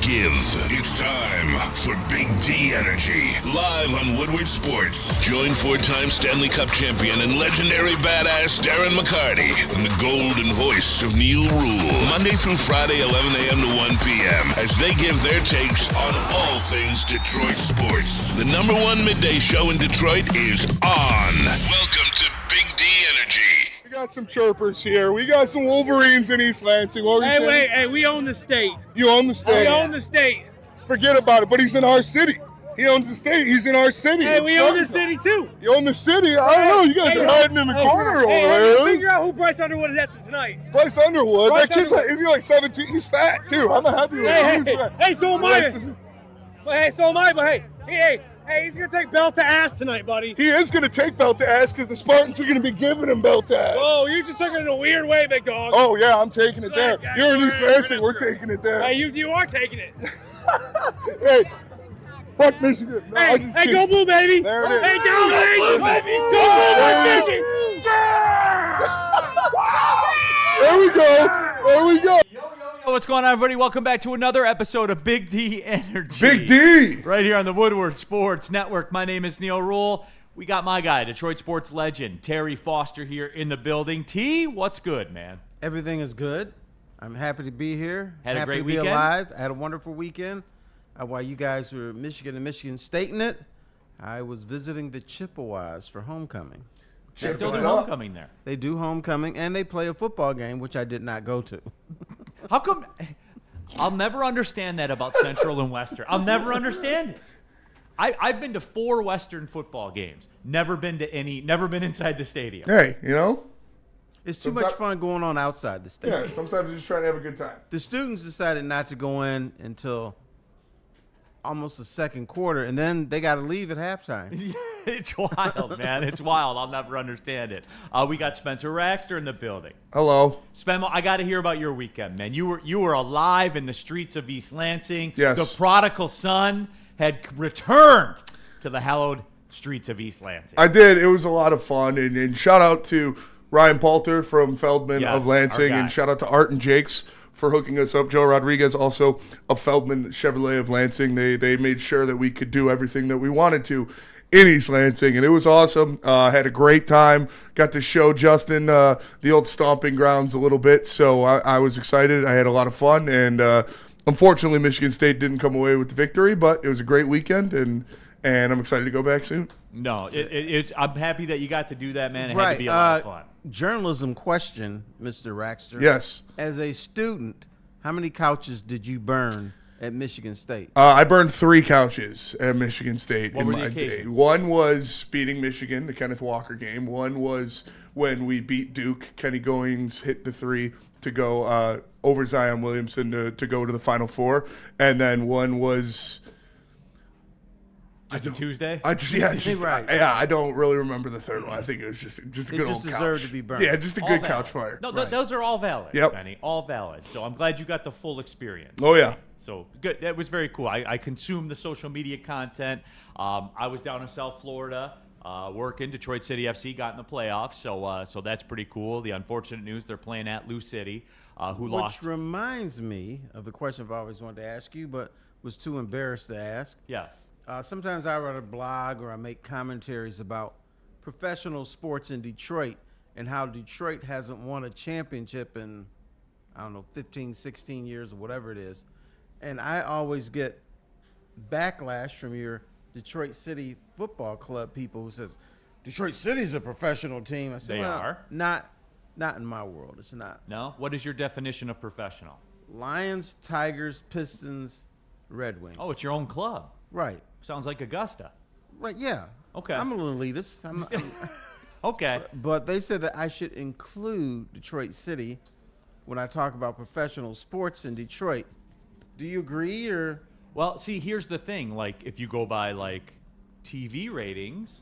give. It's time for Big D Energy, live on Woodward Sports. Join four-time Stanley Cup champion and legendary badass Darren McCarty and the golden voice of Neal Ruhl, Monday through Friday, 11 a.m. to 1 p.m., as they give their takes on all things Detroit sports. The number one midday show in Detroit is on. Welcome to Big D Energy. We got some chirpers here. We got some Wolverines in East Lansing. What were you saying? Hey, we own the state. You own the state? We own the state. Forget about it, but he's in our city. He owns the state. He's in our city. Hey, we own the city, too. You own the city? I don't know. You guys are hiding in the corner over there. Figure out who Bryce Underwood is after tonight. Bryce Underwood? That kid's like, is he like 17? He's fat, too. I'm not happy with him. Hey, so am I. But hey, he's going to take belt to ass tonight, buddy. He is going to take belt to ass because the Spartans are going to be giving him belt to ass. Oh, you just took it in a weird way, big dog. Oh, yeah, I'm taking it there. You're in East Lansing. We're taking it there. Hey, you are taking it. Hey, fuck Michigan. No, hey, go blue, baby. There it is. Hey, go blue, baby. Go blue, baby. There we go. There we go. What's going on, everybody? Welcome back to another episode of Big D Energy. Big D! Right here on the Woodward Sports Network. My name is Neal Ruhl. We got my guy, Detroit sports legend, Terry Foster, here in the building. T, what's good, man? Everything is good. I'm happy to be here. Had a great weekend. weekend? Happy to be alive. I had a wonderful weekend. While you guys were Michigan and Michigan Stating it, I was visiting the Chippewas for homecoming. They still do homecoming there. They do homecoming, and they play a football game, which I did not go to. How come? I'll never understand that about Central and Western. I'll never understand it. I've been to 4 Western football games. Never been inside the stadium. Hey, you know? It's too much fun going on outside the stadium. Yeah, sometimes you're just trying to have a good time. The students decided not to go in until almost the second quarter, and then they got to leave at halftime. It's wild, man. It's wild. I'll never understand it. We got Spencer Raxter in the building. Hello. Spenmo, I got to hear about your weekend, man. You were alive in the streets of East Lansing. Yes. The prodigal son had returned to the hallowed streets of East Lansing. I did. It was a lot of fun, and shout out to Ryan Palter from Feldman Yes, of Lansing, and shout out to Art and Jakes for hooking us up. Joe Rodriguez, also of Feldman Chevrolet of Lansing. They made sure that we could do everything that we wanted to in East Lansing, and it was awesome. Had a great time. Got to show Justin the old stomping grounds a little bit, so I was excited. I had a lot of fun, and unfortunately Michigan State didn't come away with the victory, but it was a great weekend, and I'm excited to go back soon. No, it's. I'm happy that you got to do that, man. It Right. had to be a lot of fun. Journalism question, Mr. Raxter. Yes. As a student, how many couches did you burn at Michigan State? I burned 3 couches at Michigan State What in were the my day. occasions? One was beating Michigan, the Kenneth Walker game. One was when we beat Duke. Kenny Goings hit the 3 to go over Zion Williamson to go to the Final Four. And then one was Tuesday? Right. I don't really remember the third one. I think it was just a good old couch. It just deserved to be burned. Yeah, just a All good valid. couch fire. No, Right. those are all valid, Yep. Benny. All valid. So I'm glad you got the full experience. Oh, yeah. So good. That was very cool. I consumed the social media content. I was down in South Florida working. Detroit City FC got in the playoffs, so that's pretty cool. The unfortunate news, they're playing at Lou City, who lost. Which reminds me of the question I've always wanted to ask you, but was too embarrassed to ask. Yeah. Sometimes I write a blog or I make commentaries about professional sports in Detroit and how Detroit hasn't won a championship in, 15, 16 years or whatever it is. And I always get backlash from your Detroit City Football Club people who says, Detroit City's a professional team. I said, They are. Not in my world. It's not. No? What is your definition of professional? Lions, Tigers, Pistons, Red Wings. Oh, it's your own club. Right. Sounds like Augusta. Right, yeah. Okay. I'm a little elitist. Okay. But they said that I should include Detroit City when I talk about professional sports in Detroit. Do you agree or? Well, see, here's the thing. Like, if you go by, like, TV ratings,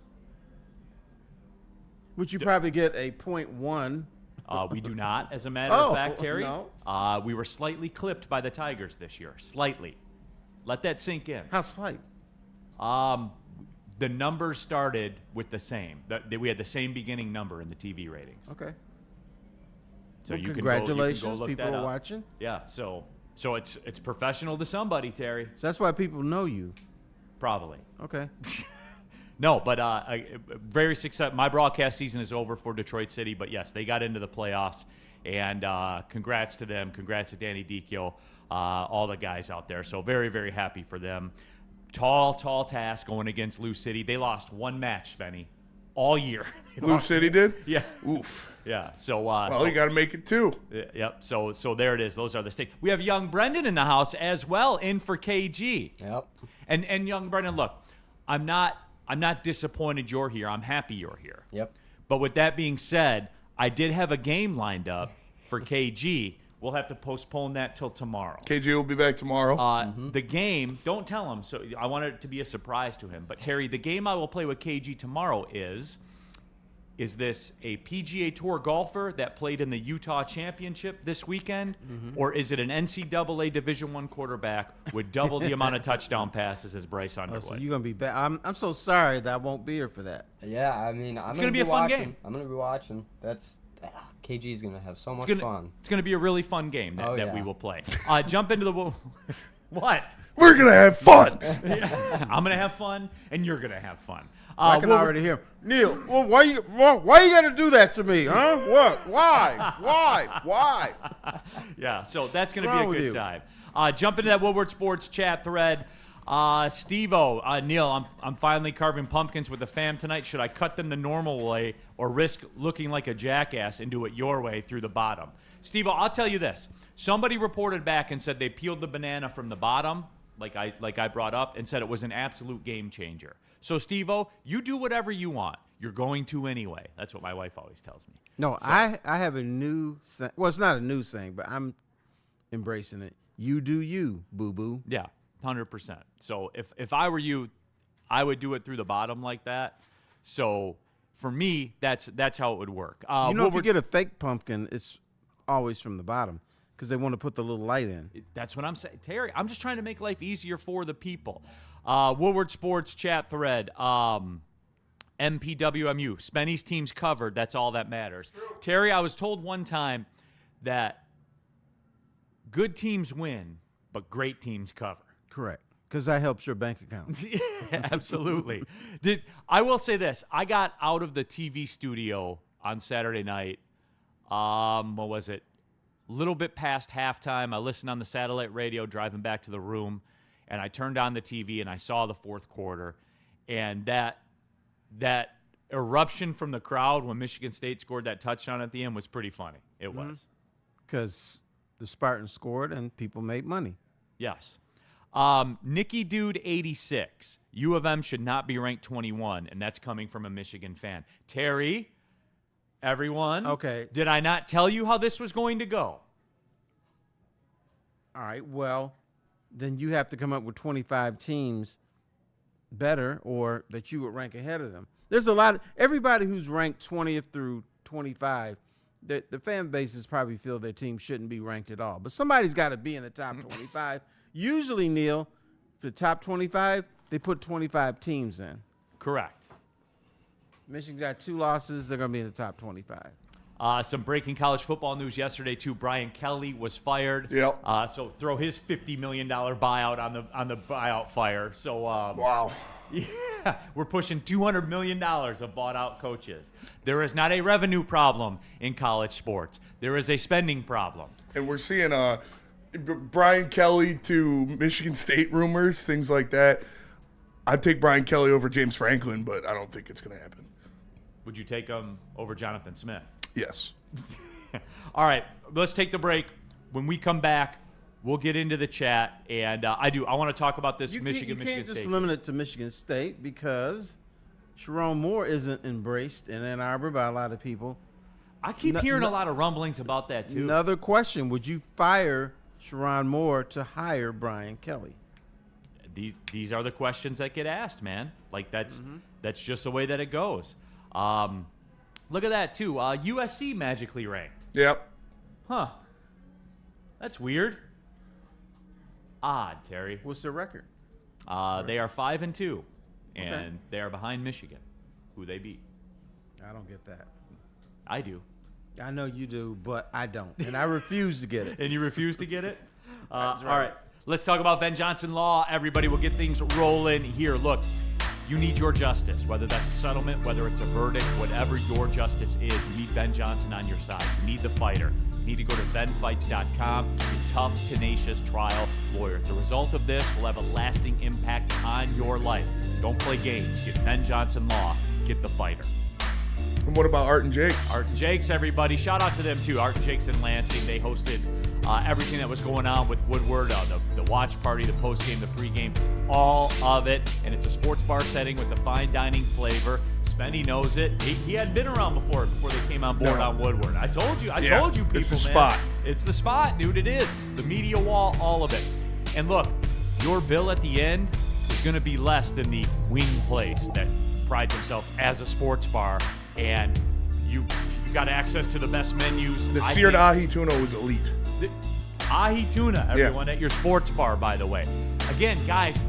Would you probably get a 0.1? we do not, as a matter of fact, Terry. No? We were slightly clipped by the Tigers this year. Slightly. Let that sink in. How slight? The numbers started with the same. We had the same beginning number in the TV ratings. Okay. So Well, you can congratulations, go look people that are up. watching. Yeah. So So it's professional to somebody, Terry. So that's why people know you. Probably. Okay. No, but very successful. My broadcast season is over for Detroit City, but yes, they got into the playoffs, and congrats to them. Congrats to Danny Dicchio, all the guys out there. So very, very happy for them. Tall task going against Lou City. They lost one match, Spenny, all year. Lou City did? Yeah. Oof. Yeah. So Well, you got to make it too. Yep. So there it is. Those are the stakes. We have young Brendan in the house as well, in for KG. Yep. And young Brendan, look, I'm not disappointed you're here. I'm happy you're here. Yep. But with that being said, I did have a game lined up for KG. We'll have to postpone that till tomorrow. KG will be back tomorrow. The game, don't tell him. So I want it to be a surprise to him. But Terry, the game I will play with KG tomorrow is this a PGA Tour golfer that played in the Utah Championship this weekend, or is it an NCAA Division I quarterback with double the amount of touchdown passes as Bryce Underwood? So you're gonna be back. I'm so sorry that I won't be here for that. Yeah, I mean, It's gonna be a fun game. I'm gonna be watching. KG's gonna have so much fun. It's going to be a really fun game that we will play. Jump into the what? We're going to have fun. I'm going to have fun, and you're going to have fun. I can already hear him. Neal, well, why you got to do that to me, huh? What? Why? Yeah, so that's going to be a good time. Jump into that Woodward Sports chat thread. Steve-O, Neal, I'm finally carving pumpkins with the fam tonight. Should I cut them the normal way or risk looking like a jackass and do it your way through the bottom? Steve-O, I'll tell you this. Somebody reported back and said they peeled the banana from the bottom, like I brought up, and said it was an absolute game changer. So, Steve-O, you do whatever you want. You're going to anyway. That's what my wife always tells me. No, so, I have a new saying. Well, it's not a new saying, but I'm embracing it. You do you, boo-boo. Yeah. 100%. So if I were you, I would do it through the bottom like that. So for me, that's how it would work. If you get a fake pumpkin, it's always from the bottom because they want to put the little light in. That's what I'm saying, Terry. I'm just trying to make life easier for the people. Woodward Sports chat thread. MPWMU. Spenny's team's covered. That's all that matters. Terry, I was told one time that good teams win, but great teams cover. Correct, because that helps your bank account. Yeah, absolutely. I will say this. I got out of the TV studio on Saturday night. What was it? A little bit past halftime. I listened on the satellite radio driving back to the room, and I turned on the TV, and I saw the fourth quarter. And that eruption from the crowd when Michigan State scored that touchdown at the end was pretty funny. It was. Because the Spartans scored, and people made money. Yes. Nicky Dude 86. U of M should not be ranked 21, and that's coming from a Michigan fan. Terry, everyone. Okay. Did I not tell you how this was going to go? All right. Well, then you have to come up with 25 teams better or that you would rank ahead of them. There's a lot of everybody who's ranked 20th through 25. The fan bases probably feel their team shouldn't be ranked at all, but somebody's got to be in the top 25. Usually, Neal, for the top 25, they put 25 teams in. Correct. Michigan got 2 losses. They're going to be in the top 25. Some breaking college football news yesterday, too. Brian Kelly was fired. Yep. So throw his $50 million buyout on the buyout fire. So Wow. Yeah, we're pushing $200 million of bought-out coaches. There is not a revenue problem in college sports. There is a spending problem. And we're seeing Brian Kelly to Michigan State rumors, things like that. I'd take Brian Kelly over James Franklin, but I don't think it's going to happen. Would you take him over Jonathan Smith? Yes. All right, let's take the break. When we come back, we'll get into the chat, and I want to talk about this Michigan State. You can't just limit it to Michigan State because Sharon Moore isn't embraced in Ann Arbor by a lot of people. I keep hearing a lot of rumblings about that, too. Another question, would you fire Sharon Moore to hire Brian Kelly? These are the questions that get asked, man. Like, that's just the way that it goes. Look at that, too. USC magically ranked. Yep. Huh. That's weird. Odd, Terry. What's their record? They are 5-2, and Okay. they are behind Michigan, who they beat. I don't get that. I do. I know you do, but I don't, and I refuse to get it. And you refuse to get it? All right. Let's talk about Ben Johnson Law. Everybody will get things rolling here. Look, you need your justice, whether that's a settlement, whether it's a verdict, whatever your justice is. You need Ben Johnson on your side. You need the fighter. You need to go to benfights.com. A tough, tenacious trial lawyer. The result of this will have a lasting impact on your life. Don't play games. Get Ben Johnson Law. Get the fighter. And what about Art and Jakes? Art and Jakes, everybody. Shout out to them, too. Art and Jakes in Lansing. They hosted everything that was going on with Woodward, the watch party, the postgame, the pregame, all of it. And it's a sports bar setting with the fine dining flavor. Spenny knows it. He hadn't been around before they came on board on Woodward. I told you people, it's the man. spot. It's the spot, dude. It is. The media wall, all of it. And look, your bill at the end is going to be less than the wing place that prides himself as a sports bar. And you got access to the best menus. The seared ahi tuna was elite. Ahi tuna, everyone, at your sports bar, by the way. Again, guys,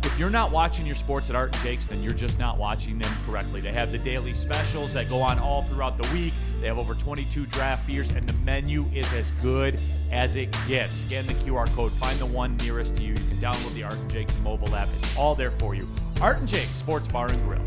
if you're not watching your sports at Art and Jakes, then you're just not watching them correctly. They have the daily specials that go on all throughout the week. They have over 22 draft beers, and the menu is as good as it gets. Scan the QR code. Find the one nearest to you. You can download the Art and Jakes mobile app. It's all there for you. Art and Jakes Sports Bar and Grill.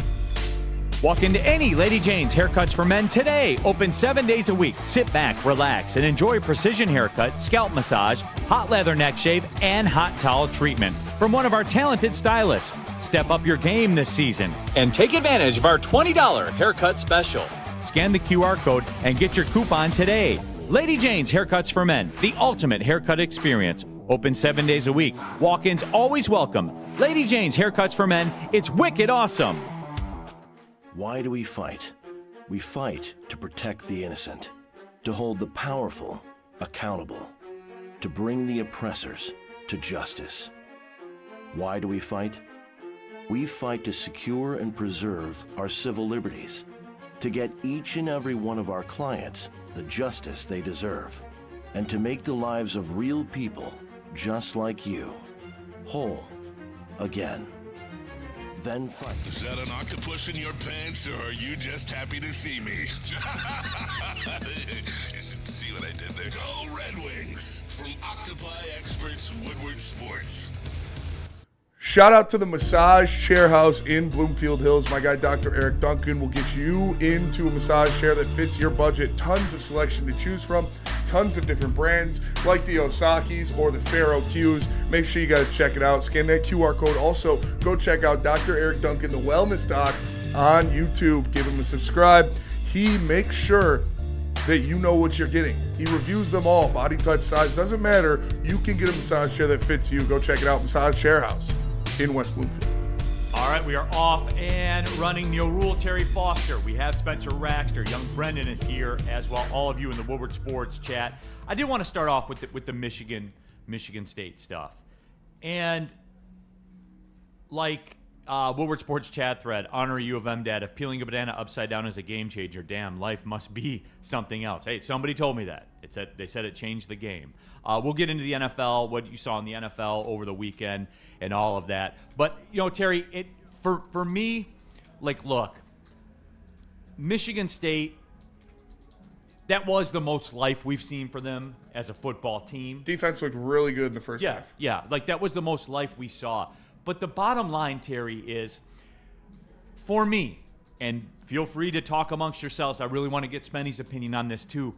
Walk into any Lady Jane's Haircuts for Men today. Open 7 days a week. Sit back, relax, and enjoy precision haircut, scalp massage, hot leather neck shave, and hot towel treatment from one of our talented stylists. Step up your game this season and take advantage of our $20 haircut special. Scan the QR code and get your coupon today. Lady Jane's Haircuts for Men, the ultimate haircut experience. Open 7 days a week. Walk-ins always welcome. Lady Jane's Haircuts for Men. It's wicked awesome. Why do we fight? We fight to protect the innocent, to hold the powerful accountable, to bring the oppressors to justice. Why do we fight? We fight to secure and preserve our civil liberties, to get each and every one of our clients the justice they deserve, and to make the lives of real people just like you whole again. Then fight. Is that an octopus in your pants, or are you just happy to see me? See what I did there? Go Red Wings! From Octopi Experts Woodward Sports. Shout out to the Massage Chair House in Bloomfield Hills. My guy, Dr. Eric Duncan, will get you into a massage chair that fits your budget. Tons of selection to choose from. Tons of different brands like the Osakis or the Faro Qs. Make sure you guys check it out. Scan that QR code. Also, go check out Dr. Eric Duncan, the Wellness Doc, on YouTube. Give him a subscribe. He makes sure that you know what you're getting. He reviews them all. Body type, size, doesn't matter. You can get a massage chair that fits you. Go check it out. Massage Chair House in West Bloomfield. All right, we are off and running. Neal, Ruhl, Terry Foster. We have Spencer Raxter. Young Brendan is here as well. All of you in the Woodward Sports chat. I did want to start off with the Michigan State stuff. And like Woodward Sports chat thread, honor U of M dad. If peeling a banana upside down is a game changer, damn, life must be something else. Hey, somebody told me that. They said it changed the game. We'll get into the NFL, what you saw in the NFL over the weekend and all of that. But, Terry, for me, look, Michigan State, that was the most life we've seen for them as a football team. Defense looked really good in the first half. Yeah, that was the most life we saw. But the bottom line, Terry, is for me, and feel free to talk amongst yourselves. I really want to get Spenny's opinion on this too.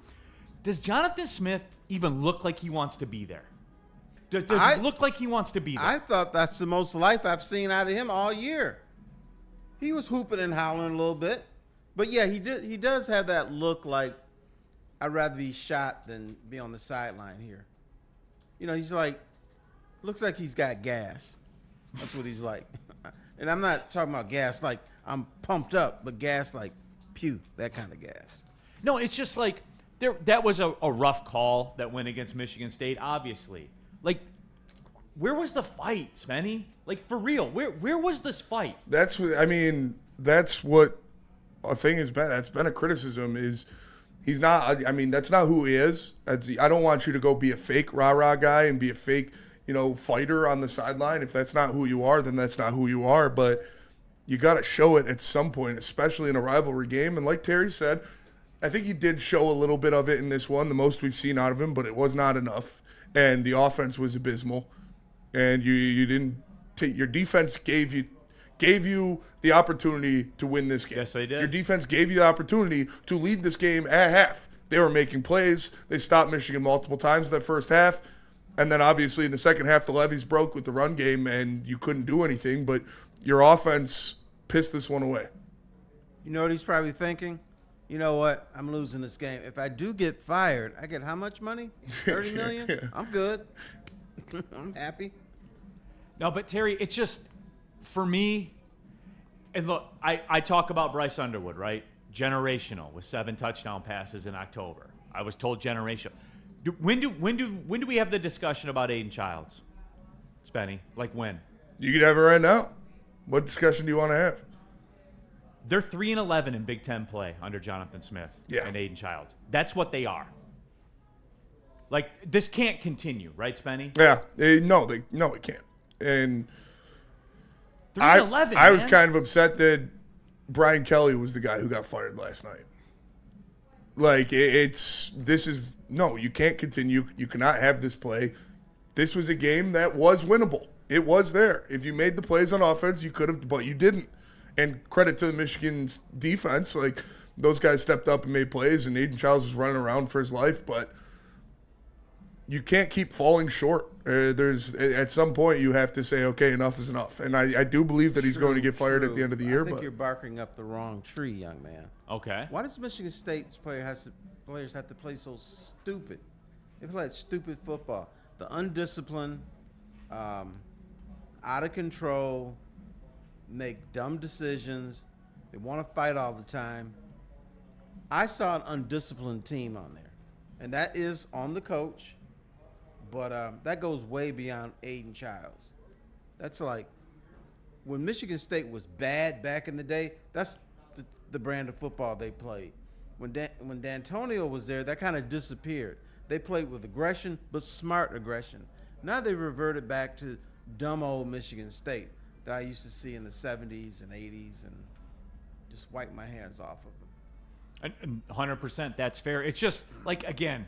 Does Jonathan Smith even look like he wants to be there? Does it look like he wants to be there? I thought that's the most life I've seen out of him all year. He was hooping and hollering a little bit. But yeah, he does have that look like I'd rather be shot than be on the sideline here. He's looks like he's got gas. That's what he's like. And I'm not talking about gas like I'm pumped up, but gas like pew, that kind of gas. No, it's just like that was a rough call that went against Michigan State, obviously. Where was the fight, Spenny? For real, where was this fight? That's what a thing has been. That's been a criticism is he's not. That's not who he is. I don't want you to go be a fake rah-rah guy and be a fake fighter on the sideline. If that's not who you are, then that's not who you are. But you got to show it at some point, especially in a rivalry game. And like Terry said, I think he did show a little bit of it in this one, the most we've seen out of him, but it was not enough. and the offense was abysmal, and you didn't take your defense gave you the opportunity to win this game. Yes, they did. Your defense gave you the opportunity to lead this game at half. They were making plays. They stopped Michigan multiple times that first half. And then obviously in the second half, the levees broke with the run game, and you couldn't do anything. But your offense pissed this one away. You know what he's probably thinking? You know what? I'm losing this game. If I do get fired, I get how much money? $30 million? Yeah. I'm good. I'm happy. No, but Terry, it's just, for me, and look, I talk about Bryce Underwood, right? Generational with 7 touchdown passes in October. I was told generational. When do we have the discussion about Aiden Childs, Spenny? Like when? You could have it right now. What discussion do you want to have? They're 3-11 in Big Ten play under Jonathan Smith and Aiden Childs. That's what they are. Like, this can't continue, right, Spenny? Yeah. No, it can't. And 3-11, I was kind of upset that Brian Kelly was the guy who got fired last night. Like, you can't continue. You cannot have this play. This was a game that was winnable. It was there. If you made the plays on offense, you could have, but you didn't. And credit to the Michigan's defense. Like, those guys stepped up and made plays, and Aiden Childs was running around for his life, but you can't keep falling short. At some point you have to say, okay, enough is enough. And I do believe that he's going to get fired at the end of the year. I think you're barking up the wrong tree, young man. Okay. Why does Michigan State's players have to play so stupid? They play that stupid football. The undisciplined, out of control, make dumb decisions. They want to fight all the time. I saw an undisciplined team on there, and that is on the coach. But that goes way beyond Aiden Childs. That's like when Michigan State was bad back in the day, that's the brand of football they played. When D'Antonio was there, that kind of disappeared. They played with aggression, but smart aggression. Now they reverted back to dumb old Michigan State that I used to see in the 70s and 80s and just wipe my hands off of them. And 100%, that's fair. It's just, like, again,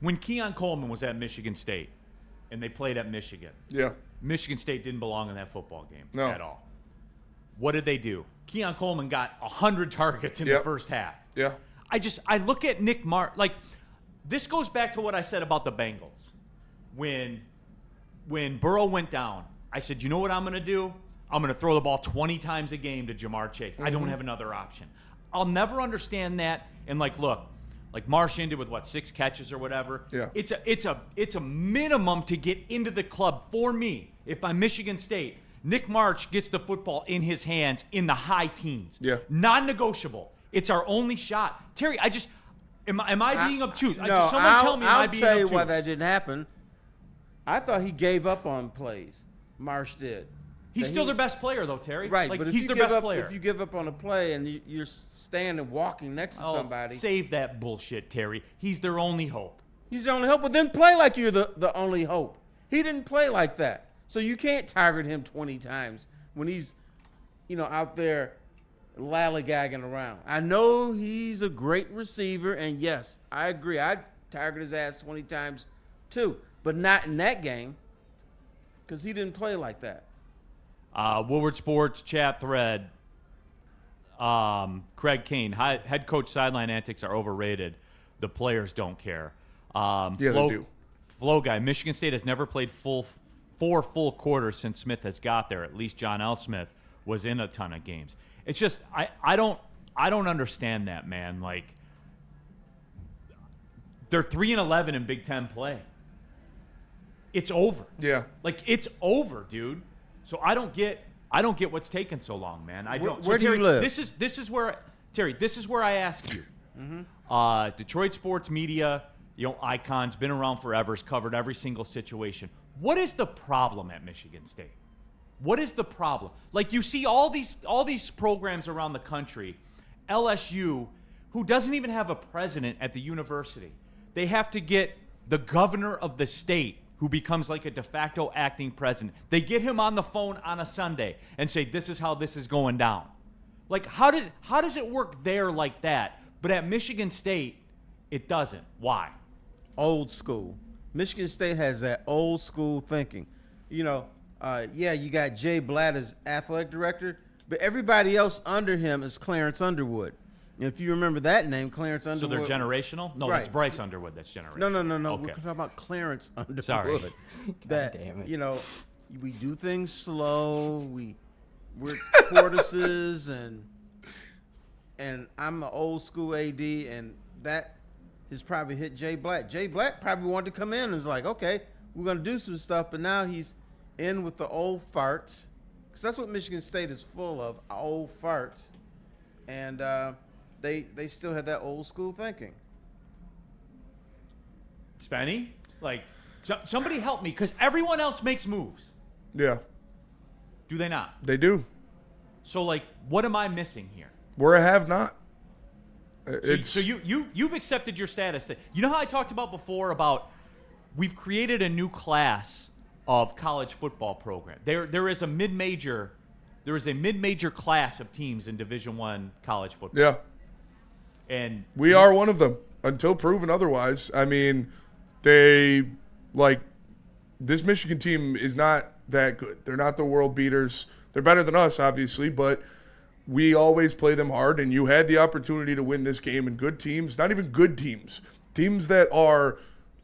when Keon Coleman was at Michigan State and they played at Michigan, Michigan State didn't belong in that football game at all. What did they do? Keon Coleman got 100 targets in the first half. Yeah. I look at Nick Martin, like, this goes back to what I said about the Bengals. When Burrow went down, I said, you know what I'm going to do? I'm going to throw the ball 20 times a game to Jamar Chase. I don't have another option. I'll never understand that. And, like, look, like Marsh ended with 6 catches or whatever. Yeah. It's a minimum to get into the club for me. If I'm Michigan State, Nick March gets the football in his hands in the high teens. Yeah. Non-negotiable. It's our only shot. Terry, am I being obtuse? No, Someone tell me, am I being obtuse? I'll tell you why that didn't happen. I thought he gave up on plays. Marsh did. He's still their best player, though, Terry. Right, like, but if he's you their give best up, player. if you give up on a play and you're standing walking next to somebody. Save that bullshit, Terry. He's their only hope. He's the only hope, but then play like you're the only hope. He didn't play like that. So you can't target him 20 times when he's, out there lollygagging around. I know he's a great receiver, and yes, I agree. I'd target his ass 20 times too, but not in that game because he didn't play like that. Woodward Sports chat thread. Craig Kane, head coach sideline antics are overrated. The players don't care. They do. Flow guy, Michigan State has never played four full quarters since Smith has got there. At least John L. Smith was in a ton of games. It's just I don't understand that, man. Like, they're 3-11 in Big Ten play. It's over. Yeah. Like, it's over, dude. So I don't get what's taking so long, man. I don't. Where so, Terry, do you live? This is where, Terry. This is where I ask you. Detroit sports media, icons, been around forever, has covered every single situation. What is the problem at Michigan State? What is the problem? Like, you see all these programs around the country. LSU, who doesn't even have a president at the university, they have to get the governor of the state, who becomes like a de facto acting president. They get him on the phone on a Sunday and say, this is how this is going down. Like, how does it work there like that? But at Michigan State, it doesn't. Why? old school. Michigan State has that old school thinking. You know, you got Jay Blatt as athletic director, but everybody else under him is Clarence Underwood. And if you remember that name, Clarence Underwood. So they're generational? No, Right. that's Bryce Underwood. That's generational. No. Okay. We're talking about Clarence Underwood. Sorry. That, damn it. you know, we do things slow. We're tortoises, and I'm an old school AD, and that has probably hit Jay Blatt. Jay Blatt probably wanted to come in and was like, okay, we're going to do some stuff, but now he's in with the old farts, because that's what Michigan State is full of, old farts. And they still had that old school thinking. Spenny, like, somebody help me, because everyone else makes moves. Yeah, Do they not? they do. So, like, what am I missing here? We're a have-not. So you've accepted your status. You know how I talked about before about we've created a new class of college football program. There is a mid-major class of teams in Division I college football. Yeah, And we are one of them until proven otherwise. I mean, this Michigan team is not that good. They're not the world beaters. They're better than us, obviously, but we always play them hard, and you had the opportunity to win this game, and good teams, not even good teams, teams that are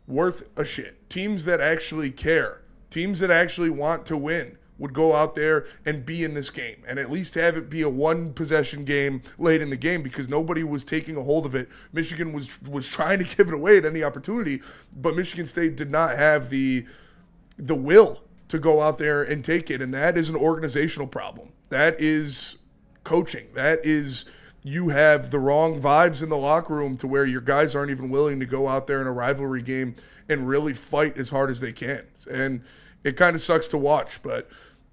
worth a shit, teams that actually care, teams that actually want to win would go out there and be in this game and at least have it be a one-possession game late in the game, because nobody was taking a hold of it. Michigan was trying to give it away at any opportunity, but Michigan State did not have the will to go out there and take it, and that is an organizational problem. That is coaching. That is, you have the wrong vibes in the locker room to where your guys aren't even willing to go out there in a rivalry game and really fight as hard as they can. And it kind of sucks to watch, but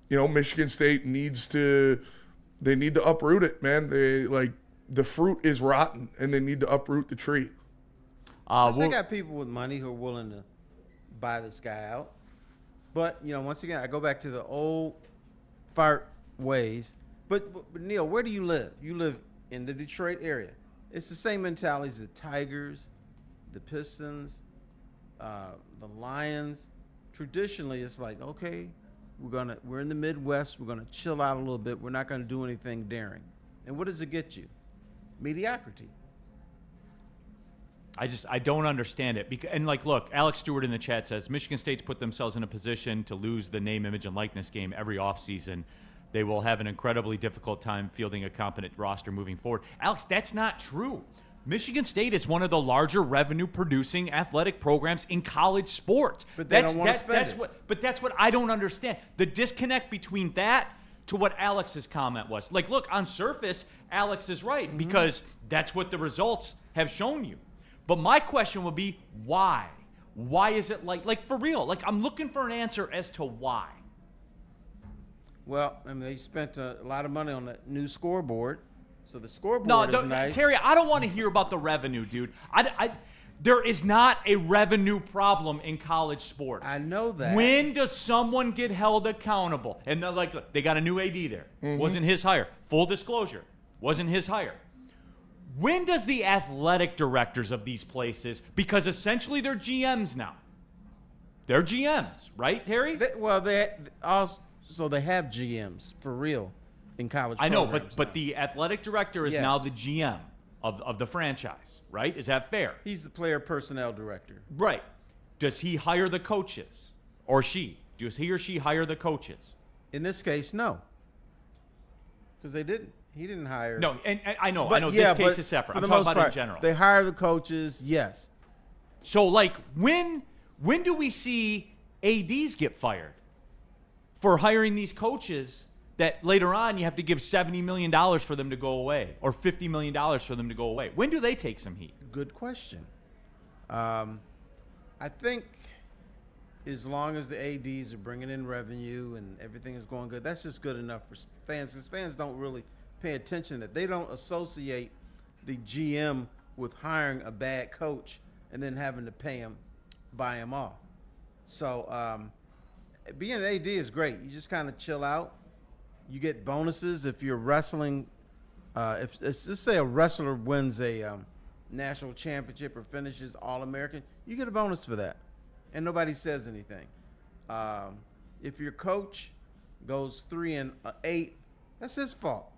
Michigan State needs to uproot it, man. The fruit is rotten and they need to uproot the tree. They got people with money who are willing to buy this guy out. But, once again, I go back to the old fart ways. But Neal, where do you live? You live in the Detroit area. It's the same mentality as the Tigers, the Pistons, the Lions. Traditionally, it's like, okay, we're in the Midwest. We're gonna chill out a little bit. We're not gonna do anything daring. And what does it get you? Mediocrity. I don't understand it. And look, Alex Stewart in the chat says Michigan State's put themselves in a position to lose the name, image, and likeness game every offseason. They will have an incredibly difficult time fielding a competent roster moving forward. Alex, that's not true. Michigan State is one of the larger revenue-producing athletic programs in college sports. But they don't want to spend it. But that's what I don't understand. The disconnect between that to what Alex's comment was. Look, on surface, Alex is right, because that's what the results have shown you. But my question would be, why? Why is it like for real? I'm looking for an answer as to why. Well, they spent a lot of money on the new scoreboard, so the scoreboard is nice. Terry, I don't want to hear about the revenue, dude. There is not a revenue problem in college sports. I know that. When does someone get held accountable? And they got a new AD there. Wasn't his hire. Full disclosure, wasn't his hire. When does the athletic directors of these places, because essentially they're GMs now. They're GMs, right, Terry? They have GMs for real in college. I know, programs but now. the athletic director is now the GM of the franchise, right? Is that fair? He's the player personnel director. Right. Does he hire the coaches, or she? Does he or she hire the coaches? In this case, no, because they didn't. He didn't hire. No, and I know. But, This case is separate. I'm talking about in general. They hire the coaches, yes. So, when do we see ADs get fired for hiring these coaches that later on you have to give $70 million for them to go away, or $50 million for them to go away? When do they take some heat? Good question. I think as long as the ADs are bringing in revenue and everything is going good, that's just good enough for fans, because fans don't really pay attention that they don't associate the GM with hiring a bad coach and then having to buy him off. So being an AD is great. You just kind of chill out. You get bonuses if you're wrestling. If let's just say a wrestler wins a national championship or finishes All-American, you get a bonus for that. And nobody says anything. If your coach goes 3-8, that's his fault.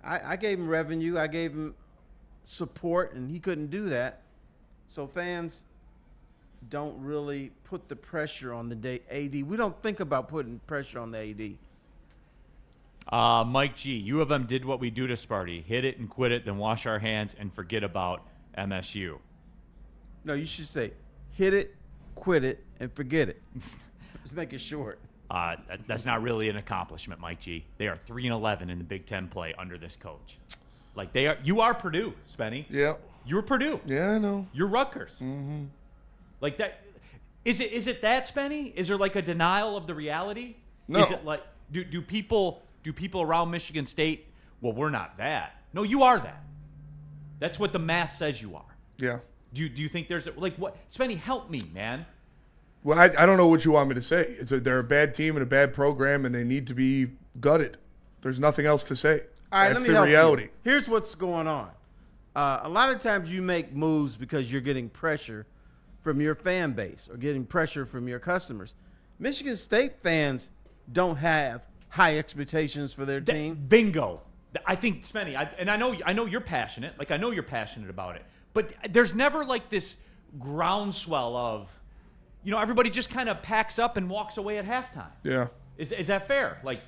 I gave him revenue. I gave him support, and he couldn't do that. So fans don't really put the pressure on the AD. We don't think about putting pressure on the AD. Mike G, U of M did what we do to Sparty. Hit it and quit it, then wash our hands and forget about MSU. No, you should say, hit it, quit it, and forget it. Just make it short. That's not really an accomplishment, Mike G. They are 3-11 in the Big Ten play under this coach. Like they are. You are Purdue, Spenny. Yeah. You're Purdue. Yeah, I know. You're Rutgers. Mm-hmm. Like that. Is it that, Spenny? Is there like a denial of the reality? No. Is it like do people around Michigan State? Well, we're not that. No, you are that. That's what the math says you are. Yeah. Do you think there's what? Spenny, help me, man. Well, I don't know what you want me to say. They're a bad team and a bad program, and they need to be gutted. There's nothing else to say. All right, That's let me the help reality. you. Here's what's going on. A lot of times you make moves because you're getting pressure from your fan base or getting pressure from your customers. Michigan State fans don't have high expectations for their team. Bingo. I think, Spenny, I know you're passionate. Like, I know you're passionate about it. But there's never, like, this groundswell of, everybody just kind of packs up and walks away at halftime. Yeah. Is that fair? Like,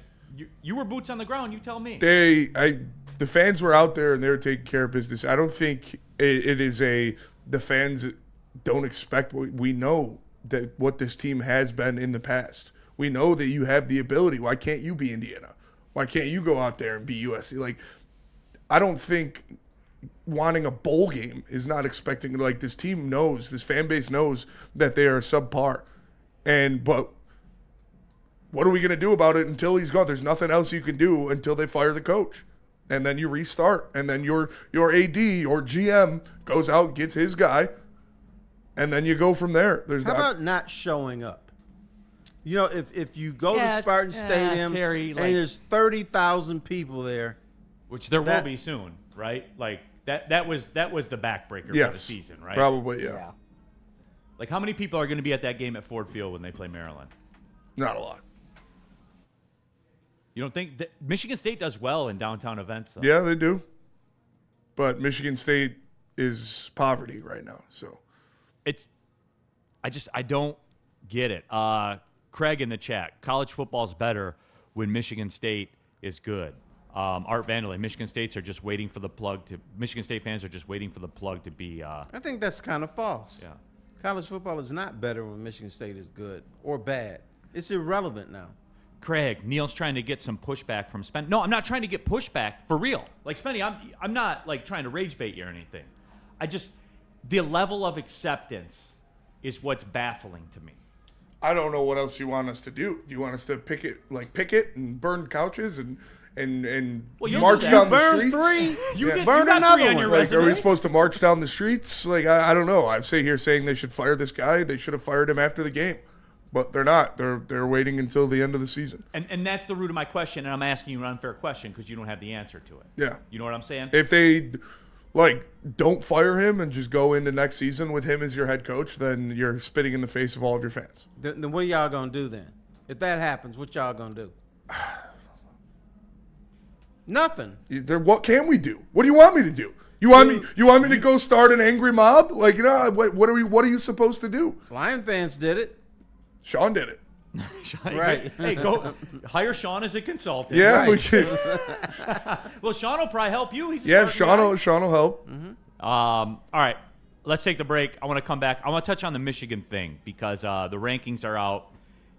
you were boots on the ground. You tell me. The fans were out there and they were taking care of business. I don't think it is the fans don't expect. We know that what this team has been in the past. We know that you have the ability. Why can't you be Indiana? Why can't you go out there and be USC? Like, I don't think wanting a bowl game is not expecting, like, this team knows, this fan base knows that they are subpar. But what are we going to do about it until he's gone? There's nothing else you can do until they fire the coach. And then you restart. And then your AD or GM goes out and gets his guy. And then you go from there. How about not showing up? If you go to Spartan Stadium Terry, and there's 30,000 people there. Which there will be soon, right? Like, that was the backbreaker for the season, right? Probably, yeah. Like, how many people are going to be at that game at Ford Field when they play Maryland? Not a lot. You don't think that Michigan State does well in downtown events, though? Yeah, they do. But Michigan State is poverty right now, so. I don't get it. Craig in the chat, college football's better when Michigan State is good. Art Vanderlei, Michigan State fans are just waiting for the plug to be. I think that's kind of false. Yeah. College football is not better when Michigan State is good or bad. It's irrelevant now. Craig, Neal's trying to get some pushback from Spenny. No, I'm not trying to get pushback for real. Like, Spenny, I'm not like trying to rage bait you or anything. The level of acceptance is what's baffling to me. I don't know what else you want us to do. Do you want us to picket and burn couches and march down the streets? You burn another one. On your Like, resume. are we supposed to march down the streets? Like, I don't know. I sit here saying they should fire this guy. They should have fired him after the game. But they're not. They're waiting until the end of the season. And that's the root of my question, and I'm asking you an unfair question because you don't have the answer to it. Yeah. You know what I'm saying? If they, don't fire him and just go into next season with him as your head coach, then you're spitting in the face of all of your fans. Then what are y'all going to do then? If that happens, what y'all going to do? Nothing. What can we do? What do you want me to do? You want me to go start an angry mob? Like, what are you supposed to do? Lion fans did it. Sean did it. Right. Hey, go hire Sean as a consultant. Yeah, Right. we can. Well, Sean will probably help you. He's a smart guy. Sean will help. Mm-hmm. All right, let's take the break. I want to come back. I want to touch on the Michigan thing because the rankings are out,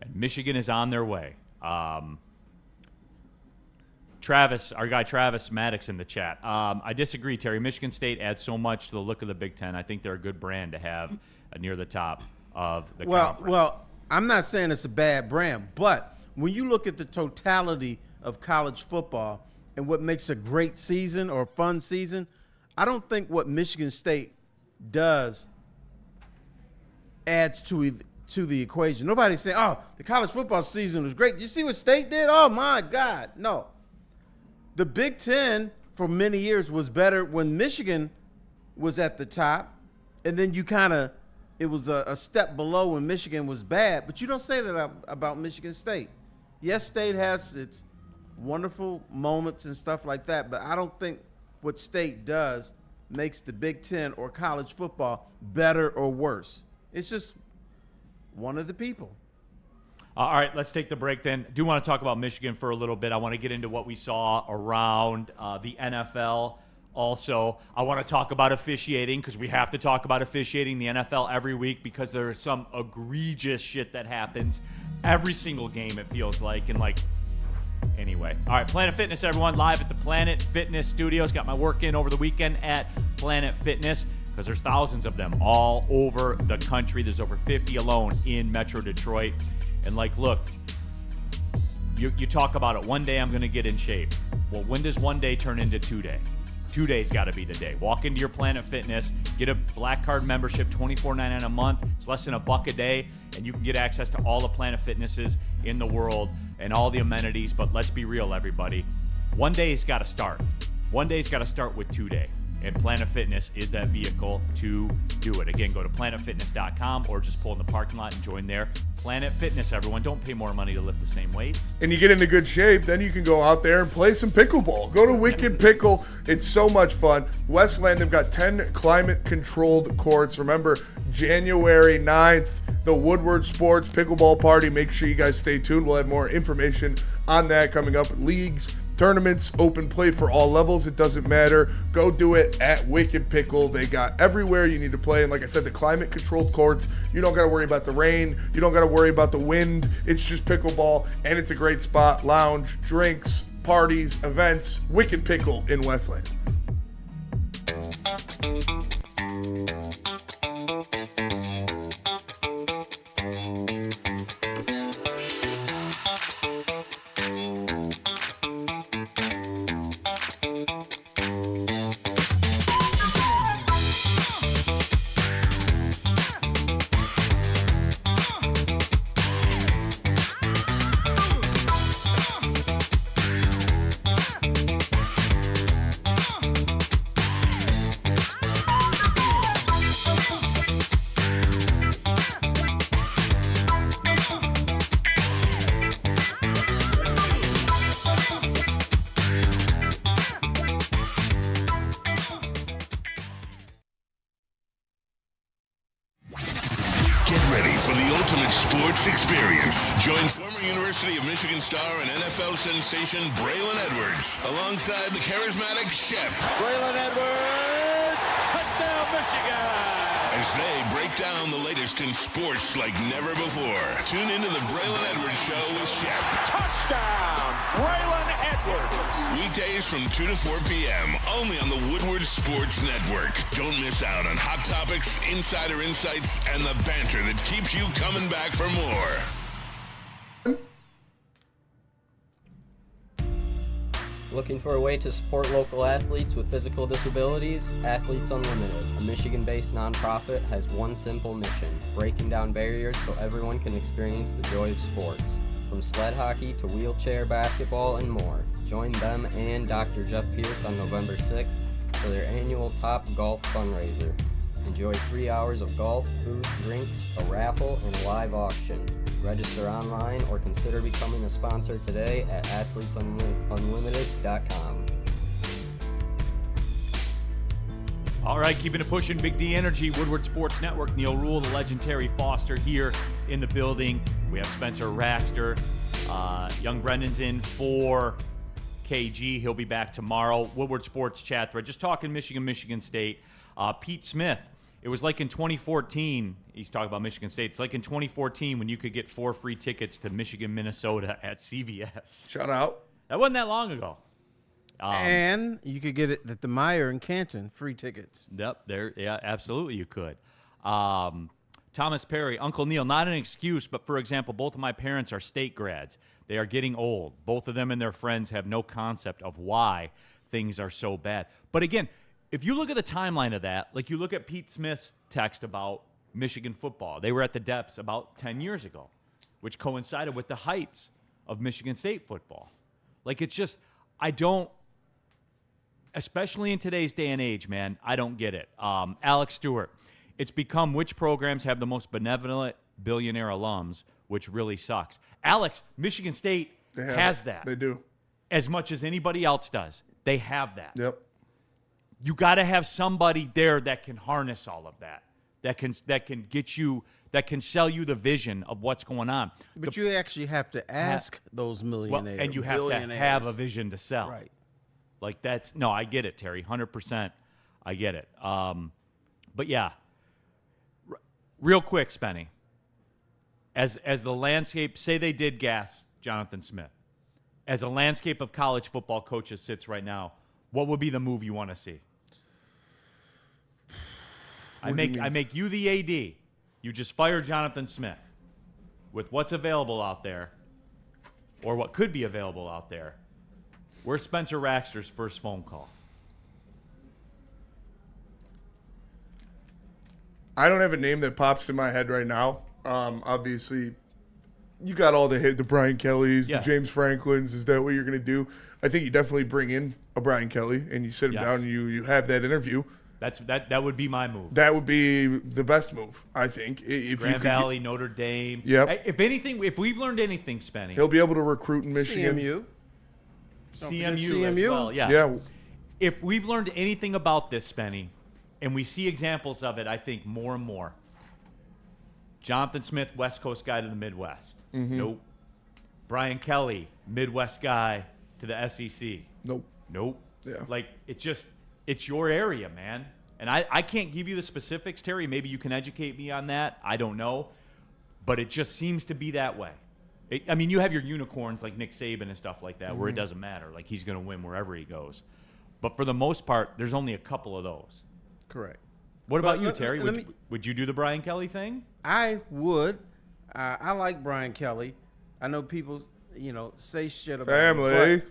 and Michigan is on their way. Travis, our guy Travis Maddox in the chat. I disagree, Terry. Michigan State adds so much to the look of the Big Ten. I think they're a good brand to have near the top of the conference. Well, I'm not saying it's a bad brand, but when you look at the totality of college football and what makes a great season or a fun season, I don't think what Michigan State does adds to the equation. Nobody's saying, oh, the college football season was great. Did you see what State did? Oh, my God. No. The Big Ten for many years was better when Michigan was at the top, and then it was a step below when Michigan was bad. But you don't say that about Michigan State. Yes, State has its wonderful moments and stuff like that, but I don't think what State does makes the Big Ten or college football better or worse. It's just one of the people. All right, let's take the break then. I do want to talk about Michigan for a little bit. I want to get into what we saw around the NFL. Also, I want to talk about officiating because we have to talk about officiating the NFL every week because there is some egregious shit that happens every single game, it feels like. And, anyway. All right, Planet Fitness, everyone, live at the Planet Fitness studios. Got my work in over the weekend at Planet Fitness because there's thousands of them all over the country. There's over 50 alone in Metro Detroit. And, look, you talk about it. One day I'm going to get in shape. Well, when does one day turn into 2 day? 2 days got to be the day. Walk into your Planet Fitness, get a Black Card membership, $24.99 a month. It's less than $1 a day, and you can get access to all the Planet Fitnesses in the world and all the amenities. But let's be real, everybody. One day's got to start. One day's got to start with 2 day. And Planet Fitness is that vehicle to do it. Again, go to planetfitness.com or just pull in the parking lot and join there. Planet Fitness, everyone. Don't pay more money to lift the same weights. And you get into good shape, then you can go out there and play some pickleball. Go to Wicked Pickle. It's so much fun. Westland, they've got 10 climate-controlled courts. Remember, January 9th, the Woodward Sports Pickleball Party. Make sure you guys stay tuned. We'll have more information on that coming up. Leagues, tournaments, open play for all levels. It doesn't matter. Go do it at Wicked Pickle. They got everywhere you need to play. And like I said, the climate-controlled courts, you don't got to worry about the rain. You don't got to worry about the wind. It's just pickleball, and it's a great spot. Lounge, drinks, parties, events. Wicked Pickle in Westland. Experience. Join former University of Michigan star and NFL sensation Braylon Edwards alongside the charismatic Shep. Braylon Edwards, touchdown Michigan! As they break down the latest in sports like never before. Tune into the Braylon Edwards Show with Shep. Touchdown, Braylon Edwards! Weekdays from 2 to 4 p.m. only on the Woodward Sports Network. Don't miss out on hot topics, insider insights, and the banter that keeps you coming back for more. Looking for a way to support local athletes with physical disabilities? Athletes Unlimited, a Michigan-based nonprofit, has one simple mission: breaking down barriers so everyone can experience the joy of sports. From sled hockey to wheelchair basketball and more. Join them and Dr. Jeff Pierce on November 6th for their annual Top Golf fundraiser. Enjoy 3 hours of golf, food, drinks, a raffle, and a live auction. Register online or consider becoming a sponsor today at athletesunlimited.com. All right, keeping it pushing, Big D Energy, Woodward Sports Network, Neal Ruhl, the legendary Foster here in the building. We have Spencer Raxter. Young Brendan's in for KG. He'll be back tomorrow. Woodward Sports Chat Thread. Just talking Michigan State. Pete Smith. It was like in 2014, he's talking about Michigan State. It's like in 2014 when you could get 4 free tickets to Michigan, Minnesota at CVS. Shout out. That wasn't that long ago. And you could get it at the Meyer in Canton, free tickets. Yep, absolutely you could. Thomas Perry, Uncle Neal, not an excuse, but for example, both of my parents are state grads. They are getting old. Both of them and their friends have no concept of why things are so bad. But again, if you look at the timeline of that, like you look at Pete Smith's text about Michigan football, they were at the depths about 10 years ago, which coincided with the heights of Michigan State football. Like it's just, I don't especially in today's day and age, man, I don't get it. Alex Stewart, it's become which programs have the most benevolent billionaire alums, which really sucks. Alex, Michigan State has that. They do. As much as anybody else does. They have that. Yep. You got to have somebody there that can harness all of that. That can get you, that can sell you the vision of what's going on. But you actually have to ask those millionaires. And you have to have a vision to sell. Right. Like no, I get it, Terry. 100%. I get it. But yeah, real quick, Spenny. As the landscape, say they did gas Jonathan Smith. As a landscape of college football coaches sits right now, what would be the move you want to see? I make you the AD. You just fire Jonathan Smith with what's available out there, or what could be available out there. Where's Spencer Raxter's first phone call? I don't have a name that pops in my head right now. Obviously, you got all the Brian Kellys, the James Franklins. Is that what you're going to do? I think you definitely bring in a Brian Kelly and you sit him down and you have that interview. That would be my move. That would be the best move, I think. If Grand Valley, Notre Dame. Yep. If we've learned anything, Spenny, he'll be able to recruit in Michigan. CMU as well. Yeah. If we've learned anything about this, Spenny, and we see examples of it, I think more and more. Jonathan Smith, West Coast guy to the Midwest. Mm-hmm. Nope. Brian Kelly, Midwest guy to the SEC. Nope. Yeah. Like, it's your area, man. And I can't give you the specifics, Terry. Maybe you can educate me on that. I don't know. But it just seems to be that way. You have your unicorns like Nick Saban and stuff like that, where it doesn't matter. Like, he's going to win wherever he goes. But for the most part, there's only a couple of those. Correct. What about you, Terry? Would you do the Brian Kelly thing? I would. I like Brian Kelly. I know people, say shit about Family. him, but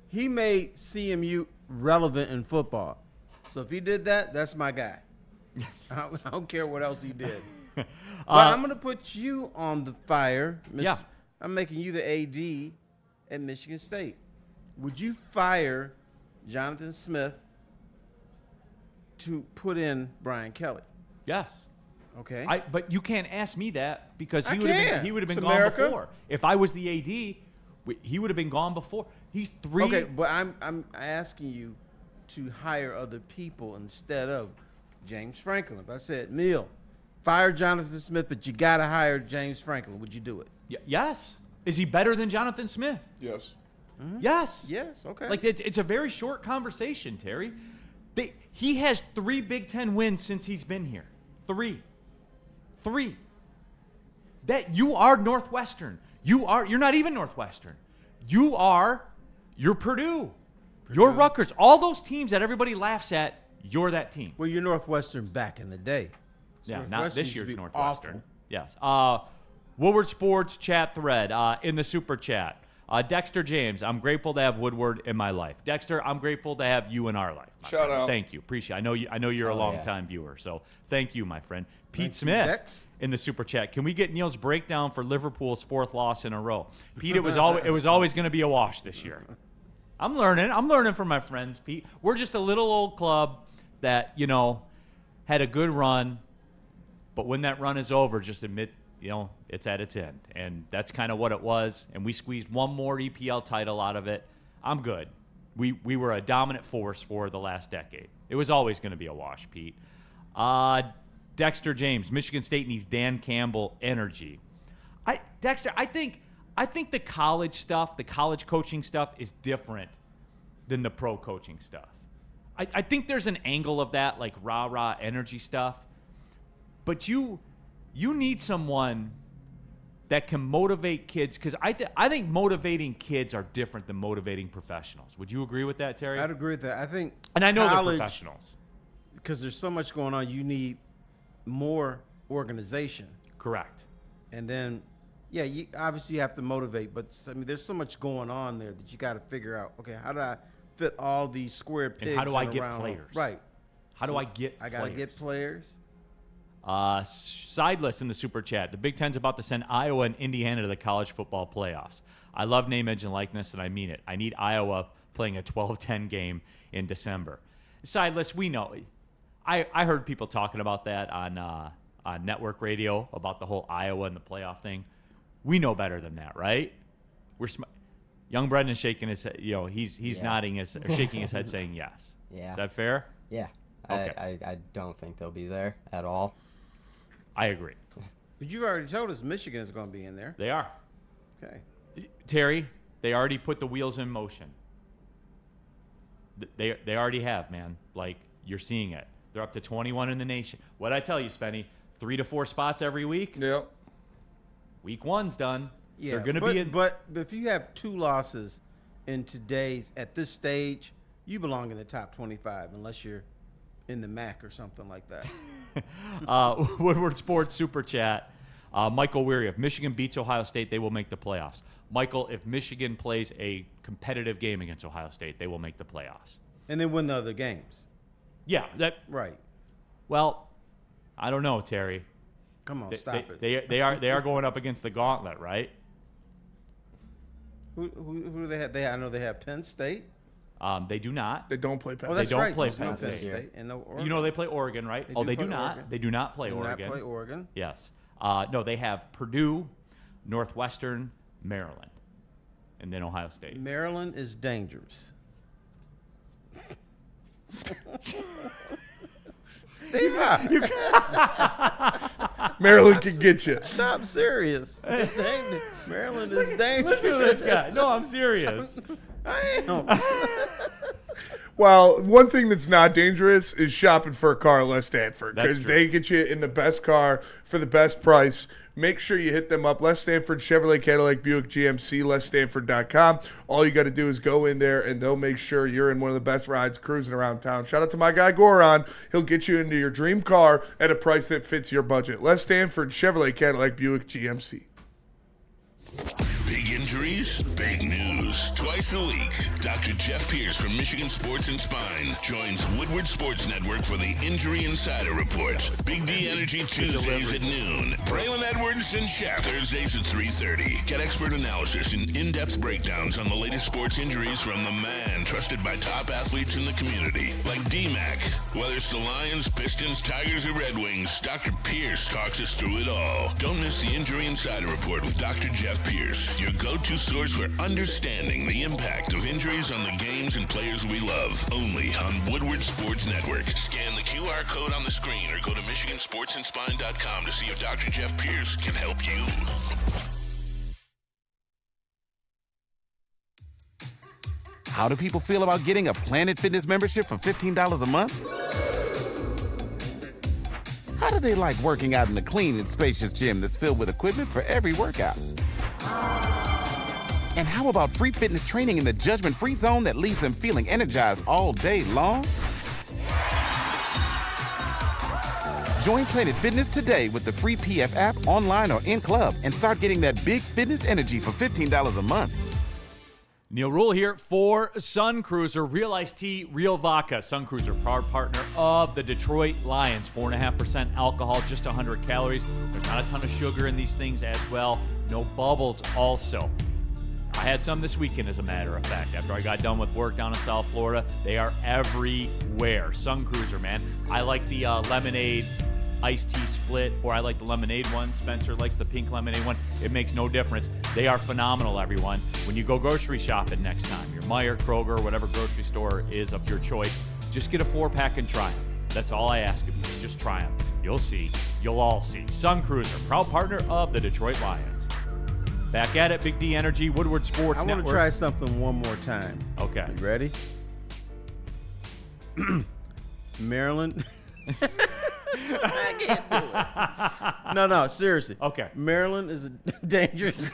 he made CMU relevant in football. So if he did that, that's my guy. I don't care what else he did. But I'm going to put you on the fire. Yeah. I'm making you the AD at Michigan State. Would you fire Jonathan Smith to put in Brian Kelly? Yes. Okay. But you can't ask me that because he would have been It's gone America. before. If I was the AD, he would have been gone before. He's 3. Okay, but I'm asking you to hire other people instead of James Franklin. If I said, Neal, fire Jonathan Smith, but you got to hire James Franklin, would you do it? Yes. Is he better than Jonathan Smith? Yes. Mm-hmm. Yes. Yes, okay. Like, it's a very short conversation, Terry. He has 3 Big Ten wins since he's been here. 3. That you are Northwestern. You're not even Northwestern. You're Purdue. You're Rutgers. All those teams that everybody laughs at, you're that team. Well, you're Northwestern back in the day. So Yeah, not Northwestern this used to year's be Northwestern. awful. Yes. Woodward Sports chat thread in the super chat. Dexter James, I'm grateful to have Woodward in my life. Dexter, I'm grateful to have you in our life. Shout out. Thank you. Appreciate it. I know you're a long-time viewer, so thank you, my friend. Pete Smith Dex. in the super chat. Can we get Neal's breakdown for Liverpool's 4th loss in a row? Pete, it was always going to be a wash this year. I'm learning from my friends, Pete. We're just a little old club that, had a good run, but when that run is over, just admit, it's at its end. And that's kind of what it was. And we squeezed one more EPL title out of it. I'm good. We were a dominant force for the last decade. It was always going to be a wash, Pete. Dexter James, Michigan State needs Dan Campbell energy. Dexter, I think the college stuff, the college coaching stuff is different than the pro coaching stuff. I think there's an angle of that, like rah-rah energy stuff. But you need someone that can motivate kids, because I think motivating kids are different than motivating professionals. Would you agree with that, Terry? I'd agree with that. I think And I know college, they're professionals. because there's so much going on, you need more organization. Correct. And then, you obviously have to motivate, but there's so much going on there that you got to figure out, okay, how do I fit all these square pegs And how do I in a get round hole? players? Right. How do I get I got to get players. Sideless in the super chat. The Big Ten's about to send Iowa and Indiana to the college football playoffs. I love name, image, and likeness, and I mean it. I need Iowa playing a 12-10 game in December. Sideless, we know. I heard people talking about that on network radio about the whole Iowa and the playoff thing. We know better than that, right? Young Brendan's shaking his head. He's nodding or shaking his head, saying yes. Yeah. Is that fair? Yeah. Okay. I don't think they'll be there at all. I agree. But you already told us Michigan is going to be in there. They are. Okay. Terry, they already put the wheels in motion. They already have, man. Like, you're seeing it. They're up to 21 in the nation. What'd I tell you, Spenny? 3 to 4 spots every week? Yep. Week 1's done. Yeah, They're going to be in. But if you have 2 losses at this stage, you belong in the top 25 unless you're in the MAC or something like that. Woodward Sports Super Chat. Michael Weary, if Michigan beats Ohio State, they will make the playoffs. Michael, if Michigan plays a competitive game against Ohio State, they will make the playoffs. And then win the other games. Yeah, Right. Well, I don't know, Terry. Come on, stop it. They are going up against the gauntlet, right? Who do they have? I know they have Penn State. They do not. They don't play Penn Oh, State. that's don't right. play There's no Penn State. and no Oregon. You know they play Oregon, right? They do not. Oregon. They do not play They do Oregon. not play Oregon. Yes. No, they have Purdue, Northwestern, Maryland, and then Ohio State. Maryland is dangerous. They are. Maryland can get you. Stop serious. Maryland is dangerous. Listen to this guy. No, I'm serious. I am. Well, one thing that's not dangerous is shopping for a car at Les Stanford, That's because true. they get you in the best car for the best price. Make sure you hit them up. Les Stanford, Chevrolet, Cadillac, Buick, GMC, LesStanford.com. All you got to do is go in there, and they'll make sure you're in one of the best rides cruising around town. Shout out to my guy, Goron. He'll get you into your dream car at a price that fits your budget. Les Stanford, Chevrolet, Cadillac, Buick, GMC. Big injuries, big news. Twice a week, Dr. Jeff Pierce from Michigan Sports and Spine joins Woodward Sports Network for the Injury Insider Report. Big D Energy Tuesdays at noon. Braylon Edwards and Shep Thursdays at 3:30. Get expert analysis and in-depth breakdowns on the latest sports injuries from the man trusted by top athletes in the community, like D-Mac. Whether it's the Lions, Pistons, Tigers, or Red Wings, Dr. Pierce talks us through it all. Don't miss the Injury Insider Report with Dr. Jeff Pierce, your go-to source for understanding the impact of injuries on the games and players we love. Only on Woodward Sports Network. Scan the QR code on the screen or go to MichiganSportsandSpine.com to see if Dr. Jeff Pierce can help you. How do people feel about getting a Planet Fitness membership for $15 a month? How do they like working out in a clean and spacious gym that's filled with equipment for every workout? And how about free fitness training in the judgment-free zone that leaves them feeling energized all day long? Join Planet Fitness today with the free PF app, online or in club, and start getting that big fitness energy for $15 a month. Neal Ruhl here for Sun Cruiser, Real Iced Tea, Real Vodka. Sun Cruiser, proud partner of the Detroit Lions. 4.5% alcohol, just 100 calories. There's not a ton of sugar in these things as well. No bubbles also. I had some this weekend, as a matter of fact. After I got done with work down in South Florida, they are everywhere. Sun Cruiser, man. I like the lemonade iced tea split, or I like the lemonade one. Spencer likes the pink lemonade one. It makes no difference. They are phenomenal, everyone. When you go grocery shopping next time, your Meijer, Kroger, whatever grocery store is of your choice, just get a 4-pack and try them. That's all I ask of you. Just try them. You'll see. You'll all see. Sun Cruiser, proud partner of the Detroit Lions. Back at it, Big D Energy, Woodward Sports Network. I want to try something one more time. Okay. You ready? Maryland. I can't do it. No, seriously. Okay. Maryland is a dangerous team.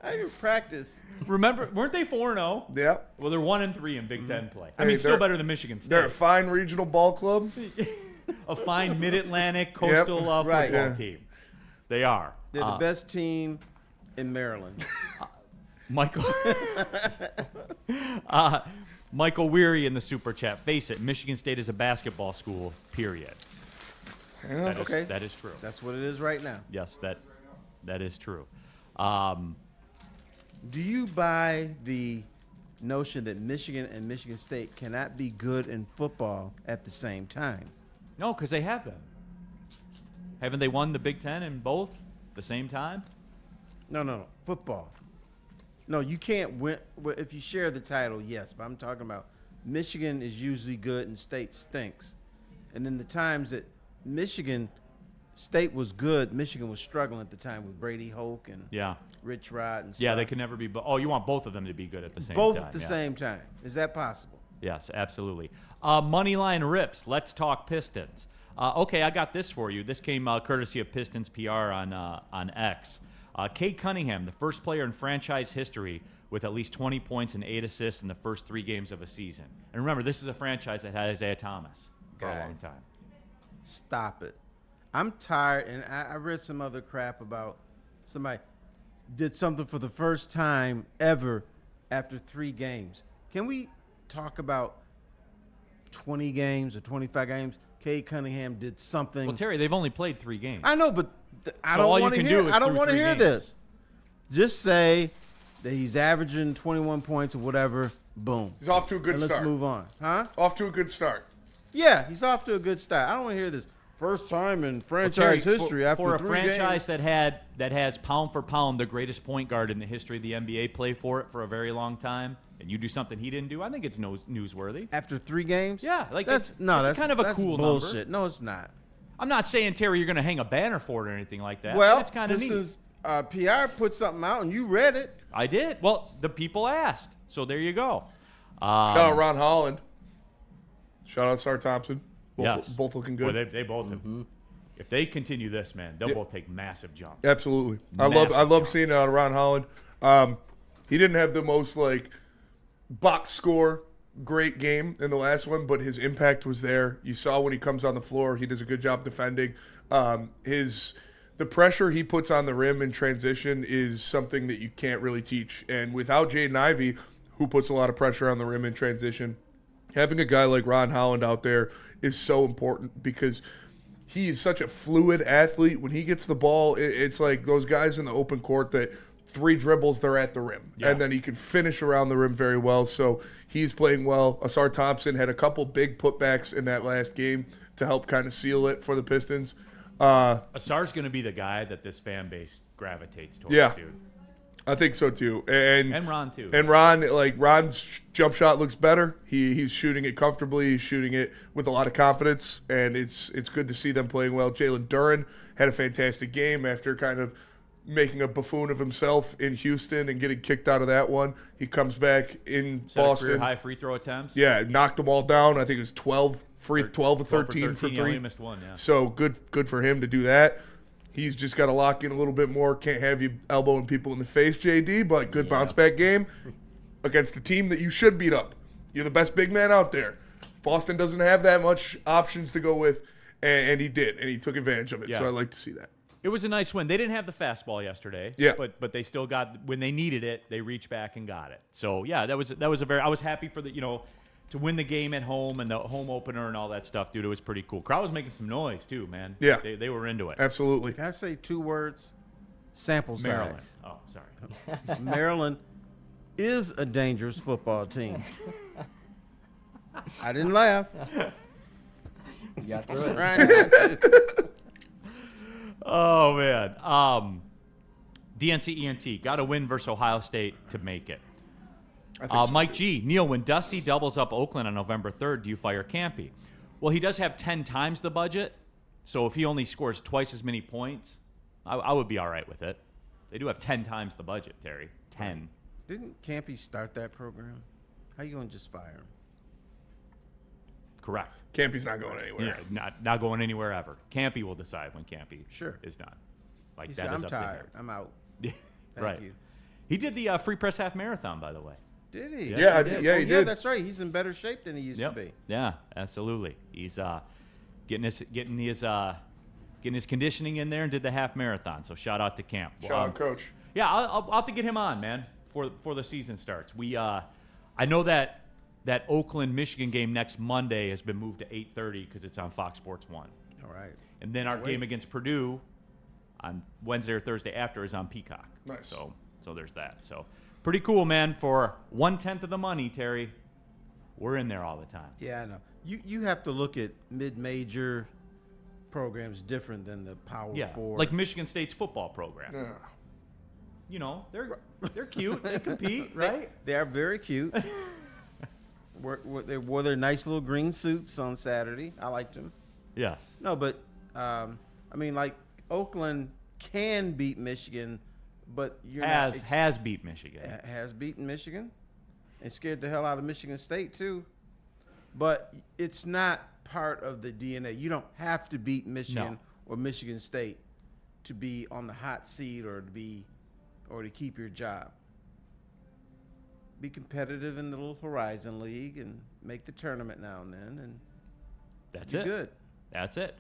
I even practice. Remember, weren't they 4-0? Yeah. Well, they're 1-3 in Big Ten play. I Hey, mean, still they're- better than Michigan State. They're a fine regional ball club. A fine Mid-Atlantic coastal Right. football Yeah. team. They are. They're the best team in Maryland. Michael Michael Weary in the Super Chat. Face it, Michigan State is a basketball school, period. That is, Okay. that is true. That's what it is right now. Yes, that is true. Do you buy the notion that Michigan and Michigan State cannot be good in football at the same time? No, because they have been. Haven't they won the Big Ten in both the same time? No. Football. No, you can't win. Well, if you share the title, yes. But I'm talking about Michigan is usually good and State stinks. And then the times that Michigan State was good, Michigan was struggling at the time with Brady Hoke and Rich Rod and stuff. Yeah, they can never be. You want both of them to be good at the same both time. Both at the same time. Is that possible? Yes, absolutely. Moneyline rips. Let's talk Pistons. Okay, I got this for you. This came courtesy of Pistons PR on X. Cade Cunningham, the first player in franchise history with at least 20 points and 8 assists in the first 3 games of a season. And remember, this is a franchise that had Isaiah Thomas for a long time. Stop it. I'm tired, and I read some other crap about somebody did something for the first time ever after 3 games. Can we talk about 20 games or 25 games? Cade Cunningham did something. Well, Terry, they've only played 3 games. I know, but I don't want to hear. I don't want to hear this. Just say that he's averaging 21 points or whatever. Boom. He's off to a good start. Let's move on. Huh? Off to a good start. Yeah, he's off to a good start. I don't want to hear this. First time in franchise history after 3 games. For a franchise that has pound for pound the greatest point guard in the history of the NBA play for it for a very long time, and you do something he didn't do, I think it's newsworthy. After 3 games? Yeah, that's kind of a cool bullshit. number. No, it's not. I'm not saying, Terry, you're going to hang a banner for it or anything like that. Well, it's kind of neat. PR put something out, and you read it. I did. Well, the people asked, so there you go. Shout out Ron Holland. Shout out Sar Thompson. Both looking good. Well, they both have. If they continue this, man, they'll both take massive jumps. Absolutely. I love seeing it out of Ron Holland. He didn't have the most box score great game in the last one, but his impact was there. You saw when he comes on the floor, he does a good job defending. The pressure he puts on the rim in transition is something that you can't really teach. And without Jaden Ivey, who puts a lot of pressure on the rim in transition, having a guy like Ron Holland out there is so important because he is such a fluid athlete. When he gets the ball, it's like those guys in the open court that 3 dribbles, they're at the rim. Yeah. And then he can finish around the rim very well. So he's playing well. Asar Thompson had a couple big putbacks in that last game to help kind of seal it for the Pistons. Asar's going to be the guy that this fan base gravitates towards, dude. I think so too. And Ron too. And Ron's jump shot looks better. He's shooting it comfortably. He's shooting it with a lot of confidence, and it's good to see them playing well. Jalen Duren had a fantastic game after kind of making a buffoon of himself in Houston and getting kicked out of that one. He comes back in Boston. Career high free throw attempts. Yeah, knocked them all down. I think it was 12 of 13 for 3. He only missed 1, yeah. So good for him to do that. He's just got to lock in a little bit more. Can't have you elbowing people in the face, JD, but good bounce-back game against a team that you should beat up. You're the best big man out there. Boston doesn't have that much options to go with, and he did, and he took advantage of it, so I like to see that. It was a nice win. They didn't have the fastball yesterday, but they still got, when they needed it, they reached back and got it. So, yeah, that was a very – I was happy for the, to win the game at home and the home opener and all that stuff, dude. It was pretty cool. Crowd was making some noise too, man. Yeah. They were into it. Absolutely. Can I say 2 words? Sample size. Maryland. Oh, sorry. Maryland is a dangerous football team. I didn't laugh. You got through it. Oh, man. DNC ENT got to win versus Ohio State to make it. Mike G. Neal, when Dusty doubles up Oakland on November 3rd, do you fire Campy? Well, he does have 10 times the budget, so if he only scores twice as many points, I would be all right with it. They do have 10 times the budget, Terry. 10. Didn't Campy start that program? How you going to just fire him? Correct. Campy's not going anywhere. Yeah, not going anywhere ever. Campy will decide when Campy is done. He said, I'm tired. I'm out. Thank Thank you. He did the Free Press Half Marathon, by the way. Did he? Yeah, he did. Yeah, that's right. He's in better shape than he used to be. Yeah, absolutely. He's getting his conditioning in there and did the half marathon. So shout out to Camp. Shout out, Coach. Yeah, I'll have to get him on, man, for the season starts. I know that Oakland Michigan game next Monday has been moved to 8:30 because it's on Fox Sports 1. All right. And then our game against Purdue on Wednesday or Thursday after is on Peacock. Nice. So there's that. So pretty cool, man. For 1/10 of the money, Terry, we're in there all the time. Yeah, I know. You have to look at mid-major programs different than the Power Four. Like Michigan State's football program. Yeah. You know, they're cute. They compete, right? They are very cute. They wore their nice little green suits on Saturday. I liked them. Yes. No, but I mean, like Oakland can beat Michigan, but has beat Michigan. Has beaten Michigan, and scared the hell out of Michigan State too. But it's not part of the DNA. You don't have to beat Michigan or Michigan State to be on the hot seat or to keep your job. Be competitive in the Little Horizon League and make the tournament now and then, and that's be it. Good. That's it.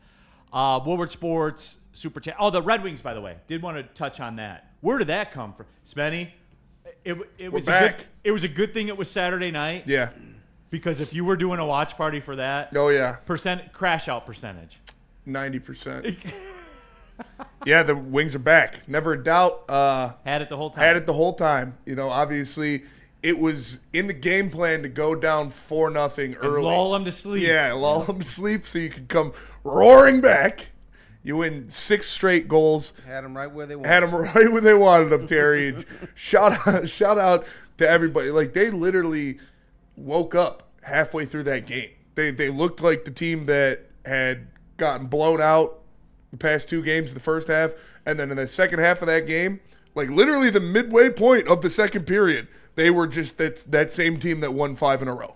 Woodward Sports Super Chat. Oh, the Red Wings, by the way. Did want to touch on that. Where did that come from, Spenny? It was back. It was a good thing it was Saturday night. Yeah. Because if you were doing a watch party for that, Oh yeah. crash out percentage. 90%. Yeah, the Wings are back. Never a doubt. Had it the whole time. Had it the whole time. You know, obviously, it was in the game plan to go down 4-0 early. And lull them to sleep. Yeah, lull them to sleep so you could come roaring back. You win 6 straight goals. Had them right where they wanted. Had them right where they wanted them, Terry. And shout out to everybody. Like, they literally woke up halfway through that game. They looked like the team that had gotten blown out the past 2 games, the first half, and then in the second half of that game, like literally the midway point of the second period, they were just that same team that won 5 in a row.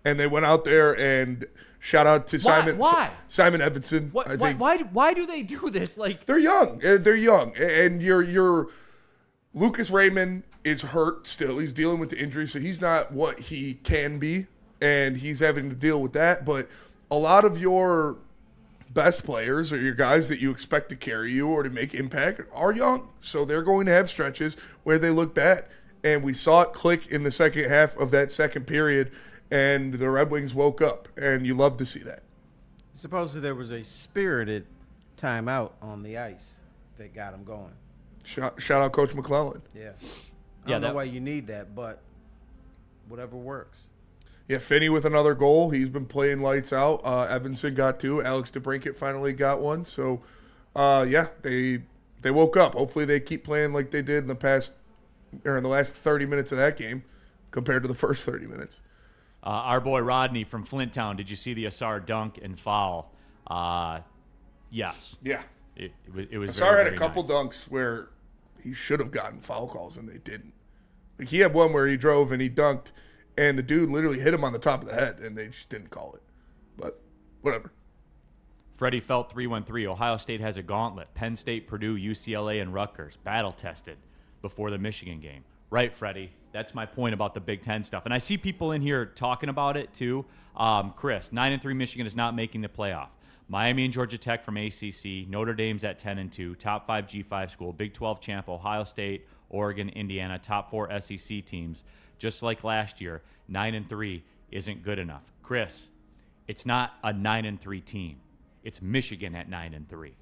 And they went out there and shout out to Simon Evanson. Why do they do this? Like, they're young. And your Lucas Raymond is hurt still. He's dealing with the injury, so he's not what he can be, and he's having to deal with that. But a lot of your best players or your guys that you expect to carry you or to make impact are young. So they're going to have stretches where they look bad. And we saw it click in the second half of that second period, and the Red Wings woke up, and you love to see that. Supposedly there was a spirited timeout on the ice that got them going. Shout out Coach McClellan. Yeah. I don't know why you need that, but whatever works. Yeah, Finney with another goal. He's been playing lights out. Evanson got 2. Alex DeBrincat finally got 1. So, they woke up. Hopefully they keep playing like they did in the last 30 minutes of that game compared to the first 30 minutes. Our boy Rodney from Flint Town, did you see the Asar dunk and foul? Yes. Yeah. It was Asar very, had a couple dunks where he should have gotten foul calls and they didn't. Like, he had one where he drove and he dunked, and the dude literally hit him on the top of the head, and they just didn't call it. But whatever. Freddie Felt 313. Ohio State has a gauntlet. Penn State, Purdue, UCLA, and Rutgers battle tested before the Michigan game. Right, Freddie. That's my point about the Big Ten stuff. And I see people in here talking about it too. Chris, 9-3 Michigan is not making the playoff. Miami and Georgia Tech from ACC. Notre Dame's at 10-2. Top 5 G5 school. Big 12 champ. Ohio State, Oregon, Indiana. Top 4 SEC teams. Just like last year, 9-3 isn't good enough. Chris, it's not a 9-3 team. It's Michigan at 9-3.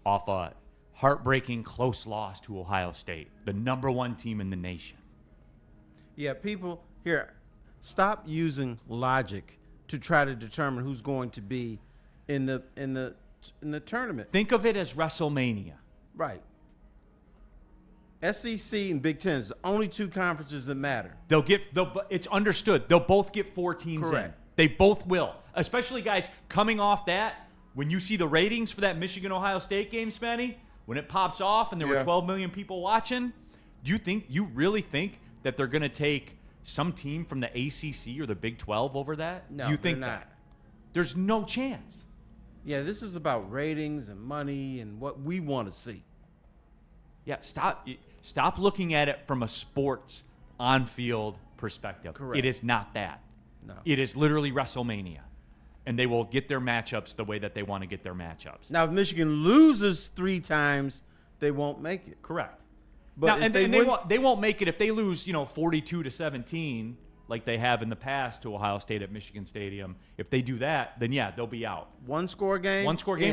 Off a heartbreaking close loss to Ohio State, the number 1 team in the nation. Yeah, people here, stop using logic to try to determine who's going to be in the tournament. Think of it as WrestleMania. Right. SEC and Big Ten is the only 2 conferences that matter. It's understood. They'll both get 4 teams in. They both will. Especially guys coming off that. When you see the ratings for that Michigan-Ohio State game, Spenny, when it pops off and there were 12 million people watching, do you really think that they're going to take some team from the ACC or the Big 12 over that? No, do you think they're not. There's no chance. Yeah, this is about ratings and money and what we want to see. Yeah, stop looking at it from a sports on-field perspective. Correct. It is not that. No. It is literally WrestleMania. And they will get their matchups the way that they want to get their matchups. Now, if Michigan loses 3 times, they won't make it. Correct. But now, they won't make it if they lose, 42-17, like they have in the past to Ohio State at Michigan Stadium. If they do that, then they'll be out. One-score game?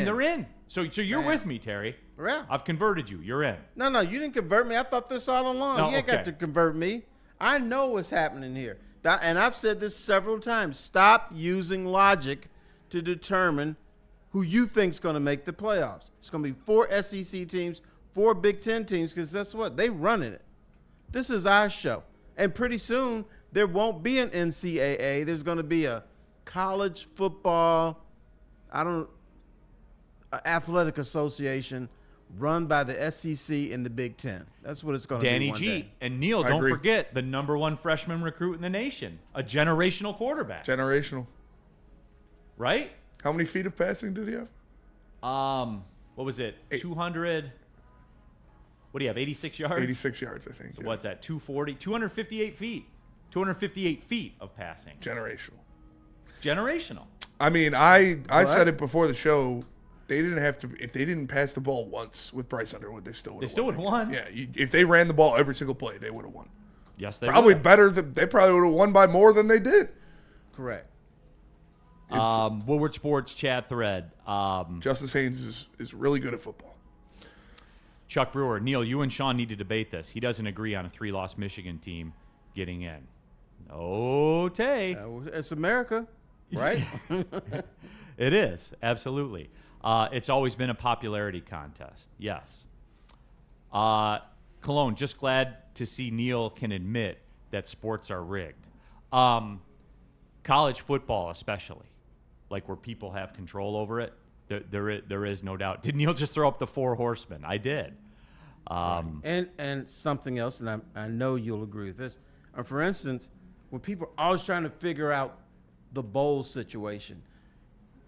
They're in. So you're with me, Terry. Yeah. I've converted you. You're in. No, you didn't convert me. I thought this all along. No, You ain't got to convert me. I know what's happening here. And I've said this several times. Stop using logic to determine who you think's going to make the playoffs. It's going to be 4 SEC teams, 4 Big Ten teams, because that's what? They running it. This is our show. And pretty soon, there won't be an NCAA. There's going to be a college football, athletic association run by the SEC and the Big Ten. That's what it's going to be Danny one G. day. And Neal, I don't agree. forget the #1 freshman recruit in the nation, a generational quarterback, Generational. right? How many feet of passing did he have? What was it? 200. What do you have? 86 yards. 86 yards, I think. So yeah. what's that? 240. 258 feet. 258 feet of passing. Generational. Generational. I mean, I said it before the show. They didn't have to. If they didn't pass the ball once with Bryce Underwood, they still would. They still would have won. Yeah, if they ran the ball every single play, they would have won. Yes, they Probably would. better. They probably would have won by more than they did. Correct. Woodward Sports chat thread. Justice Haynes is really good at football. Chuck Brewer, Neal, you and Sean need to debate this. He doesn't agree on a 3-loss Michigan team getting in. Oh, Tay. It's America, right? It is, absolutely. It's always been a popularity contest, yes. Cologne, just glad to see Neal can admit that sports are rigged. College football especially, like where people have control over it, there is no doubt. Did Neal just throw up the 4 horsemen? I did. And something else, and I know you'll agree with this. For instance, when people are always trying to figure out the bowl situation,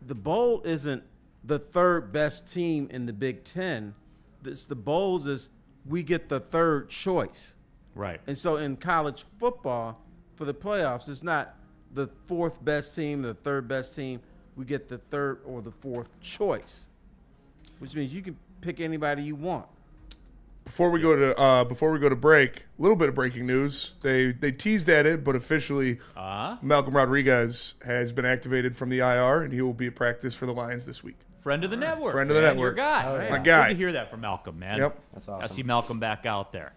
the bowl isn't the 3rd best team in the Big Ten. The bowls is we get the 3rd choice. Right. And so in college football, for the playoffs, it's not the 4th best team, the 3rd best team. We get the 3rd or the 4th choice, which means you can pick anybody you want. Before we go to break, a little bit of breaking news. They teased at it, but officially, Malcolm Rodriguez has been activated from the IR, and he will be at practice for the Lions this week. Friend of the network. Friend of the man, network. Your guy. Oh, yeah. My guy. Good to hear that from Malcolm, man. Yep. That's awesome. I see Malcolm back out there.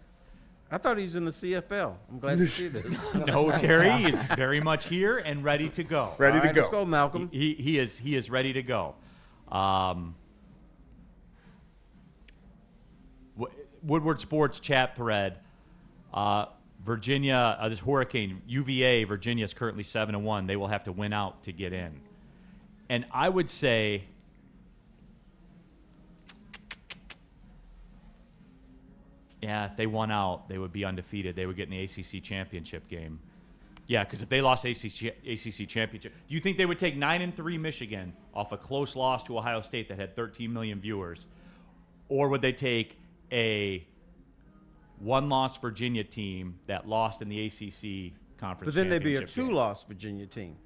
I thought he was in the CFL. I'm glad to see this. No, Terry is very much here and ready to go. Ready All to right, go. Let's go, Malcolm. He is ready to go. Woodward Sports chat thread. Virginia, this Hurricane, UVA, Virginia is currently 7-1. They will have to win out to get in. And I would say, yeah, if they won out, they would be undefeated. They would get in the ACC championship game. Yeah, because if they lost ACC championship, do you think they would take 9-3 Michigan off a close loss to Ohio State that had 13 million viewers, or would they take a 1-loss Virginia team that lost in the ACC conference? But then they'd be a championship game? 2-loss Virginia team.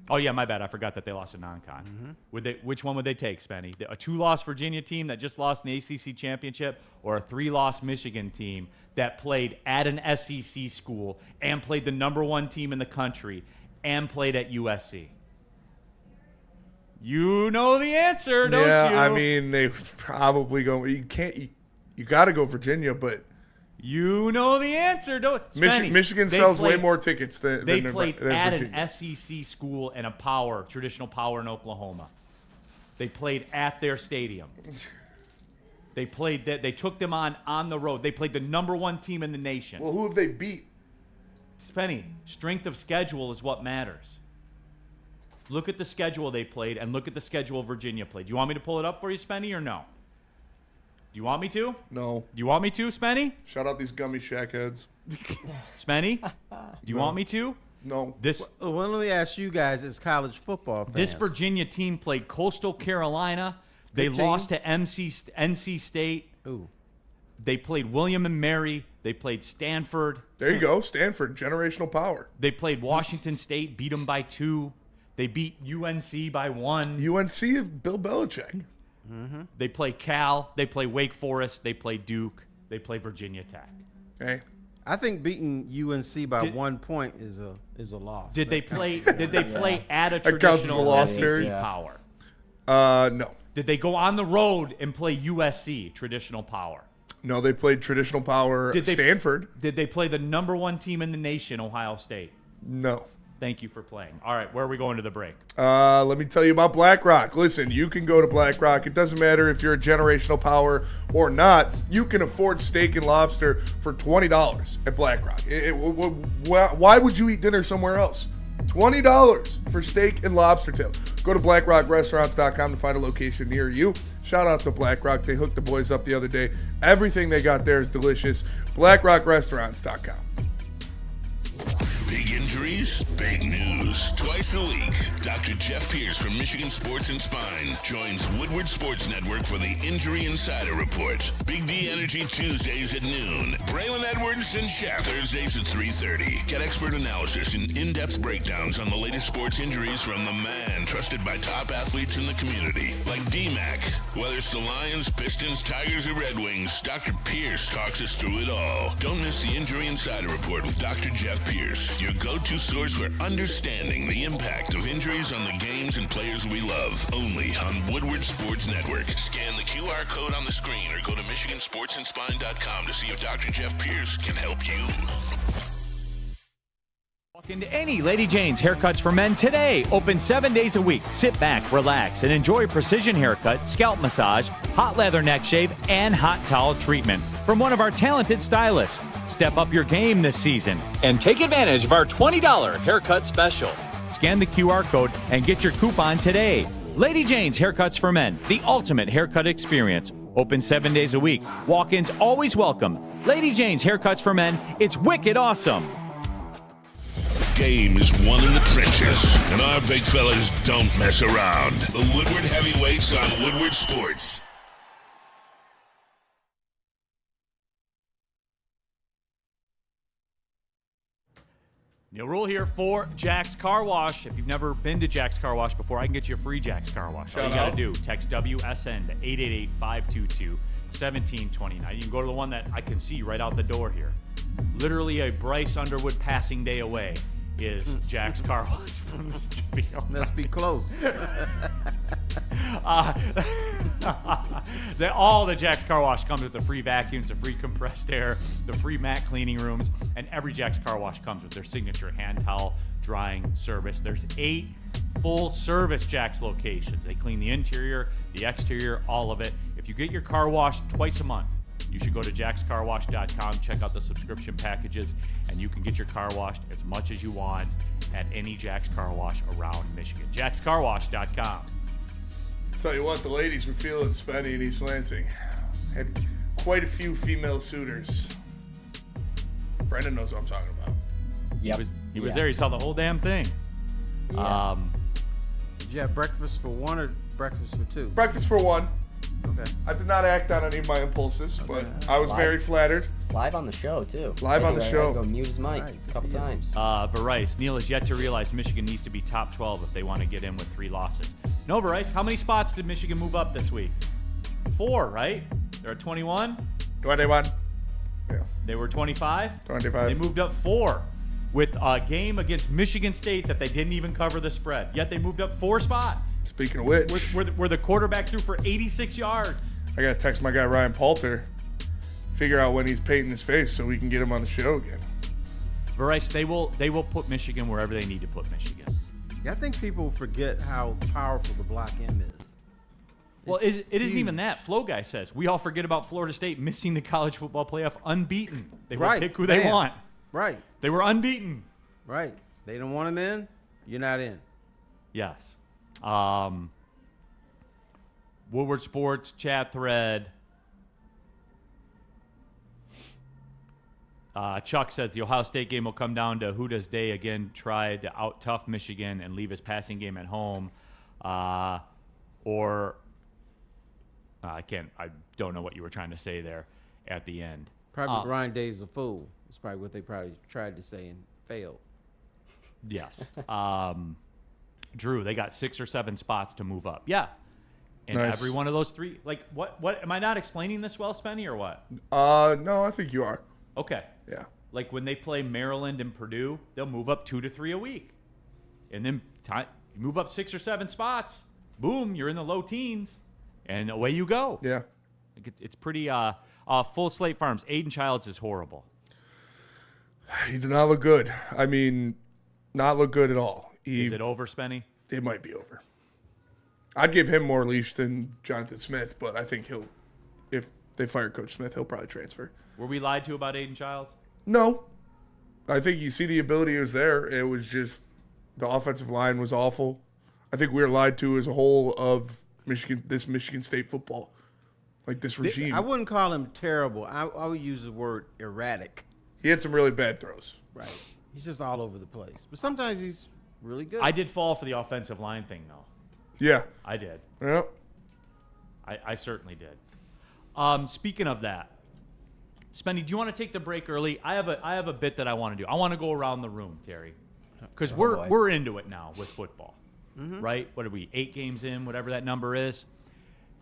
Oh yeah, my bad. I forgot that they lost a non-con. Mm-hmm. Would they? Which one would they take, Spenny? A 2-loss Virginia team that just lost in the ACC championship, or a 3-loss Michigan team that played at an SEC school and played the #1 team in the country and played at USC? You know the answer, don't you? Yeah, I mean they probably go. You can't. You got to go Virginia, but You know the answer, don't Spenny, Michigan they sells way played- more tickets than They than played than at Virginia. an SEC school and a traditional power in Oklahoma. They played at their stadium. They played that. They took them on the road. They played the #1 team in the nation. Well, who have they beat? Spenny, strength of schedule is what matters. Look at the schedule they played and look at the schedule Virginia played. Do you want me to pull it up for you, Spenny, or no? Do you want me to? No. Do you want me to, Spenny? Shout out these gummy shack heads. Spenny? Do you want me to? No. This Well, let me ask you guys as college football fans. This Virginia team played Coastal Carolina. They Good team. lost to NC State. Ooh. They played William and Mary. They played Stanford. There you go. Stanford, generational power. They played Washington State, beat them by 2. They beat UNC by 1. UNC of Bill Belichick. They play Cal. They play Wake Forest. They play Duke. They play Virginia Tech. Hey, I think beating UNC by Did- 1 point is a loss. Did they play? Did they play at a That counts as a traditional loss, SEC Terry. Yeah. power? no, Did they go on the road and play USC traditional power? No, they played traditional power Stanford. Did they play the number 1 team in the nation, Ohio State? No. Thank you for playing. All right, where are we going to the break? Let me tell you about BlackRock. Listen, you can go to BlackRock. It doesn't matter if you're a generational power or not. You can afford steak and lobster for $20 at BlackRock. Why would you eat dinner somewhere else? $20 for steak and lobster tail. Go to blackrockrestaurants.com to find a location near you. Shout out to BlackRock. They hooked the boys up the other day. Everything they got there is delicious. blackrockrestaurants.com. Big injuries, big news. Twice a week, Dr. Jeff Pierce from Michigan Sports and Spine joins Woodward Sports Network for the Injury Insider Report. Big D Energy Tuesdays at noon. Braylon Edwards and Shep Thursdays at 3:30. Get expert analysis and in-depth breakdowns on the latest sports injuries from the man trusted by top athletes in the community, like D-Mac. Whether it's the Lions, Pistons, Tigers, or Red Wings, Dr. Pierce talks us through it all. Don't miss the Injury Insider Report with Dr. Jeff Pierce, your go-to source for understanding the impact of injuries on the games and players we love. Only on Woodward Sports Network. Scan the QR code on the screen or go to MichiganSportsandSpine.com to see if Dr. Jeff Pierce can help you. Walk into any Lady Jane's Haircuts for Men today. Open 7 days a week. Sit back, relax, and enjoy precision haircut, scalp massage, hot leather neck shave, and hot towel treatment from one of our talented stylists. Step up your game this season and take advantage of our $20 haircut special. Scan the QR code and get your coupon today. Lady Jane's Haircuts for Men, the ultimate haircut experience. Open 7 days a week. Walk-ins always welcome. Lady Jane's Haircuts for Men. It's wicked awesome. Game is won in the trenches, and our big fellas don't mess around. The Woodward Heavyweights on Woodward Sports. Neal Ruhl here for Jack's Car Wash. If you've never been to Jack's Car Wash before, I can get you a free Jack's Car Wash. All you got to do, text WSN to 888-522-1729. You can go to the one that I can see right out the door here. Literally a Bryce Underwood passing day away is Jack's Car Wash from the studio. Must be close. All the Jack's Car Wash comes with the free vacuums, the free compressed air, the free mat cleaning rooms, and every Jack's Car Wash comes with their signature hand towel drying service. There's 8 full-service Jack's locations. They clean the interior, the exterior, all of it. If you get your car washed twice a month, you should go to jackscarwash.com, check out the subscription packages, and you can get your car washed as much as you want at any Jack's Car Wash around Michigan. jackscarwash.com. Tell you what, the ladies were feeling Spenny in East Lansing. Had quite a few female suitors. Brendan knows what I'm talking about. Yep. He was there. He saw the whole damn thing. Yeah. Did you have breakfast for one or breakfast for two? Breakfast for one. Okay. I did not act on any of my impulses, but I was very flattered. Live on the show, too. Live on the show. Go mute his mic a couple times. Varice, Neal has yet to realize Michigan needs to be top 12 if they want to get in with 3 losses. No, Varice, how many spots did Michigan move up this week? 4, right? They're at 21? 21. Yeah. They were 25? 25. They moved up 4 with a game against Michigan State that they didn't even cover the spread. Yet they moved up 4 spots. Speaking of which, Where the quarterback threw for 86 yards. I got to text my guy Ryan Palter, figure out when he's painting his face so we can get him on the show again. Varice, they will put Michigan wherever they need to put Michigan. Yeah, I think people forget how powerful the block M is. Well, it isn't even that. Flow Guy says, we all forget about Florida State missing the college football playoff unbeaten. They will pick who they want. Right. They were unbeaten. Right. They don't want him in, you're not in. Yes. Woodward Sports chat thread. Chuck says the Ohio State game will come down to who does Day again try to out-tough Michigan and leave his passing game at home. I don't know what you were trying to say there at the end. Probably Ryan Day's a fool. That's probably what they probably tried to say and failed. Yes. Drew, they got 6 or 7 spots to move up. Yeah. And Nice. every one of those 3, like, what am I not explaining this well, Spenny, or what? No, I think you are. Okay. Yeah. Like when they play Maryland and Purdue, they'll move up 2 to 3 a week. And then you move up 6 or 7 spots. Boom, you're in the low teens. And away you go. Yeah. Like it's pretty full slate farms. Aiden Childs is horrible. He did not look good. I mean, not look good at all. Is it over, Spenny? It might be over. I'd give him more leash than Jonathan Smith, but I think if they fire Coach Smith, he'll probably transfer. Were we lied to about Aiden Childs? No. I think you see the ability was there. It was just the offensive line was awful. I think we were lied to as a whole of Michigan State football, like this regime. I wouldn't call him terrible. I would use the word erratic. He had some really bad throws. Right. He's just all over the place. But sometimes he's really good. I did fall for the offensive line thing, though. Yeah. I did. Yep. I certainly did. Speaking of that, Spenny, do you want to take the break early? I have a bit that I want to do. I want to go around the room, Terry, because we're into it now with football, right? What are we, 8 games in, whatever that number is?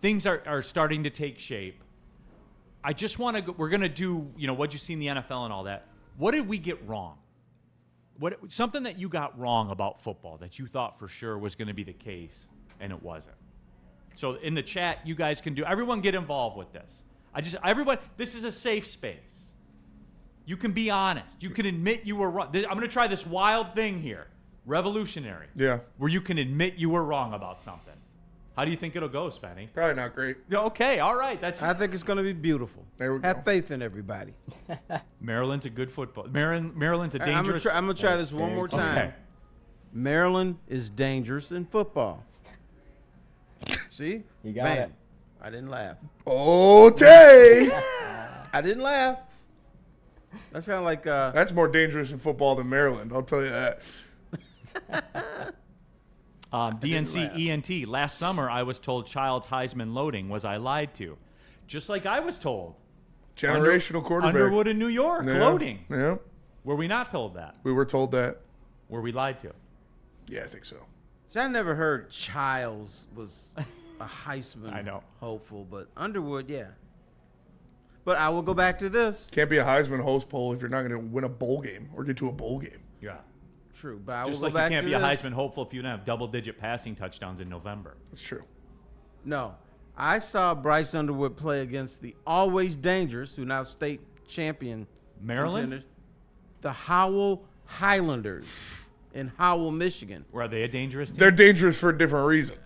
Things are starting to take shape. I just want to. We're gonna do. What you see in the NFL and all that. What did we get wrong? Something that you got wrong about football that you thought for sure was going to be the case, and it wasn't. So in the chat, you guys can do. Everyone get involved with this. Everyone. This is a safe space. You can be honest. You can admit you were wrong. I'm going to try this wild thing here, revolutionary. Yeah. Where you can admit you were wrong about something. How do you think it'll go, Spenny? Probably not great. Okay, all right. I think it's going to be beautiful. There we go. Have faith in everybody. Maryland's a good football. Maryland's a dangerous. I'm going to try this one more time. Okay. Maryland is dangerous in football. See? You got Bam. it. I didn't laugh. Oh, Tay! I didn't laugh. That's kind of like That's more dangerous in football than Maryland, I'll tell you that. DNC ENT. Last summer, I was told Child's Heisman loading. Was I lied to? Just like I was told. Generational quarterback. Underwood in New York, Yeah. loading. Yeah. Were we not told that? We were told that. Were we lied to? Yeah, I think so. See, I never heard Childs was a Heisman I know. hopeful, but Underwood, yeah. But I will go back to this. Can't be a Heisman host poll if you're not going to win a bowl game or get to a bowl game. Yeah. True, but I Just will like go back you can't to be a this. Heisman hopeful if you don't have double-digit passing touchdowns in November. That's true. No. I saw Bryce Underwood play against the always dangerous, who now state champion Maryland? contenders, the Howell Highlanders in Howell, Michigan. Were they a dangerous team? They're dangerous for a different reason.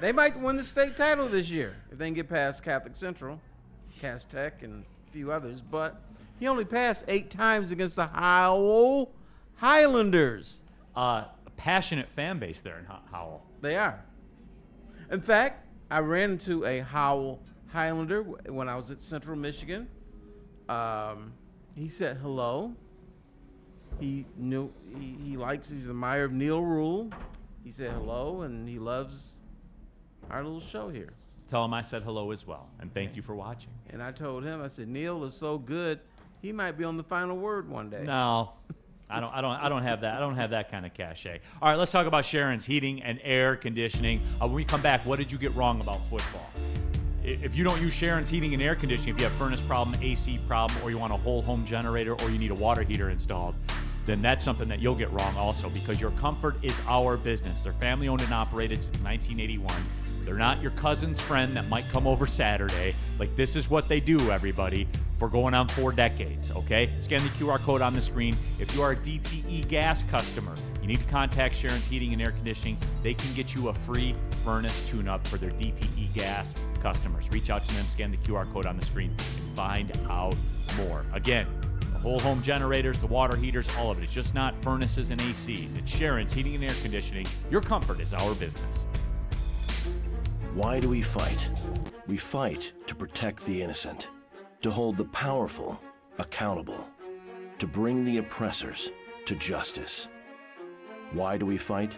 They might win the state title this year if they can get past Catholic Central, Cass Tech, and a few others. But he only passed 8 times against the Howell Highlanders. A passionate fan base there in Howell. They are. In fact, I ran into a Howell Highlander when I was at Central Michigan. He said hello. He knew he's an admirer of Neal Ruhl. He said hello, and he loves our little show here. Tell him I said hello as well, and thank you for watching. And I told him, I said, Neal is so good, he might be on the final word one day. No, I don't have that. I don't have that kind of cachet. All right, let's talk about Sharon's heating and air conditioning. When we come back, what did you get wrong about football? If you don't use Sharon's heating and air conditioning, if you have furnace problem, AC problem, or you want a whole home generator, or you need a water heater installed, then that's something that you'll get wrong also, because your comfort is our business. They're family owned and operated since 1981. They're not your cousin's friend that might come over Saturday. Like, this is what they do, everybody, for going on 4 decades, okay? Scan the QR code on the screen. If you are a DTE gas customer, you need to contact Sharon's Heating and Air Conditioning. They can get you a free furnace tune-up for their DTE gas customers. Reach out to them, scan the QR code on the screen, and find out more. Again, the whole home generators, the water heaters, all of it. It's just not furnaces and ACs. It's Sharon's Heating and Air Conditioning. Your comfort is our business. Why do we fight? We fight to protect the innocent, to hold the powerful accountable, to bring the oppressors to justice. Why do we fight?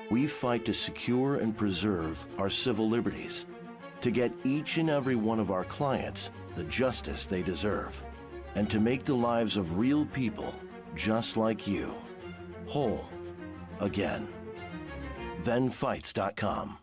We fight to secure and preserve our civil liberties, to get each and every one of our clients the justice they deserve, and to make the lives of real people just like you whole again. ThenFights.com.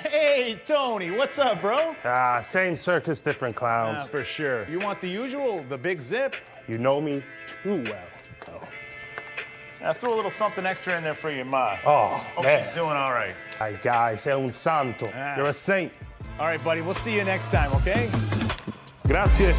Hey, Tony, what's up, bro? Same circus, different clowns. For sure. You want the usual, the big zip? You know me too well. Oh, I threw a little something extra in there for your ma. Oh, Hope man. she's doing all right. Ay, guys, sei un santo. Ah. You're a saint. All right, buddy. We'll see you next time, okay? Grazie.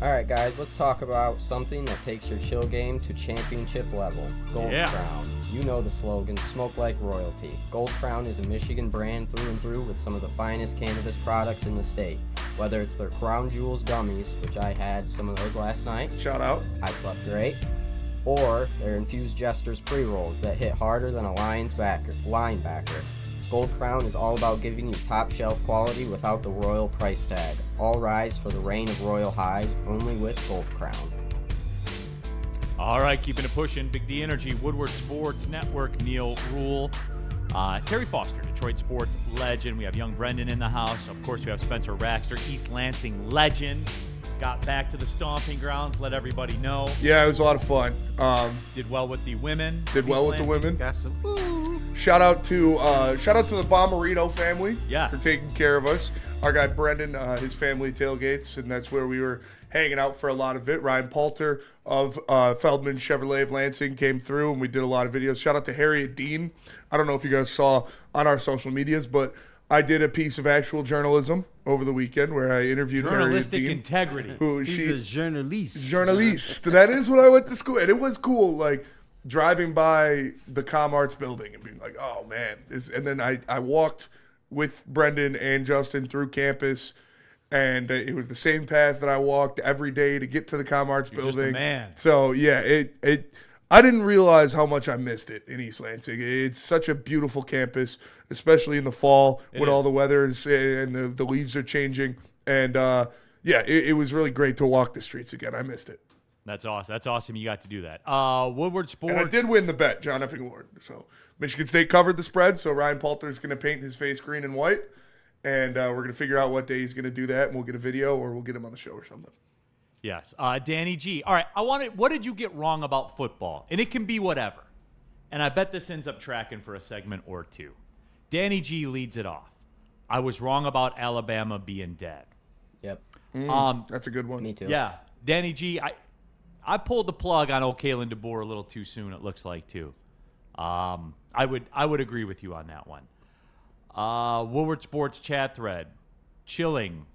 Alright guys, let's talk about something that takes your chill game to championship level. Gold Yeah. Crown. You know the slogan, smoke like royalty. Gold Crown is a Michigan brand through and through with some of the finest cannabis products in the state. Whether it's their Crown Jewels gummies, which I had some of those last night. Shout out. I slept great. Or their infused Jesters pre-rolls that hit harder than a linebacker. Gold Crown is all about giving you top shelf quality without the royal price tag. All rise for the reign of royal highs, only with Gold Crown. All right, keeping it pushing. Big D Energy, Woodward Sports Network, Neal, Ruhl, Terry Foster, Detroit sports legend. We have young Brendan in the house. Of course, we have Spencer Raxter, East Lansing legend. Got back to the stomping grounds, let everybody know. Yeah, it was a lot of fun. Did well with the women. Did well with the Lansing. women. Got some. Woo. Shout out to the Bomberito family Yes. for taking care of us. Our guy Brendan, his family tailgates, and that's where we were hanging out for a lot of it. Ryan Poulter of Feldman Chevrolet of Lansing came through, and we did a lot of videos. Shout out to Harriet Dean. I don't know if you guys saw on our social medias, but I did a piece of actual journalism over the weekend where I interviewed Harriet Journalistic Dean. integrity. He's a journalist. Journalist. That is what I went to school, and it was cool. Like driving by the ComArts building and being like, "Oh man!" And then I walked with Brendan and Justin through campus, and it was the same path that I walked every day to get to the ComArts You're building. just a man. So yeah, I didn't realize how much I missed it in East Lansing. It's such a beautiful campus, especially in the fall when all the weather's and the leaves are changing. And it was really great to walk the streets again. I missed it. That's awesome. That's awesome. You got to do that. Woodward Sports. And I did win the bet, John Effing Lord. So Michigan State covered the spread. So Ryan Poulter is going to paint his face green and white. And we're going to figure out what day he's going to do that. And we'll get a video or we'll get him on the show or something. Yes. Danny G. All right. What did you get wrong about football? And it can be whatever. And I bet this ends up tracking for a segment or two. Danny G leads it off. I was wrong about Alabama being dead. Yep. That's a good one. Me too. Yeah. Danny G, I pulled the plug on old Kalen DeBoer a little too soon, it looks like, too. I would agree with you on that one. Woodward Sports chat thread. Chilling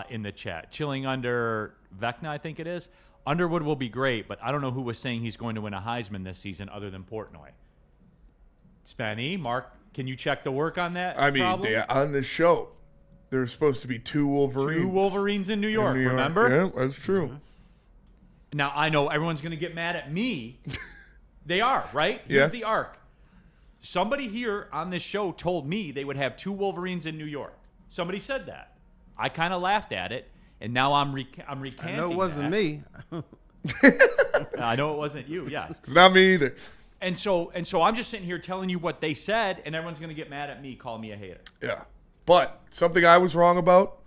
in the chat. Chilling under Vecna, I think it is. Underwood will be great, but I don't know who was saying he's going to win a Heisman this season other than Portnoy. Spenny, Mark, can you check the work on that? I mean, problem? on the show, there's supposed to be two Wolverines. Two Wolverines in New York, In New York. remember? Yeah, that's true. Now, I know everyone's going to get mad at me. They are, right? Yeah. Here's the arc. Somebody here on this show told me they would have two Wolverines in New York. Somebody said that. I kind of laughed at it, and now I'm recanting I know it wasn't me. I know it wasn't you, yes. It's not me either. And so I'm just sitting here telling you what they said, and everyone's going to get mad at me, call me a hater. Yeah. But something I was wrong about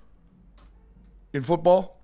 in football,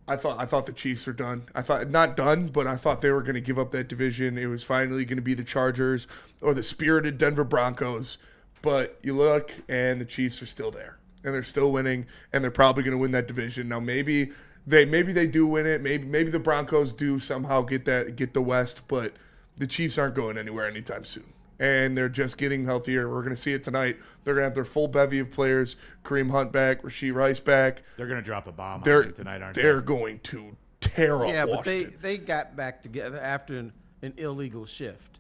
I thought the Chiefs are done. I thought not done, but I thought they were going to give up that division. It was finally going to be the Chargers or the spirited Denver Broncos. But you look, and the Chiefs are still there, and they're still winning, and they're probably going to win that division. Now maybe they do win it. Maybe the Broncos do somehow get the West, but the Chiefs aren't going anywhere anytime soon. And they're just getting healthier. We're going to see it tonight. They're going to have their full bevy of players. Kareem Hunt back, Rashee Rice back. They're going to drop a bomb on you tonight, aren't they? They're going to tear up Washington. But they got back together after an illegal shift.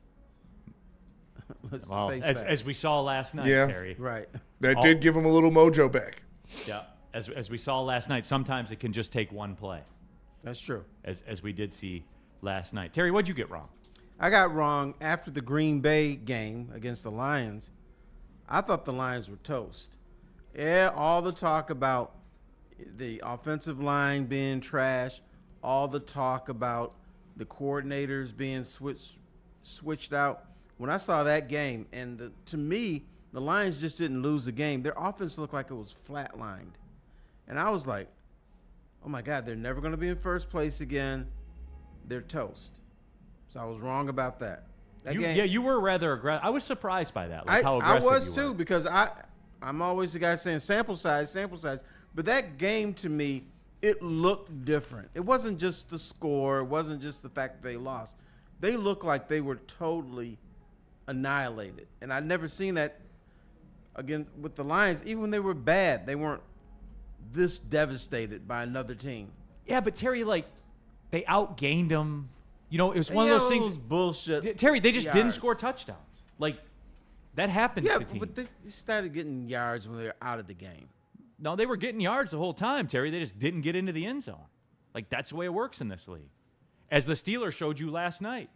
Well, as we saw last night, Yeah. Terry. Right. That did give them a little mojo back. Yeah. As we saw last night, sometimes it can just take one play. That's true. As we did see last night. Terry, what'd you get wrong? I got wrong after the Green Bay game against the Lions. I thought the Lions were toast. Yeah, all the talk about the offensive line being trash, all the talk about the coordinators being switched out. When I saw that game, and to me, the Lions just didn't lose the game. Their offense looked like it was flatlined. And I was like, oh, my God, they're never going to be in first place again. They're toast. So I was wrong about that. Yeah, you were rather aggressive. I was surprised by that, how I aggressive was you too, were. because I'm always the guy saying sample size. But that game to me, it looked different. It wasn't just the score. It wasn't just the fact that they lost. They looked like they were totally annihilated. And I'd never seen that again with the Lions. Even when they were bad, they weren't this devastated by another team. Yeah, but Terry, like, they outgained them. You know, it was one of those things. Bullshit. Terry, they just didn't yards. score touchdowns. Like, that happens Yeah, to teams. but they started getting yards when they were out of the game. No, they were getting yards the whole time, Terry. They just didn't get into the end zone. Like, that's the way it works in this league. As the Steelers showed you last night,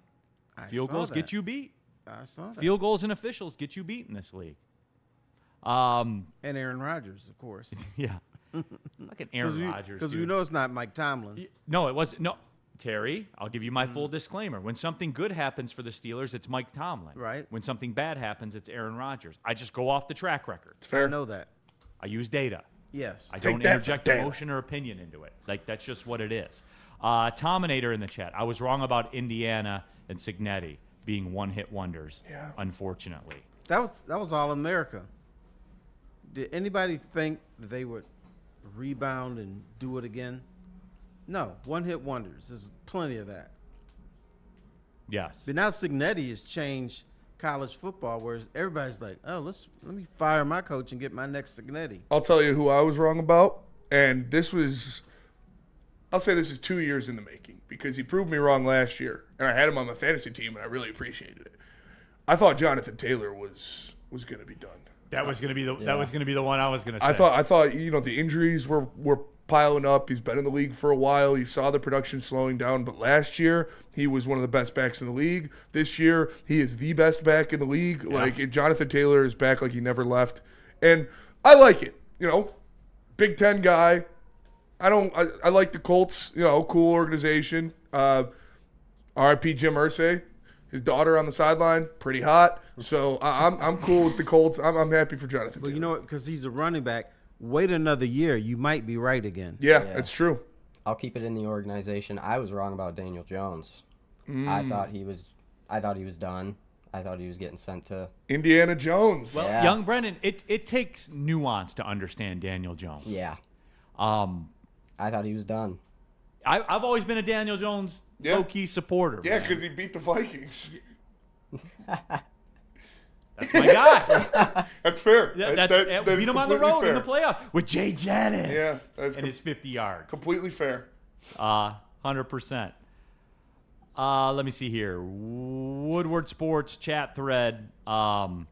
field goals get you beat. I saw that. Field goals and officials get you beat in this league. And Aaron Rodgers, of course. Yeah. Fucking Aaron Rodgers. Because we know it's not Mike Tomlin. No, it wasn't. No, Terry, I'll give you my full disclaimer. When something good happens for the Steelers, it's Mike Tomlin. Right. When something bad happens, it's Aaron Rodgers. I just go off the track record. It's fair. I know that. I use data. Yes. I don't interject emotion or opinion into it. Like, that's just what it is. Tominator in the chat. I was wrong about Indiana and Cignetti being one-hit wonders, unfortunately. That was all America. Did anybody think that they would rebound and do it again? No. One-hit wonders. There's plenty of that. Yes. But now Cignetti has changed college football, whereas everybody's like, oh, let me fire my coach and get my next Cignetti. I'll tell you who I was wrong about, and I'll say this is 2 years in the making because he proved me wrong last year, and I had him on my fantasy team, and I really appreciated it. I thought Jonathan Taylor was going to be done. That was going to be the one I was going to say. I thought the injuries were piling up. He's been in the league for a while. You saw the production slowing down, but last year he was one of the best backs in the league. This year he is the best back in the league. Yeah. Like, Jonathan Taylor is back like he never left, and I like it. Big Ten guy. I like the Colts. Cool organization. R.I.P. Jim Irsay. His daughter on the sideline, pretty hot. So I'm cool with the Colts. I'm happy for Jonathan. But you know what? Because he's a running back. Wait another year, you might be right again. Yeah, that's true. I'll keep it in the organization. I was wrong about Daniel Jones. I thought he was done. I thought he was getting sent to Indiana Jones. Well, young Brennan, it takes nuance to understand Daniel Jones. Yeah. I thought he was done. I've always been a Daniel Jones low-key supporter. Yeah, because he beat the Vikings. That's my guy. That's fair. That beat him on the road in the playoff with Jay Jennings. Yeah, that's and his 50 yards. Completely fair. 100%. Let me see here. Woodward Sports chat thread. 3-3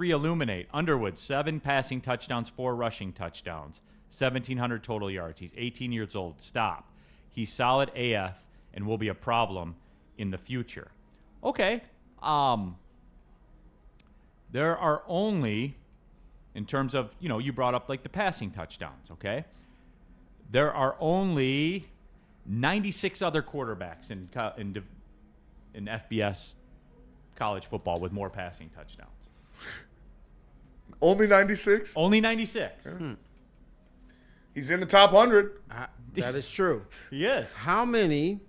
Illuminate. Underwood, 7 passing touchdowns, 4 rushing touchdowns. 1,700 total yards. He's 18 years old. Stop. He's solid AF and will be a problem in the future. Okay. There are only, in terms of, you brought up like the passing touchdowns, okay? There are only 96 other quarterbacks in FBS college football with more passing touchdowns. Only 96? Only 96. He's in the top 100. That is true. He is. How many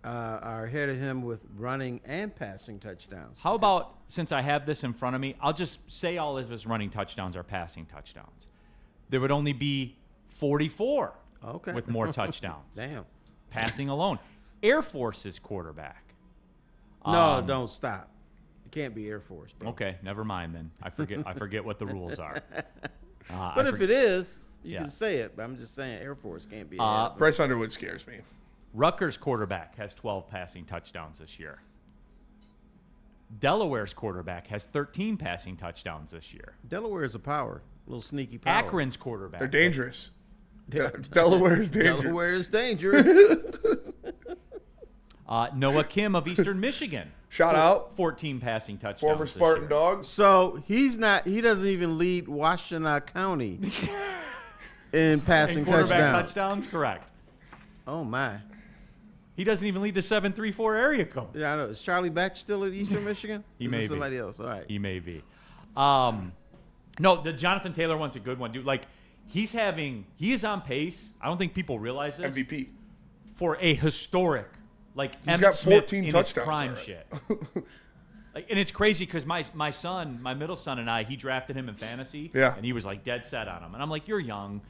are ahead of him with running and passing touchdowns? How about, since I have this in front of me, I'll just say all of his running touchdowns are passing touchdowns. There would only be 44 with more touchdowns. Damn. Passing alone. Air Force's quarterback. No, don't stop. It can't be Air Force, bro. Okay, never mind then. I forget what the rules are. But if it is, you can say it. But I'm just saying Air Force can't be ahead. Bryce Underwood scares me. Rutgers quarterback has 12 passing touchdowns this year. Delaware's quarterback has 13 passing touchdowns this year. Delaware is a power. A little sneaky power. Akron's quarterback. They're dangerous. Delaware is dangerous. Delaware is dangerous. Noah Kim of Eastern Michigan. Shout out. 14 passing touchdowns. Former Spartan Dogs. So he doesn't even lead Washtenaw County in passing touchdowns. Correct. Oh, my. He doesn't even lead the 734 area code. Yeah, I know. Is Charlie Batch still at Eastern Michigan? He may be. Somebody else. All right. He may be. No, the Jonathan Taylor one's a good one, dude. Like, he is on pace. I don't think people realize this. MVP. For a historic, like, he's Emmitt got 14 Smith in touchdowns. His prime shit. And it's crazy because my middle son and I, he drafted him in fantasy. Yeah. And he was like dead set on him. And I'm like, you're young.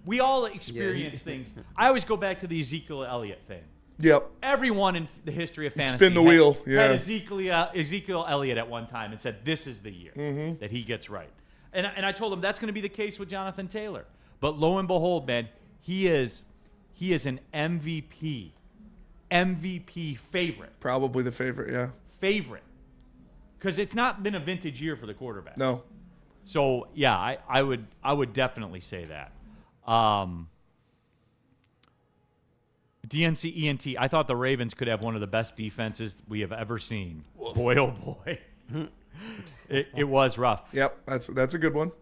We all experience things. I always go back to the Ezekiel Elliott thing. Yep. Everyone in the history of fantasy Spin the wheel. Yeah. had Ezekiel Elliott at one time and said, this is the year that he gets right. And I told him that's going to be the case with Jonathan Taylor. But lo and behold, man, he is an MVP favorite. Probably the favorite, yeah. Favorite. Because it's not been a vintage year for the quarterback. No. So, yeah, I would definitely say that. DNC ENT, I thought the Ravens could have one of the best defenses we have ever seen. Woof. Boy, oh boy. It was rough. Yep, that's a good one.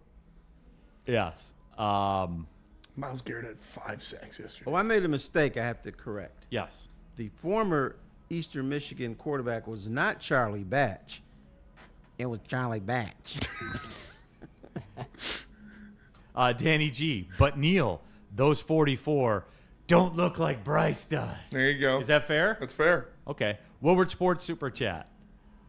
Yes. Myles Garrett had 5 sacks yesterday. Oh, I made a mistake I have to correct. Yes. The former Eastern Michigan quarterback was not Charlie Batch. It was Charlie Batch. Danny G. But Neal, those 44 don't look like Bryce does. There you go. Is that fair? That's fair. Okay. Woodward Sports Super Chat.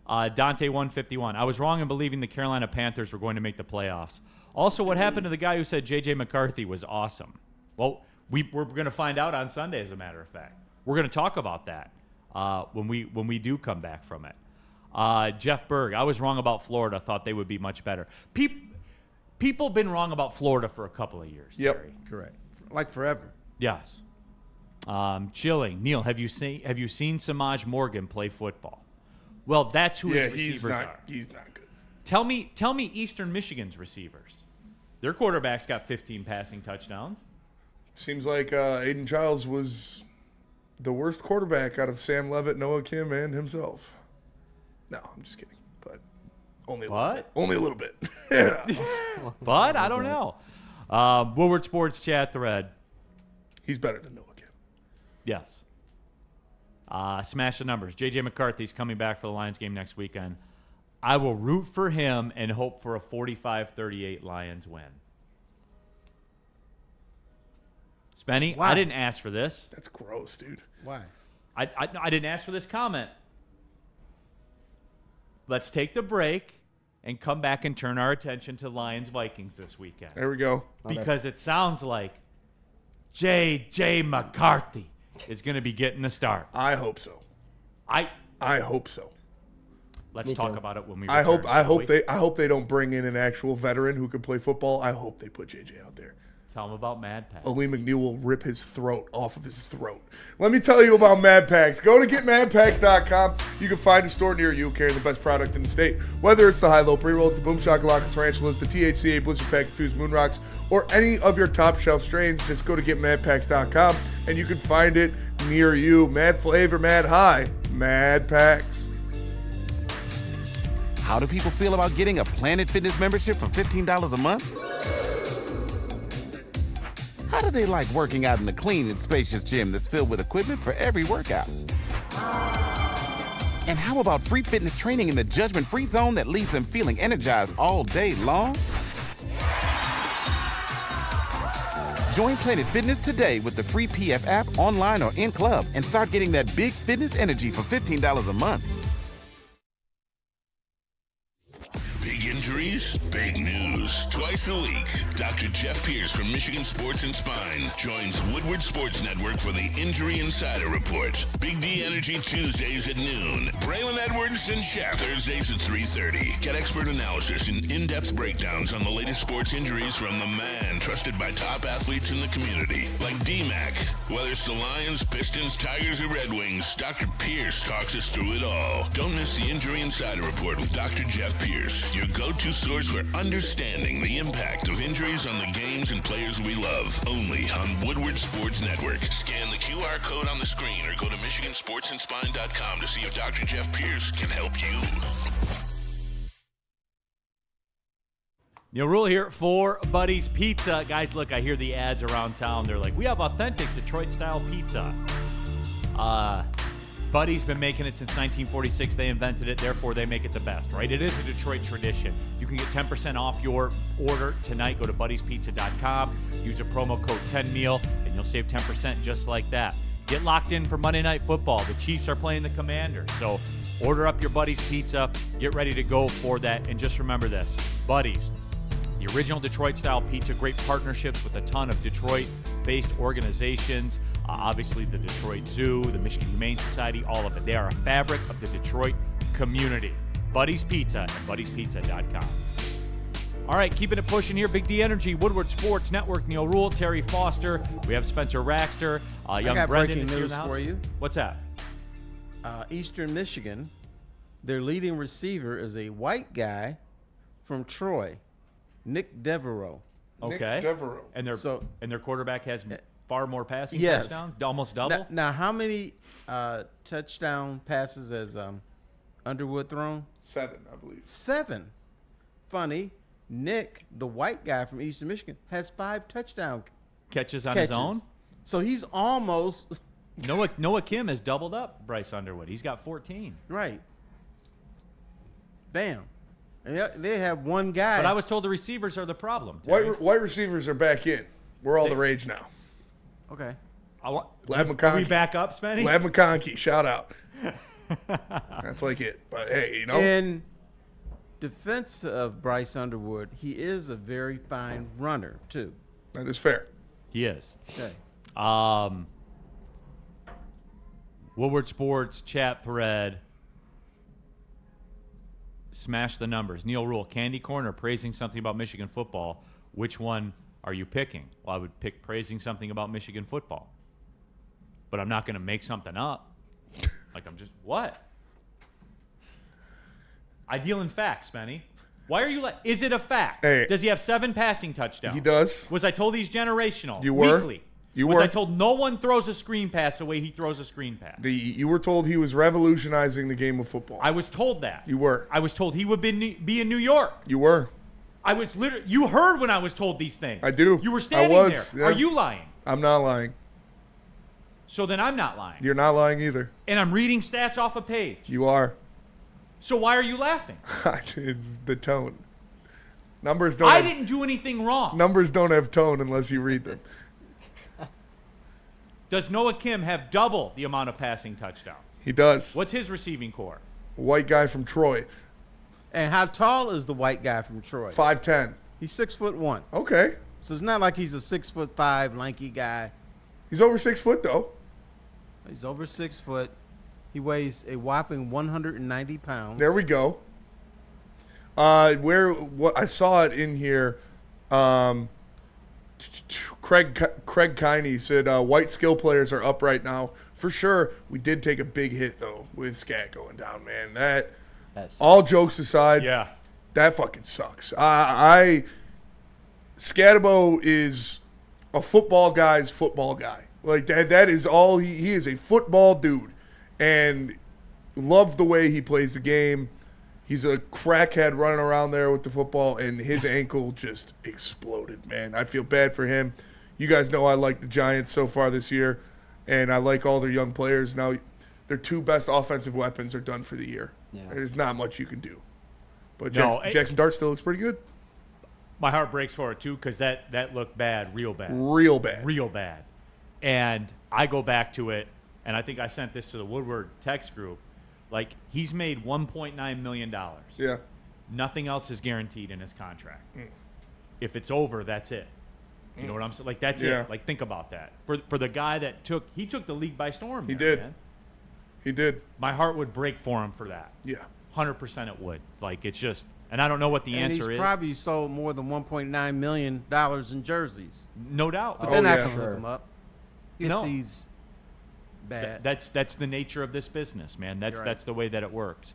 Dante 151. I was wrong in believing the Carolina Panthers were going to make the playoffs. Also, what happened to the guy who said J.J. McCarthy was awesome? Well, we're going to find out on Sunday, as a matter of fact. We're going to talk about that when we do come back from it. Jeff Berg. I was wrong about Florida. Thought they would be much better. People have been wrong about Florida for a couple of years. Yep. Terry. Correct. Like forever. Yes. Chilling. Neal, have you seen Samaj Morgan play football? Well, that's who his receivers are. He's not good. Tell me Eastern Michigan's receivers. Their quarterback's got 15 passing touchdowns. Seems like Aiden Childs was the worst quarterback out of Sam Levitt, Noah Kim, and himself. No, I'm just kidding. But only a little bit. Only a little bit. But I don't know. Woodward Sports Chat thread. He's better than Noah Kim. Yes. Smash the numbers. J.J. McCarthy's coming back for the Lions game next weekend. I will root for him and hope for a 45-38 Lions win. Spenny, Why? I didn't ask for this. That's gross, dude. Why? I didn't ask for this comment. Let's take the break and come back and turn our attention to Lions-Vikings this weekend. There we go. Because it sounds like J.J. McCarthy is going to be getting the start. I hope so. I hope so. Let's talk about it when we I return. hope they don't bring in an actual veteran who can play football. I hope they put JJ out there. Tell them about Mad Packs. Ali McNeil will rip his throat off of his throat. Let me tell you about Mad Packs. Go to getmadpacks.com. You can find a store near you carrying the best product in the state. Whether it's the high-low pre-rolls, the Boom Shakalaka Tarantulas, the THCA Blizzard Pack Infused Moon Rocks, or any of your top shelf strains, just go to getmadpacks.com and you can find it near you. Mad flavor, mad high, Mad Packs. How do people feel about getting a Planet Fitness membership for $15 a month? How do they like working out in a clean and spacious gym that's filled with equipment for every workout? And how about free fitness training in the judgment-free zone that leaves them feeling energized all day long? Join Planet Fitness today with the free PF app, online or in club, and start getting that big fitness energy for $15 a month. Big injuries, big news. Twice a week, Dr. Jeff Pierce from Michigan Sports and Spine joins Woodward Sports Network for the Injury Insider Report. Big D Energy Tuesdays at noon. Braylon Edwards and Shep Thursdays at 3:30. Get expert analysis and in-depth breakdowns on the latest sports injuries from the man trusted by top athletes in the community, like D-Mac. Whether it's the Lions, Pistons, Tigers, or Red Wings, Dr. Pierce talks us through it all. Don't miss the Injury Insider Report with Dr. Jeff Pierce, your go-to source for understanding the impact of injuries on the games and players we love. Only on Woodward Sports Network. Scan the QR code on the screen or go to MichiganSportsandSpine.com to see if Dr. Jeff Pierce can help you. Neal Ruhl here for Buddy's Pizza. Guys, look, I hear the ads around town. They're like, we have authentic Detroit-style pizza. Buddy's been making it since 1946. They invented it, therefore they make it the best, right? It is a Detroit tradition. You can get 10% off your order tonight. Go to buddyspizza.com. Use a promo code 10meal, and you'll save 10% just like that. Get locked in for Monday Night Football. The Chiefs are playing the Commanders, so order up your Buddy's Pizza. Get ready to go for that, and just remember this. Buddy's, The original Detroit-style pizza, great partnerships with a ton of Detroit-based organizations. Obviously, the Detroit Zoo, the Michigan Humane Society, all of it. They are a fabric of the Detroit community. Buddy's Pizza at buddyspizza.com. All right, keeping it pushing here. Big D Energy, Woodward Sports Network, Neal Ruhl, Terry Foster. We have Spencer Raxter. Young I got Brendan breaking is here in news the house. for you. What's that? Eastern Michigan, their leading receiver is a white guy from Troy, Nick Devereaux. Okay. Nick Devereaux. And their quarterback has far more passing Yes. touchdowns, almost double. Now how many touchdown passes has Underwood thrown? 7, I believe. 7. Funny, Nick, the white guy from Eastern Michigan, has 5 touchdown Catches on catches. his own. So he's almost Noah Kim has doubled up Bryce Underwood. He's got 14. right. Bam. And they have one guy. But I was told the receivers are the problem. Terry. White receivers are back in. We're all the rage now. Okay. Lab Are we McConkey. back up, Spenny? Lab McConkey, shout out. That's like it. But hey, In defense of Bryce Underwood, he is a very fine runner too. that is fair. He is. Okay. Woodward Sports chat thread. Smash the numbers. Neal Ruhl, candy corn or praising something about Michigan football? Which one are you picking? Well, I would pick praising something about Michigan football. But I'm not going to make something up. Like I'm just, what? I deal in facts, Benny. Why are you like, is it a fact? Hey. Does he have 7 passing touchdowns? He does. Was I told he's generational? You were. Weekly. You Was were. I told no one throws a screen pass the way he throws a screen pass? You were told he was revolutionizing the game of football. I was told that. You were. I was told he would be in New York. You were. I was literally. You heard when I was told these things. I do. You were standing I was, there. yeah. Are you lying? I'm not lying. So then I'm not lying. You're not lying either. And I'm reading stats off a page. You are. So why are you laughing? It's the tone. Numbers don't. I have, didn't do anything wrong. Numbers don't have tone unless you read them. Does Noah Kim have double the amount of passing touchdowns? He does. What's his receiving core? White guy from Troy. And how tall is the white guy from Troy? 5'10". He's 6'1". Okay. So it's not like he's a 6'5" lanky guy. He's over 6 foot though. He's over 6 foot. He weighs a whopping 190 pounds. There we go. What I saw it in here. Craig Kiney said white skill players are up right now for sure. We did take a big hit though with Scat going down, man. That's all jokes aside. Yeah, that fucking sucks. Scatabo is a football guy's football guy. Like that is all he is, a football dude, and love the way he plays the game. He's a crackhead running around there with the football, and his ankle just exploded, man. I feel bad for him. You guys know I like the Giants so far this year, and I like all their young players. Now, their 2 best offensive weapons are done for the year. Yeah. There's not much you can do. But No, Jackson Dart still looks pretty good. my heart breaks for it too because that looked bad, real bad. Real bad. Real bad. And I go back to it, and I think I sent this to the Woodward text group. Like, he's made $1.9 million. Yeah. Nothing else is guaranteed in his contract. If it's over, that's it. You know what I'm saying? Like, that's Yeah. it. Like, think about that. For the guy that took the league by storm. He there, did. man. He did. My heart would break for him for that. Yeah. 100% it would. Like, it's just, and I don't know what the and answer he's is. probably sold more than $1.9 million in jerseys. No doubt. But they're not yeah. going to hook him up. If No. he's bad. That's the nature of this business, man. That's You're right. that's the way that it works.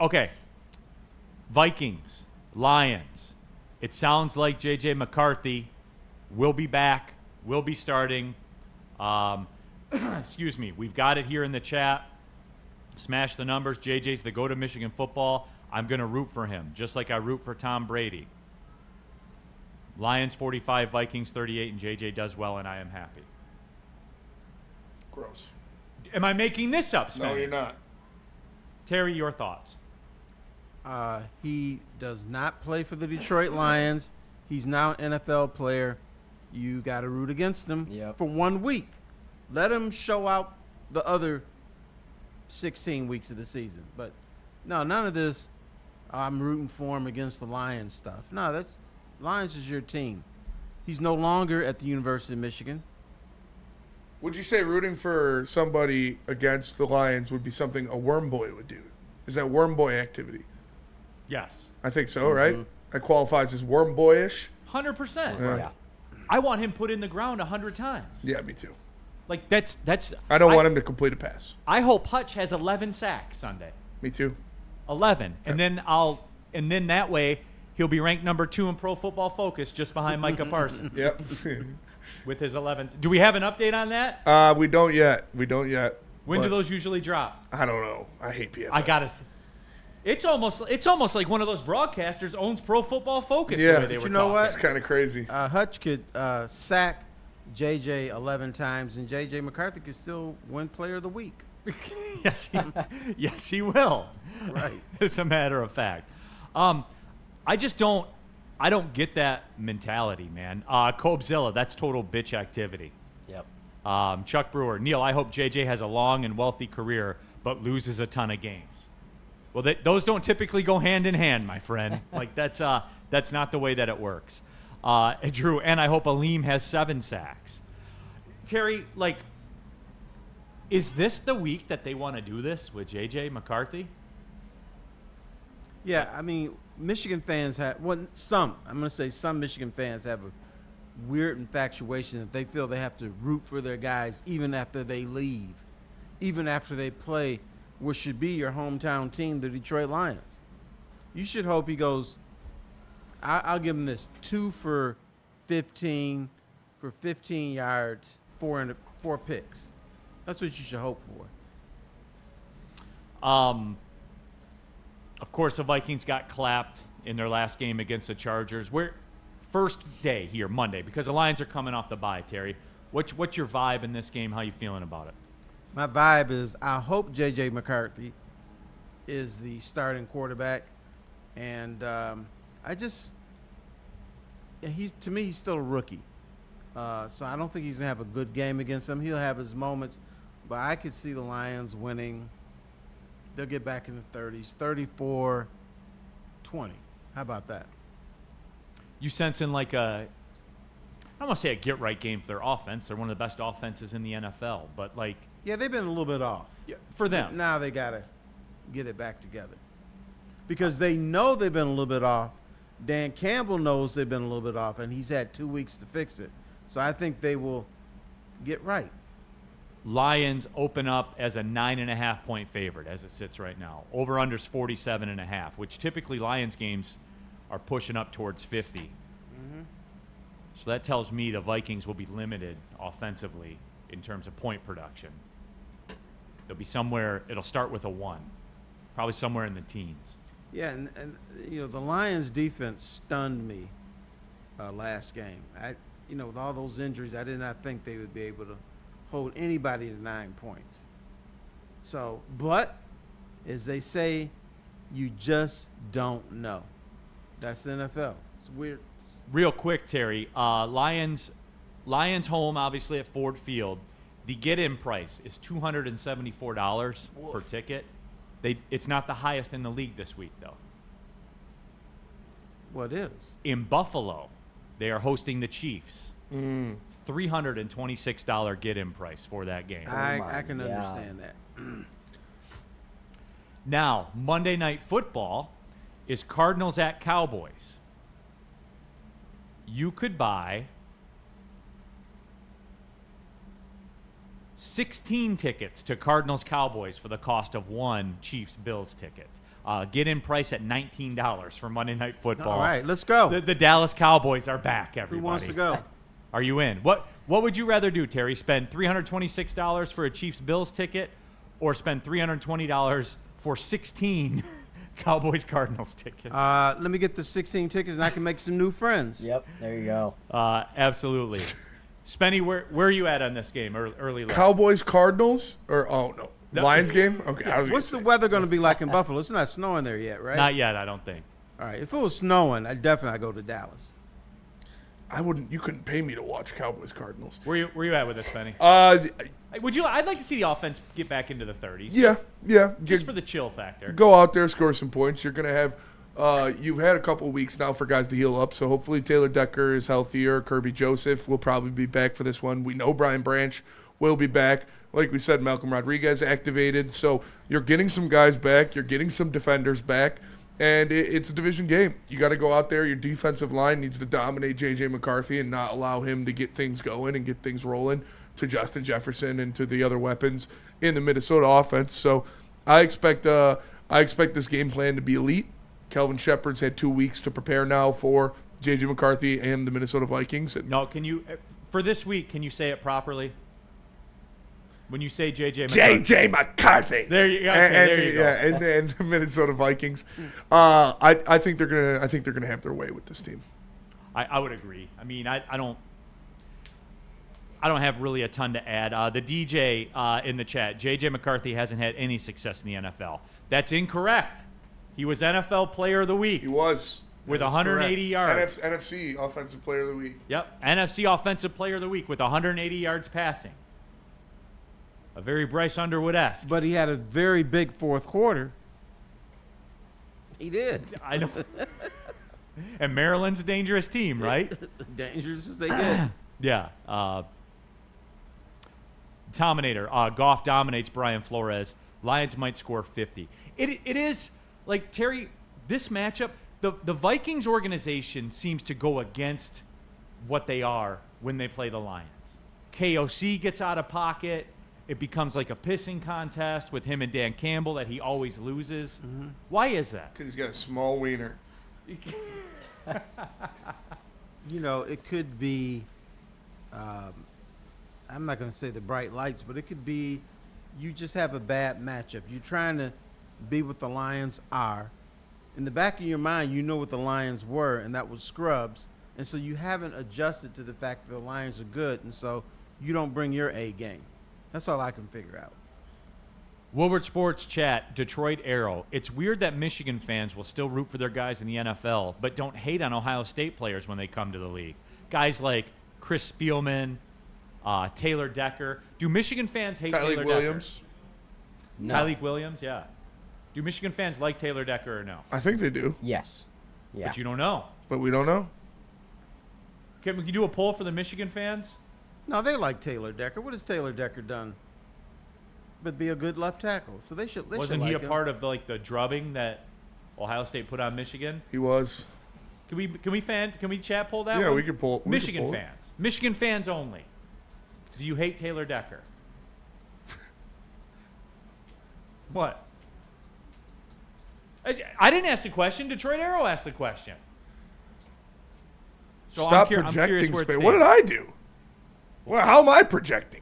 Okay. Vikings, Lions. It sounds like J.J. McCarthy will be back, will be starting. Excuse me. We've got it here in the chat. Smash the numbers. JJ's the go to Michigan football. I'm going to root for him, just like I root for Tom Brady. Lions 45, Vikings 38, and JJ does well, and I am happy. Gross. Am I making this up, Sven? No, you're not. Terry, your thoughts? He does not play for the Detroit Lions. He's now an NFL player. You got to root against him Yep. for 1 week. Let him show out the other 16 weeks of the season. But no, none of this. I'm rooting for him against the Lions stuff. No, Lions is your team. He's no longer at the University of Michigan. Would you say rooting for somebody against the Lions would be something a worm boy would do? Is that worm boy activity? Yes. I think so, right? That qualifies as worm boyish. 100%. Yeah. I want him put in the ground 100 times. Yeah, me too. Like that's. I don't want him to complete a pass. I hope Hutch has 11 sacks Sunday. Me too. 11, and then that way he'll be ranked number 2 in Pro Football Focus, just behind Micah Parsons. Yep. With his 11. Do we have an update on that? We don't yet. When do those usually drop? I don't know. I hate PFF. I gotta. It's almost like one of those broadcasters owns Pro Football Focus. Yeah. The way they were You know talking. what? It's kind of crazy. Hutch could sack JJ 11 times, and JJ McCarthy could still win Player of the Week. Yes, he will. Right. As a matter of fact. I don't get that mentality, man. Cobezilla, that's total bitch activity. Yep. Chuck Brewer, Neal, I hope JJ has a long and wealthy career, but loses a ton of games. Well, those don't typically go hand in hand, my friend. Like that's not the way that it works. Drew, and I hope Aleem has 7 sacks. Terry, like, is this the week that they want to do this with JJ McCarthy? Yeah, I mean, Michigan fans have some Michigan fans have a weird infatuation that they feel they have to root for their guys even after they leave, even after they play what should be your hometown team, the Detroit Lions. You should hope he goes, I'll give him this, 2 for 15 for 15 yards, 4 picks. That's what you should hope for. Of course, the Vikings got clapped in their last game against the Chargers. First day here, Monday, because the Lions are coming off the bye, Terry. What's your vibe in this game? How you feeling about it? My vibe is I hope J.J. McCarthy is the starting quarterback. And he's still a rookie. So I don't think he's going to have a good game against him. He'll have his moments. But I could see the Lions winning. They'll get back in the 30s, 34-20. How about that? You sensing like I don't want to say a get-right game for their offense. They're one of the best offenses in the NFL. But, like... Yeah, they've been a little bit off. Yeah, for them. Now they got to get it back together. Because they know they've been a little bit off. Dan Campbell knows they've been a little bit off, and he's had 2 weeks to fix it. So I think they will get right. Lions open up as a 9.5-point favorite as it sits right now. Over-under's 47.5, which typically Lions games are pushing up towards 50. Mm-hmm. So that tells me the Vikings will be limited offensively in terms of point production. They'll be somewhere, it'll start with a 1, probably somewhere in the teens. Yeah, and the Lions defense stunned me last game. With all those injuries, I did not think they would be able to hold anybody to 9 points. So, but as they say, you just don't know. That's the NFL. It's weird. Real quick, Terry, Lions home, obviously, at Ford Field. The get-in price is $274 per ticket. It's not the highest in the league this week, though. What is? In Buffalo, they are hosting the Chiefs. $326 get-in price for that game. I can understand that. Now, Monday Night Football is Cardinals at Cowboys. You could buy 16 tickets to Cardinals-Cowboys for the cost of 1 Chiefs-Bills ticket. Get-in price at $19 for Monday Night Football. All right, let's go. The Dallas Cowboys are back, everybody. Who wants to go? Are you in? What would you rather do, Terry? Spend $326 for a Chiefs-Bills ticket or spend $320 for 16 Cowboys-Cardinals tickets? Let me get the 16 tickets and I can make some new friends. Yep, there you go. Absolutely. Spenny, where are you at on this game early? Cowboys, Cardinals, or no. Lions game? Okay. Yeah. What's the weather going to be like in Buffalo? It's not snowing there yet, right? Not yet, I don't think. All right. If it was snowing, I'd definitely go to Dallas. You couldn't pay me to watch Cowboys Cardinals. Where you at with this, Benny? Would I'd like to see the offense get back into the 30s. Yeah. Just for the chill factor. Go out there, score some points. You're gonna have. You've had a couple weeks now for guys to heal up, so hopefully Taylor Decker is healthier. Kirby Joseph will probably be back for this one. We know Brian Branch will be back. Like we said, Malcolm Rodriguez activated. So you're getting some guys back. You're getting some defenders back. And it's a division game. You got to go out there. Your defensive line needs to dominate J.J. McCarthy and not allow him to get things going and get things rolling to Justin Jefferson and to the other weapons in the Minnesota offense. So I expect this game plan to be elite. Kelvin Shepard's had 2 weeks to prepare now for J.J. McCarthy and the Minnesota Vikings. No, can you for this week? Can you say it properly? When you say J.J. McCarthy. J.J. McCarthy. There you go. Okay, there you go. Yeah, and the Minnesota Vikings. I think they're gonna have their way with this team. I would agree. I mean, I don't have really a ton to add. The DJ in the chat, J.J. McCarthy hasn't had any success in the NFL. That's incorrect. He was NFL Player of the Week. He was. With 180 yards. NFC Offensive Player of the Week. Yep, NFC Offensive Player of the Week with 180 yards passing. A very Bryce Underwood-esque. But he had a very big fourth quarter. He did. I know. And Maryland's a dangerous team, right? Dangerous as they get. Yeah. Dominator. Goff dominates Brian Flores. Lions might score 50. It is, like, Terry, this matchup, the Vikings organization seems to go against what they are when they play the Lions. KOC gets out of pocket. It becomes like a pissing contest with him and Dan Campbell that he always loses. Mm-hmm. Why is that? Because he's got a small wiener. You know, it could be, I'm not going to say the bright lights, but it could be you just have a bad matchup. You're trying to be what the Lions are. In the back of your mind, you know what the Lions were, and that was scrubs. And so you haven't adjusted to the fact that the Lions are good, and so you don't bring your A game. That's all I can figure out. Woodward Sports Chat, Detroit Arrow. It's weird that Michigan fans will still root for their guys in the NFL, but don't hate on Ohio State players when they come to the league. Guys like Chris Spielman, Taylor Decker. Do Michigan fans hate Taylor Williams? Decker? No. Tyleik Williams, yeah. Do Michigan fans like Taylor Decker or no? I think they do. Yes. Yeah. But you don't know. But we don't know. Can we do a poll for the Michigan fans? No, they like Taylor Decker. What has Taylor Decker done? But be a good left tackle. So they should. Wasn't he a part of the drubbing that Ohio State put on Michigan? He was. Can we chat poll that one? Yeah, we can pull. Michigan fans. Michigan fans only. Do you hate Taylor Decker? What? I didn't ask the question. Detroit Arrow asked the question. So Stop I'm projecting where space. What did I do? Well, how am I projecting?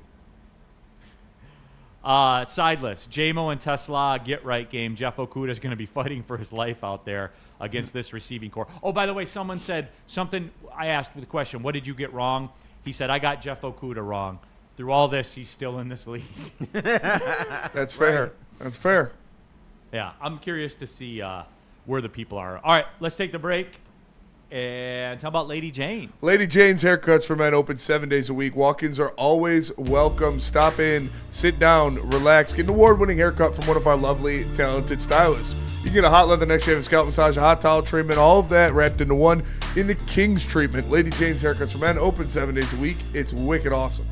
Sideless. JMO and Tesla get right game. Jeff Okuda is going to be fighting for his life out there against this receiving core. Oh, by the way, someone said something. I asked the question, what did you get wrong? He said, I got Jeff Okuda wrong. Through all this, he's still in this league. That's fair. Right. That's fair. Yeah, I'm curious to see where the people are. All right, let's take the break. And how about Lady Jane? Lady Jane's Haircuts for Men open 7 days a week. Walk-ins are always welcome. Stop in, sit down, relax. Get an award-winning haircut from one of our lovely, talented stylists. You can get a hot leather neck shave, a scalp massage, a hot towel treatment, all of that wrapped into one in the King's treatment. Lady Jane's Haircuts for Men open 7 days a week. It's wicked awesome.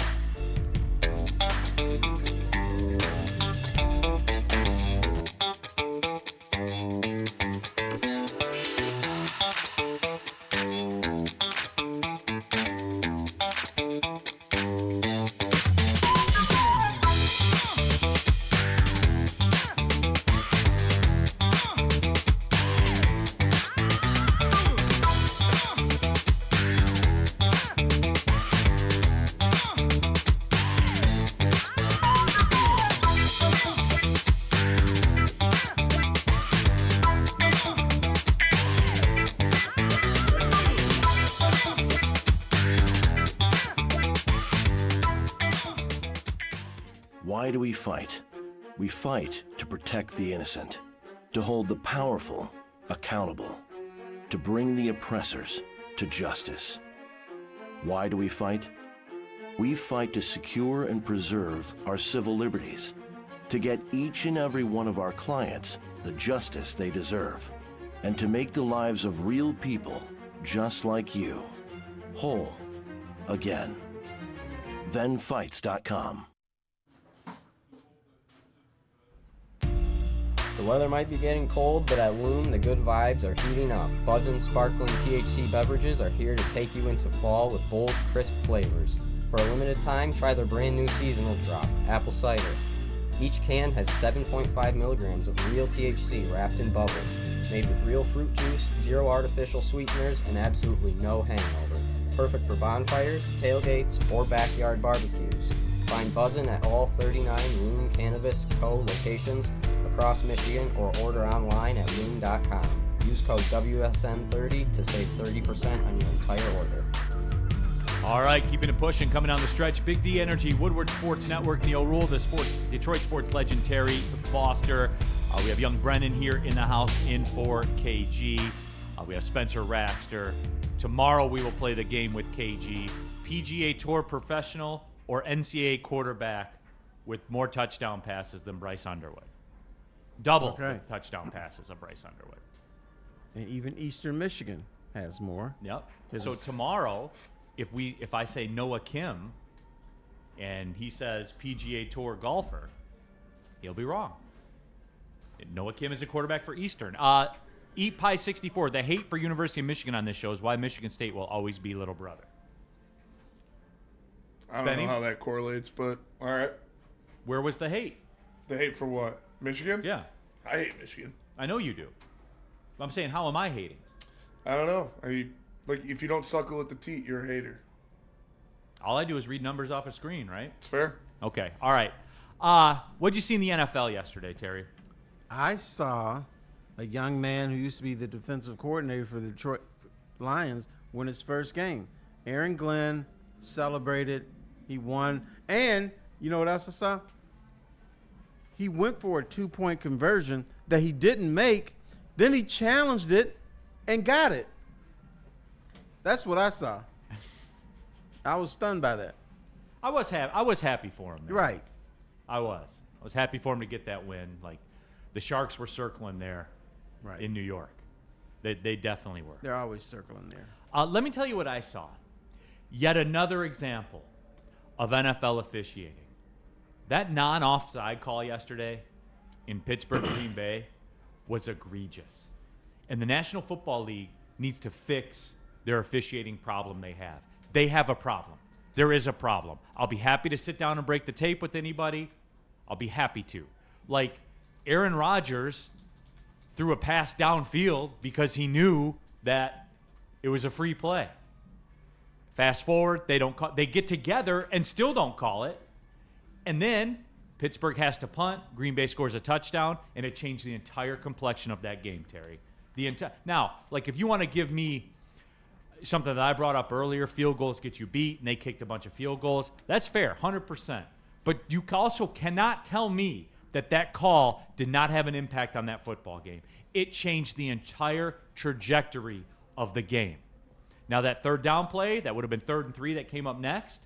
Why do we fight? We fight to protect the innocent, to hold the powerful accountable, to bring the oppressors to justice. Why do we fight? We fight to secure and preserve our civil liberties, to get each and every one of our clients the justice they deserve, and to make the lives of real people just like you whole again. ThenFights.com. The weather might be getting cold, but at Loom, the good vibes are heating up. Buzzin' sparkling THC beverages are here to take you into fall with bold, crisp flavors. For a limited time, try their brand new seasonal drop, apple cider. Each can has 7.5 milligrams of real THC wrapped in bubbles, made with real fruit juice, zero artificial sweeteners, and absolutely no hangover. Perfect for bonfires, tailgates, or backyard barbecues. Find Buzzin' at all 39 Loom Cannabis Co. locations across Michigan or order online at loom.com. Use code WSN30 to save 30% on your entire order. All right, keeping it pushing, coming down the stretch. Big D Energy, Woodward Sports Network, Neal, Ruhl, the Detroit sports legend Terry Foster. We have young Brennan here in the house in for KG. We have Spencer Raxter. Tomorrow we will play the game with KG. PGA Tour professional or NCAA quarterback with more touchdown passes than Bryce Underwood. Double the touchdown passes of Bryce Underwood. And even Eastern Michigan has more. Yep. So tomorrow, if I say Noah Kim and he says PGA Tour golfer, he'll be wrong. Noah Kim is a quarterback for Eastern. Eat Pie 64. The hate for University of Michigan on this show is why Michigan State will always be little brother. I don't know how that correlates, but all right. Where was the hate? The hate for what? Michigan? Yeah. I hate Michigan. I know you do. I'm saying, how am I hating? I don't know. Like, if you don't suckle at the teat, you're a hater. All I do is read numbers off a screen, right? It's fair. Okay. All right. What'd you see in the NFL yesterday, Terry? I saw a young man who used to be the defensive coordinator for the Detroit Lions win his first game. Aaron Glenn celebrated. He won. And you know what else I saw? He went for a 2-point conversion that he didn't make. Then he challenged it and got it. That's what I saw. I was stunned by that. I was happy for him. Man. Right. I was happy for him to get that win. Like, the Sharks were circling there in New York. They definitely were. They're always circling there. Let me tell you what I saw. Yet another example of NFL officiating. That non-offside call yesterday in Pittsburgh, Green Bay was egregious. And the National Football League needs to fix their officiating problem they have. They have a problem. There is a problem. I'll be happy to sit down and break the tape with anybody. I'll be happy to. Like, Aaron Rodgers threw a pass downfield because he knew that it was a free play. Fast forward, they get together and still don't call it. And then Pittsburgh has to punt. Green Bay scores a touchdown, and it changed the entire complexion of that game, Terry. Now, like, if you want to give me something that I brought up earlier, field goals get you beat, and they kicked a bunch of field goals, that's fair, 100%. But you also cannot tell me that call did not have an impact on that football game. It changed the entire trajectory of the game. Now, that third down play, that would have been 3rd and 3 that came up next,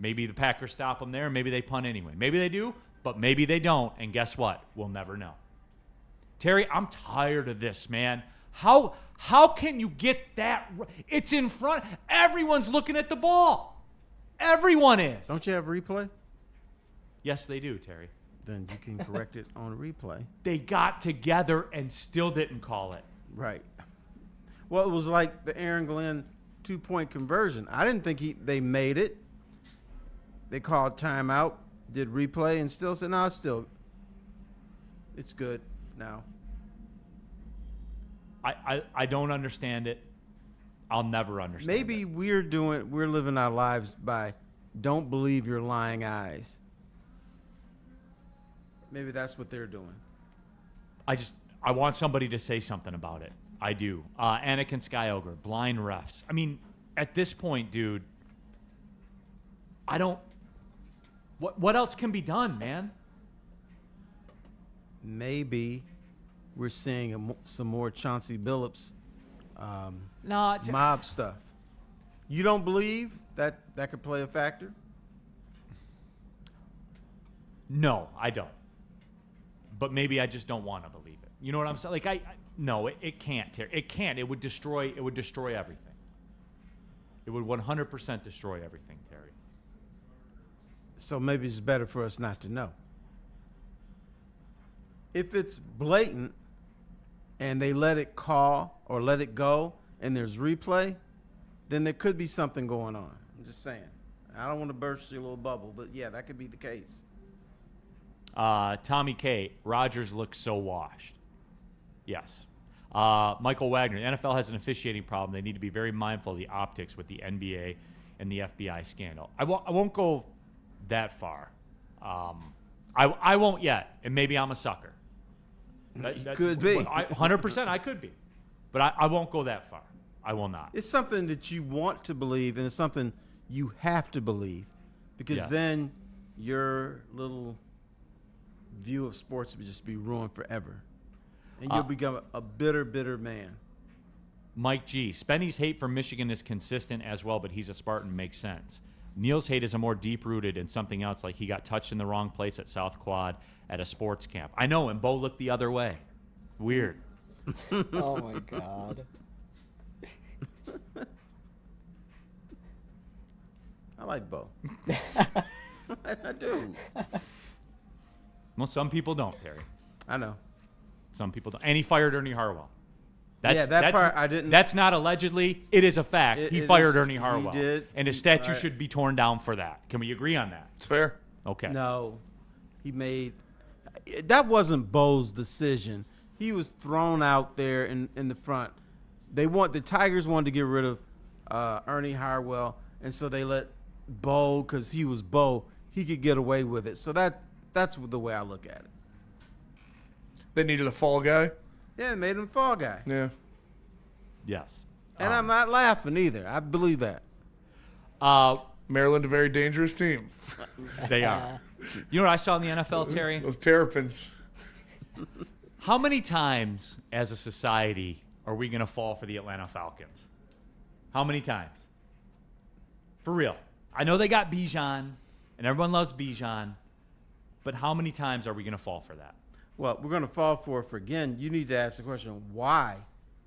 maybe the Packers stop them there, maybe they punt anyway. Maybe they do, but maybe they don't, and guess what? We'll never know. Terry, I'm tired of this, man. How can you get that? It's in front. Everyone's looking at the ball. Everyone is. Don't you have replay? Yes, they do, Terry. Then you can correct it on replay. They got together and still didn't call it. Right. Well, it was like the Aaron Glenn 2-point conversion. I didn't think they made it. They called timeout, did replay, and still said, no, it's good now. I don't understand it. I'll never understand Maybe it. we're living our lives by don't believe your lying eyes. Maybe that's what they're doing. I want somebody to say something about it. I do. Anakin Skywalker, blind refs. I mean, at this point, dude, what else can be done, man? Maybe we're seeing some more Chauncey Billups mob stuff. You don't believe that could play a factor? No, I don't. But maybe I just don't want to believe it. You know what I'm saying? Like no, it can't. It can't. It would destroy everything. It would 100% destroy everything, Terry. So maybe it's better for us not to know. If it's blatant and they let it call or let it go and there's replay, then there could be something going on. I'm just saying. I don't want to burst your little bubble, but yeah, that could be the case. Tommy K. Rodgers looks so washed. Yes. Michael Wagner. The NFL has an officiating problem. They need to be very mindful of the optics with the NBA and the FBI scandal. I won't go that far. I won't yet, and maybe I'm a sucker. Could be. 100% I could be. But I won't go that far. I will not. It's something that you want to believe, and it's something you have to believe, because then your little view of sports would just be ruined forever. And you'll become a bitter, bitter man. Mike G. Spenny's hate for Michigan is consistent as well, but he's a Spartan. Makes sense. Neal's hate is a more deep-rooted in something else, like he got touched in the wrong place at South Quad at a sports camp. I know, and Bo looked the other way. Weird. Oh, my God. I like Bo. I do. Well, some people don't, Terry. I know. Some people don't. And he fired Ernie Harwell. That part I didn't. That's not allegedly. It is a fact. He fired Ernie He Harwell. did. And his statue should be torn down for that. Can we agree on that? It's fair. Okay. No. He made – that wasn't Bo's decision. He was thrown out there in the front. The Tigers wanted to get rid of Ernie Harwell, and so they let Bo, because he was Bo, he could get away with it. So that's the way I look at it. They needed a fall guy. Yeah, they made him fall guy. Yeah. Yes. And I'm not laughing either. I believe that. Maryland, a very dangerous team. They are. You know what I saw in the NFL, Terry? Those Terrapins. How many times as a society are we going to fall for the Atlanta Falcons? How many times? For real. I know they got Bijan, and everyone loves Bijan, but how many times are we going to fall for that? Well, we're going to fall for it again. You need to ask the question, why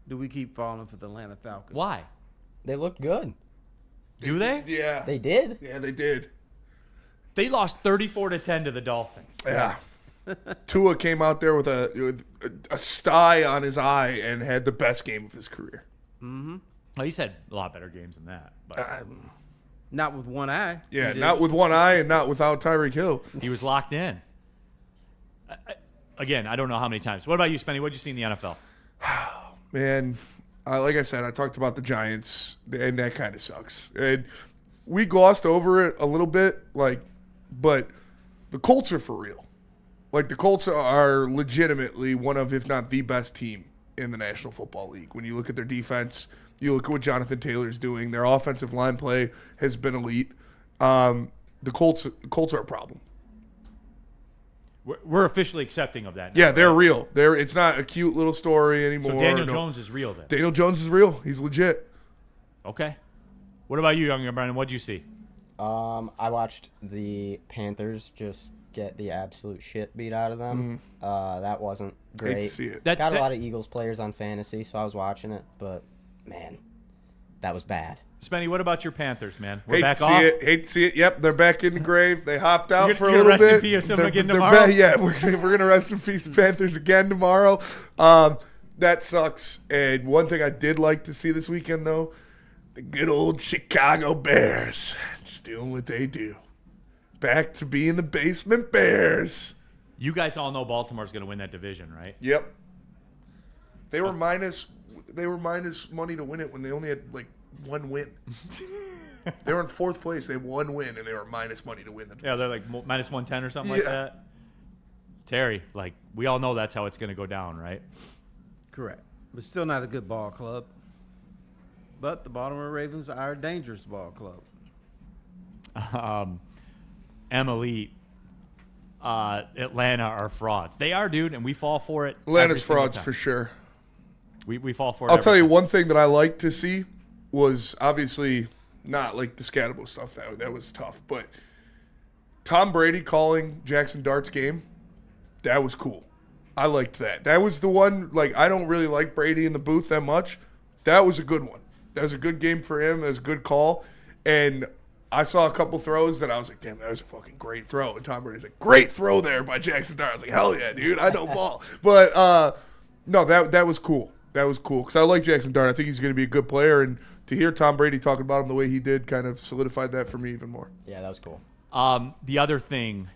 do we keep falling for the Atlanta Falcons? Why? They looked good. Do they? Yeah. They did. Yeah, they did. They lost 34-10 to the Dolphins. Yeah. Tua came out there with a sty on his eye and had the best game of his career. Mm-hmm. Well, he's had a lot better games than that. But not with one eye. Yeah, not with one eye and not without Tyreek Hill. He was locked in. Again, I don't know how many times. What about you, Spenny? What did you see in the NFL? Man, like I said, I talked about the Giants, and that kind of sucks. And we glossed over it a little bit, but the Colts are for real. Like, the Colts are legitimately one of, if not the best team in the National Football League. When you look at their defense, you look at what Jonathan Taylor's doing. Their offensive line play has been elite. The Colts are a problem. We're officially accepting of that now. Yeah, they're real. It's not a cute little story anymore. So Daniel Jones is real then? Daniel Jones is real. He's legit. Okay. What about you, young Brandon? What did you see? I watched the Panthers just get the absolute shit beat out of them. That wasn't great. Hate to see it. Got a lot of Eagles players on fantasy, so I was watching it, but man, that was bad. Spenny, what about your Panthers, man? We're Hate back to off. see it. Hate to see it. Yep, they're back in the grave. They hopped out for a You're little rest in bit. peace them again They're tomorrow? yeah, we're gonna rest in peace Panthers again tomorrow. That sucks. And one thing I did like to see this weekend, though, the good old Chicago Bears just doing what they do. Back to being the basement Bears. You guys all know Baltimore's going to win that division, right? Yep. They were minus money to win it when they only had one win. They were in fourth place. They had one win, and they were minus money to win the division. Yeah, they're like minus 110 or something like that. Terry, we all know that's how it's going to go down, right? Correct. But still not a good ball club. But the Baltimore Ravens are a dangerous ball club. Elite, Atlanta are frauds. They are, dude, and we fall for it. Atlanta's frauds for sure. We fall for it. I'll tell you one thing that I like to see was obviously not like the Scatterbo stuff. That was tough. But Tom Brady calling Jackson Dart's game, that was cool. I liked that. That was the one, like, I don't really like Brady in the booth that much. That was a good one. That was a good game for him. That was a good call. And I saw a couple throws that I was like, damn, that was a fucking great throw. And Tom Brady's like, great throw there by Jackson Dart. I was like, hell yeah, dude. I know ball. But, no, that was cool. That was cool because I like Jackson Dart. I think he's going to be a good player. And to hear Tom Brady talking about him the way he did kind of solidified that for me even more. Yeah, that was cool. The other thing,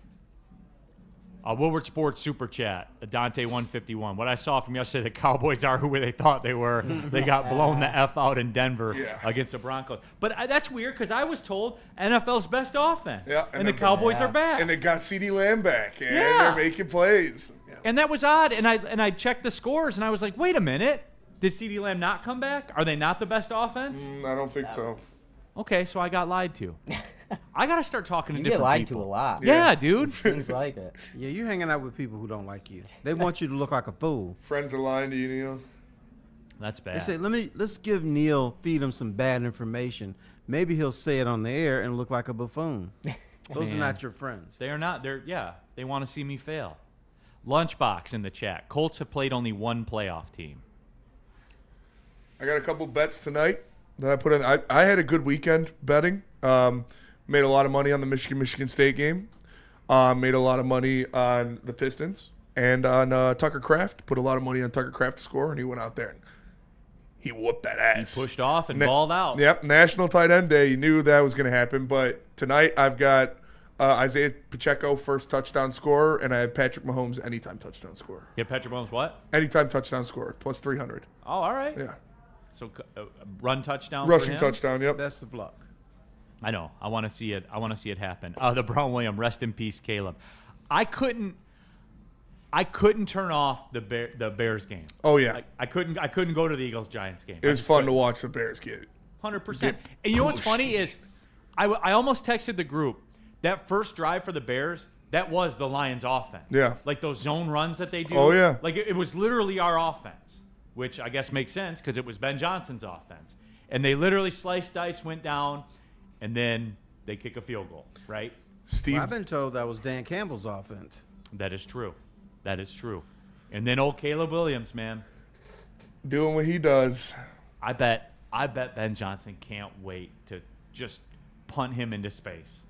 Woodward Sports Super Chat, Dante 151. What I saw from yesterday, the Cowboys are who they thought they were. They got blown the F out in Denver against the Broncos. But that's weird because I was told NFL's best offense. Yeah, and the Cowboys are back. And they got CeeDee Lamb back. And they're making plays. Yeah. And that was odd. And I checked the scores, and I was like, wait a minute. Did CeeDee Lamb not come back? Are they not the best offense? I don't think so. Okay, so I got lied to. I got to start talking to different people. You get lied to a lot. Yeah, dude. Seems like it. Yeah, you're hanging out with people who don't like you. They want you to look like a fool. Friends are lying to you, Neal. That's bad. They say, let's give Neal, feed him some bad information. Maybe he'll say it on the air and look like a buffoon. Those are not your friends. They are not. They want to see me fail. Lunchbox in the chat. Colts have played only one playoff team. I got a couple bets tonight that I put in. I had a good weekend betting. Made a lot of money on the Michigan State game. Made a lot of money on the Pistons and on Tucker Kraft. Put a lot of money on Tucker Kraft to score, and he went out there and he whooped that ass. He pushed off and balled out. Yep, National Tight End Day. You knew that was going to happen. But tonight I've got Isaiah Pacheco, first touchdown scorer, and I have Patrick Mahomes, anytime touchdown scorer. Yeah, Patrick Mahomes what? Anytime touchdown scorer, plus 300. Oh, all right. Yeah. So run touchdown. Rushing touchdown, yep. Best of luck. I know. I want to see it. I want to see it happen. The Brown William, rest in peace, Caleb. I couldn't turn off the Bears game. Oh yeah. I couldn't go to the Eagles Giants game. It was fun to watch the Bears get 100%. And you know what's funny is, I almost texted the group that first drive for the Bears. That was the Lions' offense. Yeah. Like those zone runs that they do. Oh yeah. Like it was literally our offense, which I guess makes sense because it was Ben Johnson's offense. And they literally sliced, dice, went down, and then they kick a field goal, right? Steve, Well, I've been told that was Dan Campbell's offense. That is true. That is true. And then old Caleb Williams, man. doing what he does. I bet Ben Johnson can't wait to just punt him into space.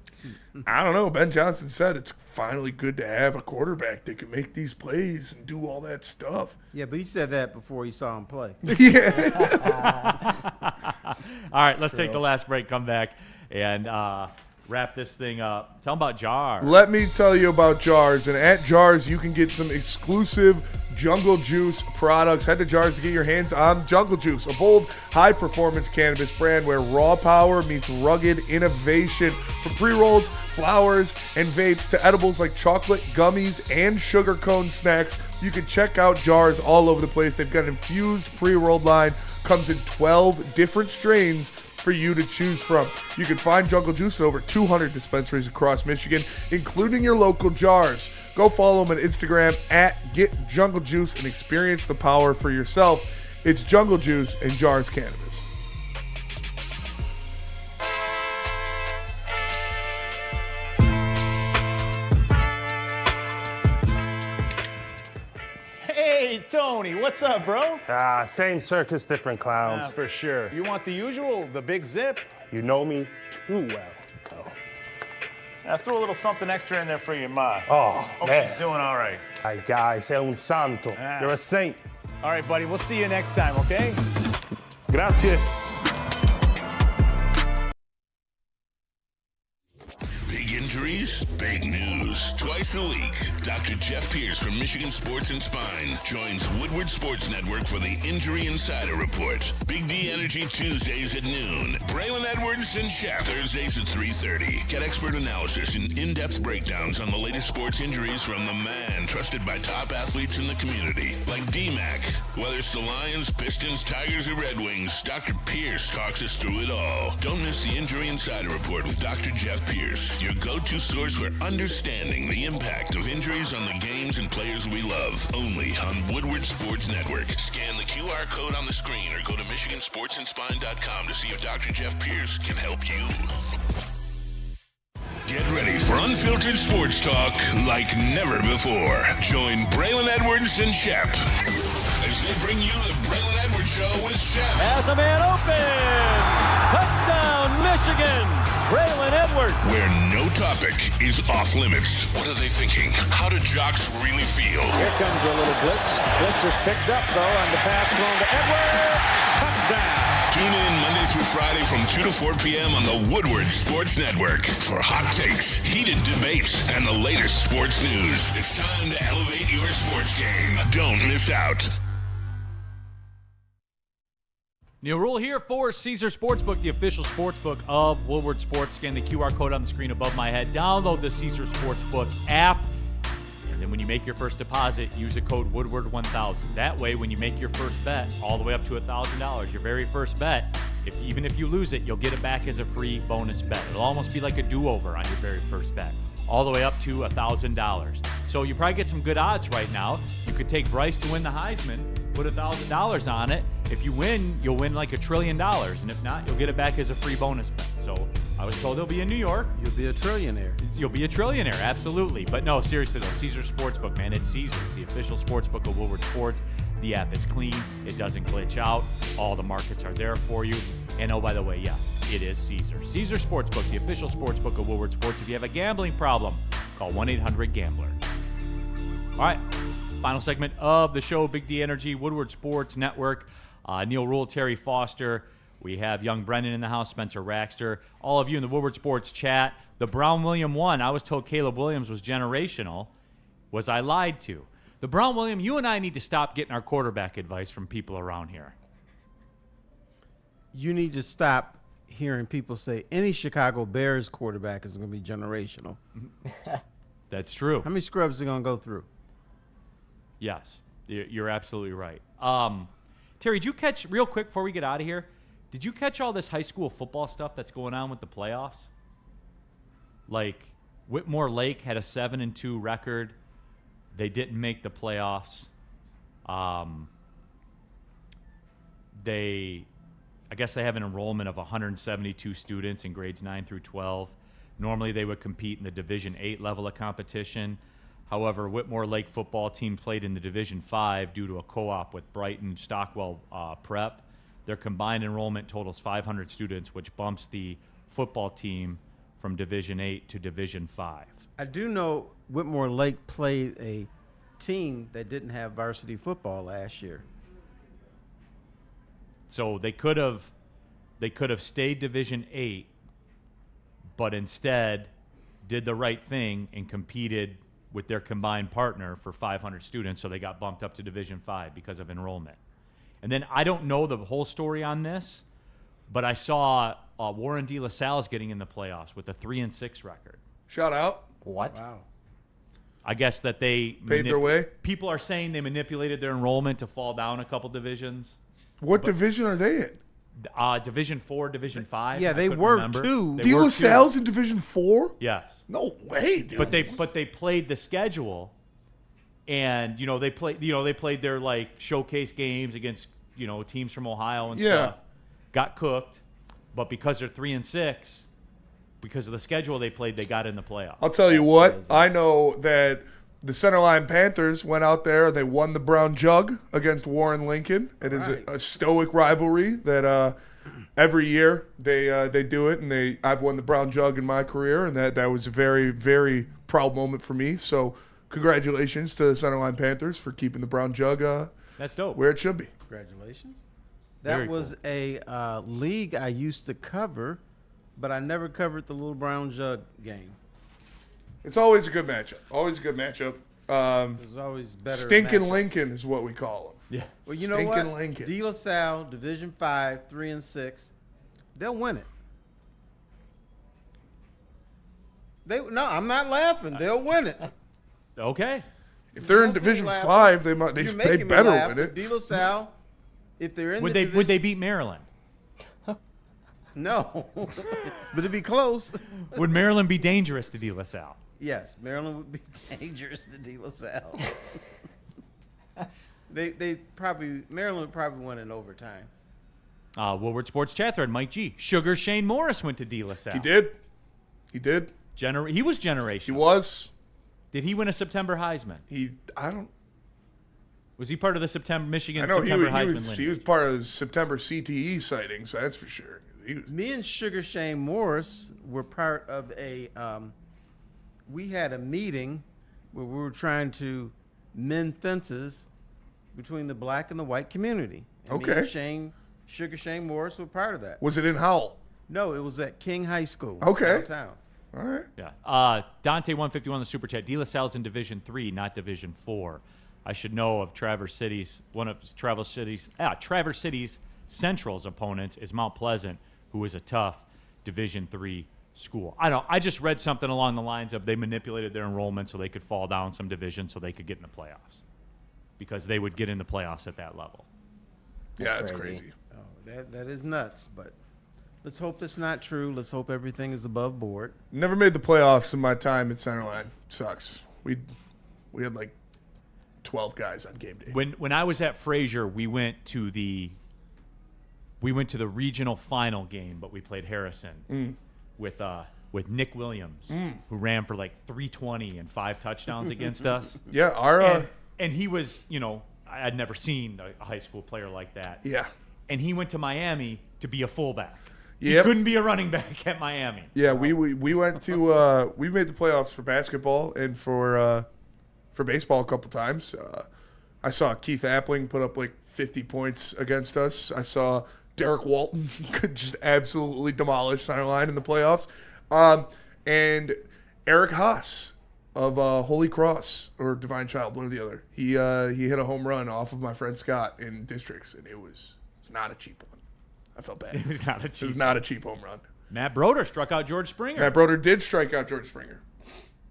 I don't know. Ben Johnson said it's finally good to have a quarterback that can make these plays and do all that stuff. Yeah, but he said that before he saw him play. Yeah. All right, let's take the last break, come back, and wrap this thing up. Tell them about Jars. Let me tell you about Jars. And at Jars, you can get some exclusive Jungle Juice products. Head to Jars to get your hands on Jungle Juice, a bold, high-performance cannabis brand where raw power meets rugged innovation. From pre-rolls, flowers, and vapes to edibles like chocolate, gummies, and sugar cone snacks, you can check out Jars all over the place. They've got an infused pre-rolled line. Comes in 12 different strains for you to choose from. You can find Jungle Juice at over 200 dispensaries across Michigan, including your local Jars. Go follow them on Instagram at GetJungleJuice and experience the power for yourself. It's Jungle Juice and Jars Cannabis. Hey, Tony, what's up, bro? Same circus, different clowns. For sure. You want the usual, the big zip? You know me too well. I threw a little something extra in there for your ma. Oh, Hope man. she's doing all right. Ay, guy, sei un santo. You're a saint. All right, buddy, we'll see you next time, okay? Grazie. Big injuries, big news. Twice a week, Dr. Jeff Pierce from Michigan Sports and Spine joins Woodward Sports Network for the Injury Insider Report. Big D Energy Tuesdays at noon. Braylon Edwards and Shep Thursdays at 3:30. Get expert analysis and in-depth breakdowns on the latest sports injuries from the man trusted by top athletes in the community, like D-Mac. Whether it's the Lions, Pistons, Tigers, or Red Wings, Dr. Pierce talks us through it all. Don't miss the Injury Insider Report with Dr. Jeff Pierce. your go-to source for understanding the impact of injuries on the games and players we love. Only on Woodward Sports Network. Scan the QR code on the screen or go to MichiganSportsandSpine.com to see if Dr. Jeff Pierce can help you. Get ready for unfiltered sports talk like never before. Join Braylon Edwards and Shep as they bring you the Braylon Edwards Show with Shep. Has a man open. Touchdown, Michigan. Braylon Edwards. Where no topic is off limits. What are they thinking? How do jocks really feel? Here comes a little blitz. Blitz is picked up, though, and the pass thrown to Edwards. Touchdown. Tune in Monday through Friday from 2 to 4 p.m. on the Woodward Sports Network for hot takes, heated debates, and the latest sports news. It's time to elevate your sports game. Don't miss out. Neal Ruhl here for Caesar Sportsbook, the official sportsbook of Woodward Sports. Scan the QR code on the screen above my head. Download the Caesar Sportsbook app. And then when you make your first deposit, use the code Woodward1000. That way, when you make your first bet, all the way up to $1,000, your very first bet, even if you lose it, you'll get it back as a free bonus bet. It'll almost be like a do-over on your very first bet, all the way up to $1,000. So you probably get some good odds right now. You could take Bryce to win the Heisman, put $1,000 on it. If you win, you'll win like $1 trillion, and if not, you'll get it back as a free bonus bet. So I was told they'll be in New York. You'll be a trillionaire. You'll be a trillionaire, absolutely. But no, seriously though, Caesar Sportsbook, man, it's Caesar's, the official sportsbook of Woodward Sports. The app is clean. It doesn't glitch out. All the markets are there for you. And oh, by the way, yes, it is Caesar. Caesar Sportsbook, the official sportsbook of Woodward Sports. If you have a gambling problem, call 1-800-GAMBLER. All right, final segment of the show, Big D Energy, Woodward Sports Network. Neal Ruhl, Terry Foster. We have young Brennan in the house, Spencer Raxter. All of you in the Woodward Sports chat. The Brown-William one, I was told Caleb Williams was generational. Was I lied to? The Brown-William, you and I need to stop getting our quarterback advice from people around here. You need to stop hearing people say any Chicago Bears quarterback is going to be generational. That's true. How many scrubs are going to go through? Yes, you're absolutely right. Terry, did you catch, real quick before we get out of here, did you catch all this high school football stuff that's going on with the playoffs? Like, Whitmore Lake had a 7-2 record. They didn't make the playoffs. I guess they have an enrollment of 172 students in grades 9 through 12. Normally they would compete in the Division 8 level of competition. However, Whitmore Lake football team played in the Division 5 due to a co-op with Brighton Stockwell Prep. Their combined enrollment totals 500 students, which bumps the football team from Division 8 to Division 5. I do know Whitmore Lake played a team that didn't have varsity football last year. So they could have stayed Division 8, but instead did the right thing and competed with their combined partner for 500 students, so they got bumped up to Division 5 because of enrollment. And then I don't know the whole story on this, but I saw Warren De La Salle's getting in the playoffs with a 3-6 record. Shout out. What? Wow. I guess that they Paid their way? People are saying they manipulated their enrollment to fall down a couple divisions. What division are they in? Division 4, Division 5. Yeah, I they couldn't were remember. two. They De were La two. Salle's in Division 4? Yes. No way, dude. But they played the schedule, and they played their like showcase games against teams from Ohio and stuff. Got cooked, but because they're 3-6, because of the schedule they played, they got in the playoffs. I'll tell you what. I know that the Centerline Panthers went out there. They won the Brown Jug against Warren Lincoln. It is a stoic rivalry that every year they do it, and I've won the Brown Jug in my career, and that was a very, very proud moment for me. So congratulations to the Centerline Panthers for keeping the Brown Jug That's dope. where it should be. Congratulations. Very That was a league I used to cover, but I never covered the Little Brown Jug game. It's always a good matchup. Always a good matchup. There's always better. Stinking matchups. Lincoln is what we call them. Yeah. Well, you know Stinking what? Lincoln. De La Salle, Division 5, 3-6. They'll win it. No, I'm not laughing. They'll win it. Okay. If they're in Don't say Division laughing. 5, they You're making me better laugh, win but it. De La Salle, if they're in Would the they division, beat Maryland? No, but it'd be close. Would Maryland be dangerous to De La Salle? Yes, Maryland would be dangerous to De La Salle. Maryland would probably win in overtime. Woodward Sports Chat Thread, Mike G. Sugar Shane Morris went to De La Salle. He did. He was generational. He was. Did he win a September Heisman? Was he part of the Michigan September Heisman he was part of the September CTE sightings, that's for sure. Me and Sugar Shane Morris were part of we had a meeting where we were trying to mend fences between the black and the white community. And Okay. Me and Sugar Shane Morris were part of that. Was it in Howell? No, it was at King High School. Okay. Downtown. All right. Yeah. Dante 151 on the Super Chat. De La Salle's in Division 3, not Division 4. I should know of Traverse City's Central's opponents is Mount Pleasant, who is a tough Division 3 school. I just read something along the lines of they manipulated their enrollment so they could fall down some division so they could get in the playoffs, because they would get in the playoffs at that level. Yeah, it's crazy. Oh, that is nuts, but let's hope that's not true. Let's hope everything is above board. Never made the playoffs in my time at Centerline. Sucks. We had like 12 guys on game day. When I was at Fraser, we went to the regional final game, but we played Harrison with Nick Williams, who ran for like 320 and 5 touchdowns against us. Yeah, and he was, I had never seen a high school player like that. Yeah. And he went to Miami to be a fullback. Yep. He couldn't be a running back at Miami. Yeah, we went to we made the playoffs for basketball and for baseball a couple times. I saw Keith Appling put up like 50 points against us. I saw Derek Walton just absolutely demolish Centerline in the playoffs. And Eric Haas of Holy Cross or Divine Child, one or the other. He hit a home run off of my friend Scott in districts, and it's not a cheap one. I felt bad. It was not a cheap home run. Matt Broder struck out George Springer. Matt Broder did strike out George Springer.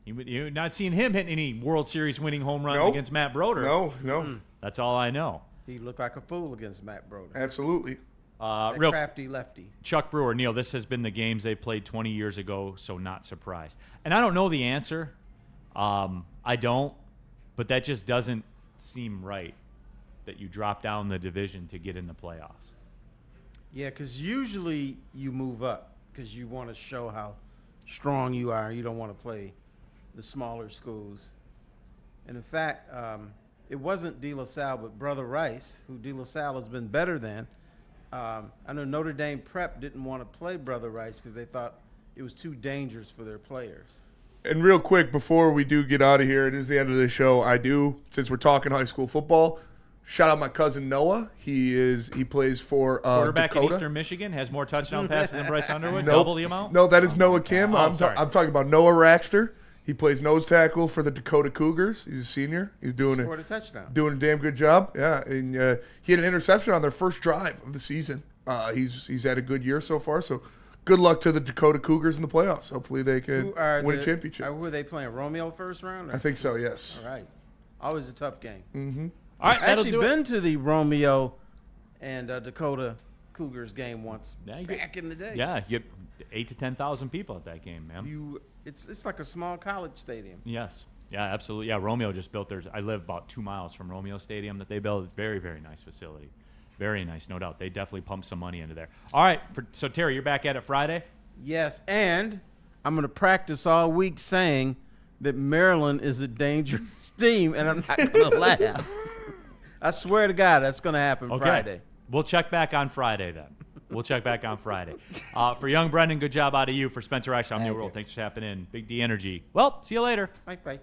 You've not seen him hit any World Series winning home runs against Matt Broder. No. That's all I know. He looked like a fool against Matt Broder. Absolutely. Real crafty lefty. Chuck Brewer, Neal, this has been the games they played 20 years ago, so not surprised. And I don't know the answer. I don't, but that just doesn't seem right that you drop down the division to get in the playoffs. Yeah, because usually you move up because you want to show how strong you are. You don't want to play the smaller schools. And in fact, it wasn't De La Salle, but Brother Rice, who De La Salle has been better than. I know Notre Dame Prep didn't want to play Brother Rice because they thought it was too dangerous for their players. And real quick, before we do get out of here, it is the end of the show. Since we're talking high school football, shout out my cousin Noah. He plays for quarterback Dakota. at Eastern Michigan, has more touchdown passes than Bryce Underwood, double the amount? No, that is Noah Kim. I'm talking about Noah Raxter. He plays nose tackle for the Dakota Cougars. He's a senior. He's doing Scored a touchdown. Doing a damn good job. Yeah, and he had an interception on their first drive of the season. He's had a good year so far. So good luck to the Dakota Cougars in the playoffs. Hopefully they can win a championship. Who are they playing? Romeo first round? I think so. Yes. All right. Always a tough game. Mm-hmm. All right. I've actually been to the Romeo and Dakota Cougars game once back in the day. Yeah, you get 8,000 to 10,000 people at that game, man. It's like a small college stadium. Yes. Yeah, absolutely. Yeah, Romeo just built theirs. I live about 2 miles from Romeo Stadium that they built. Very, very nice facility. Very nice, no doubt. They definitely pumped some money into there. All right. So, Terry, you're back at it Friday? Yes, and I'm going to practice all week saying that Maryland is a dangerous team, and I'm not going to laugh. I swear to God, that's going to happen Friday. We'll check back on Friday then. We'll check back on Friday. For young Brendan, good job out of you. For Spencer Ash, I'm Neal Ruhl. Thanks for tapping in. Big D Energy. Well, see you later. Bye.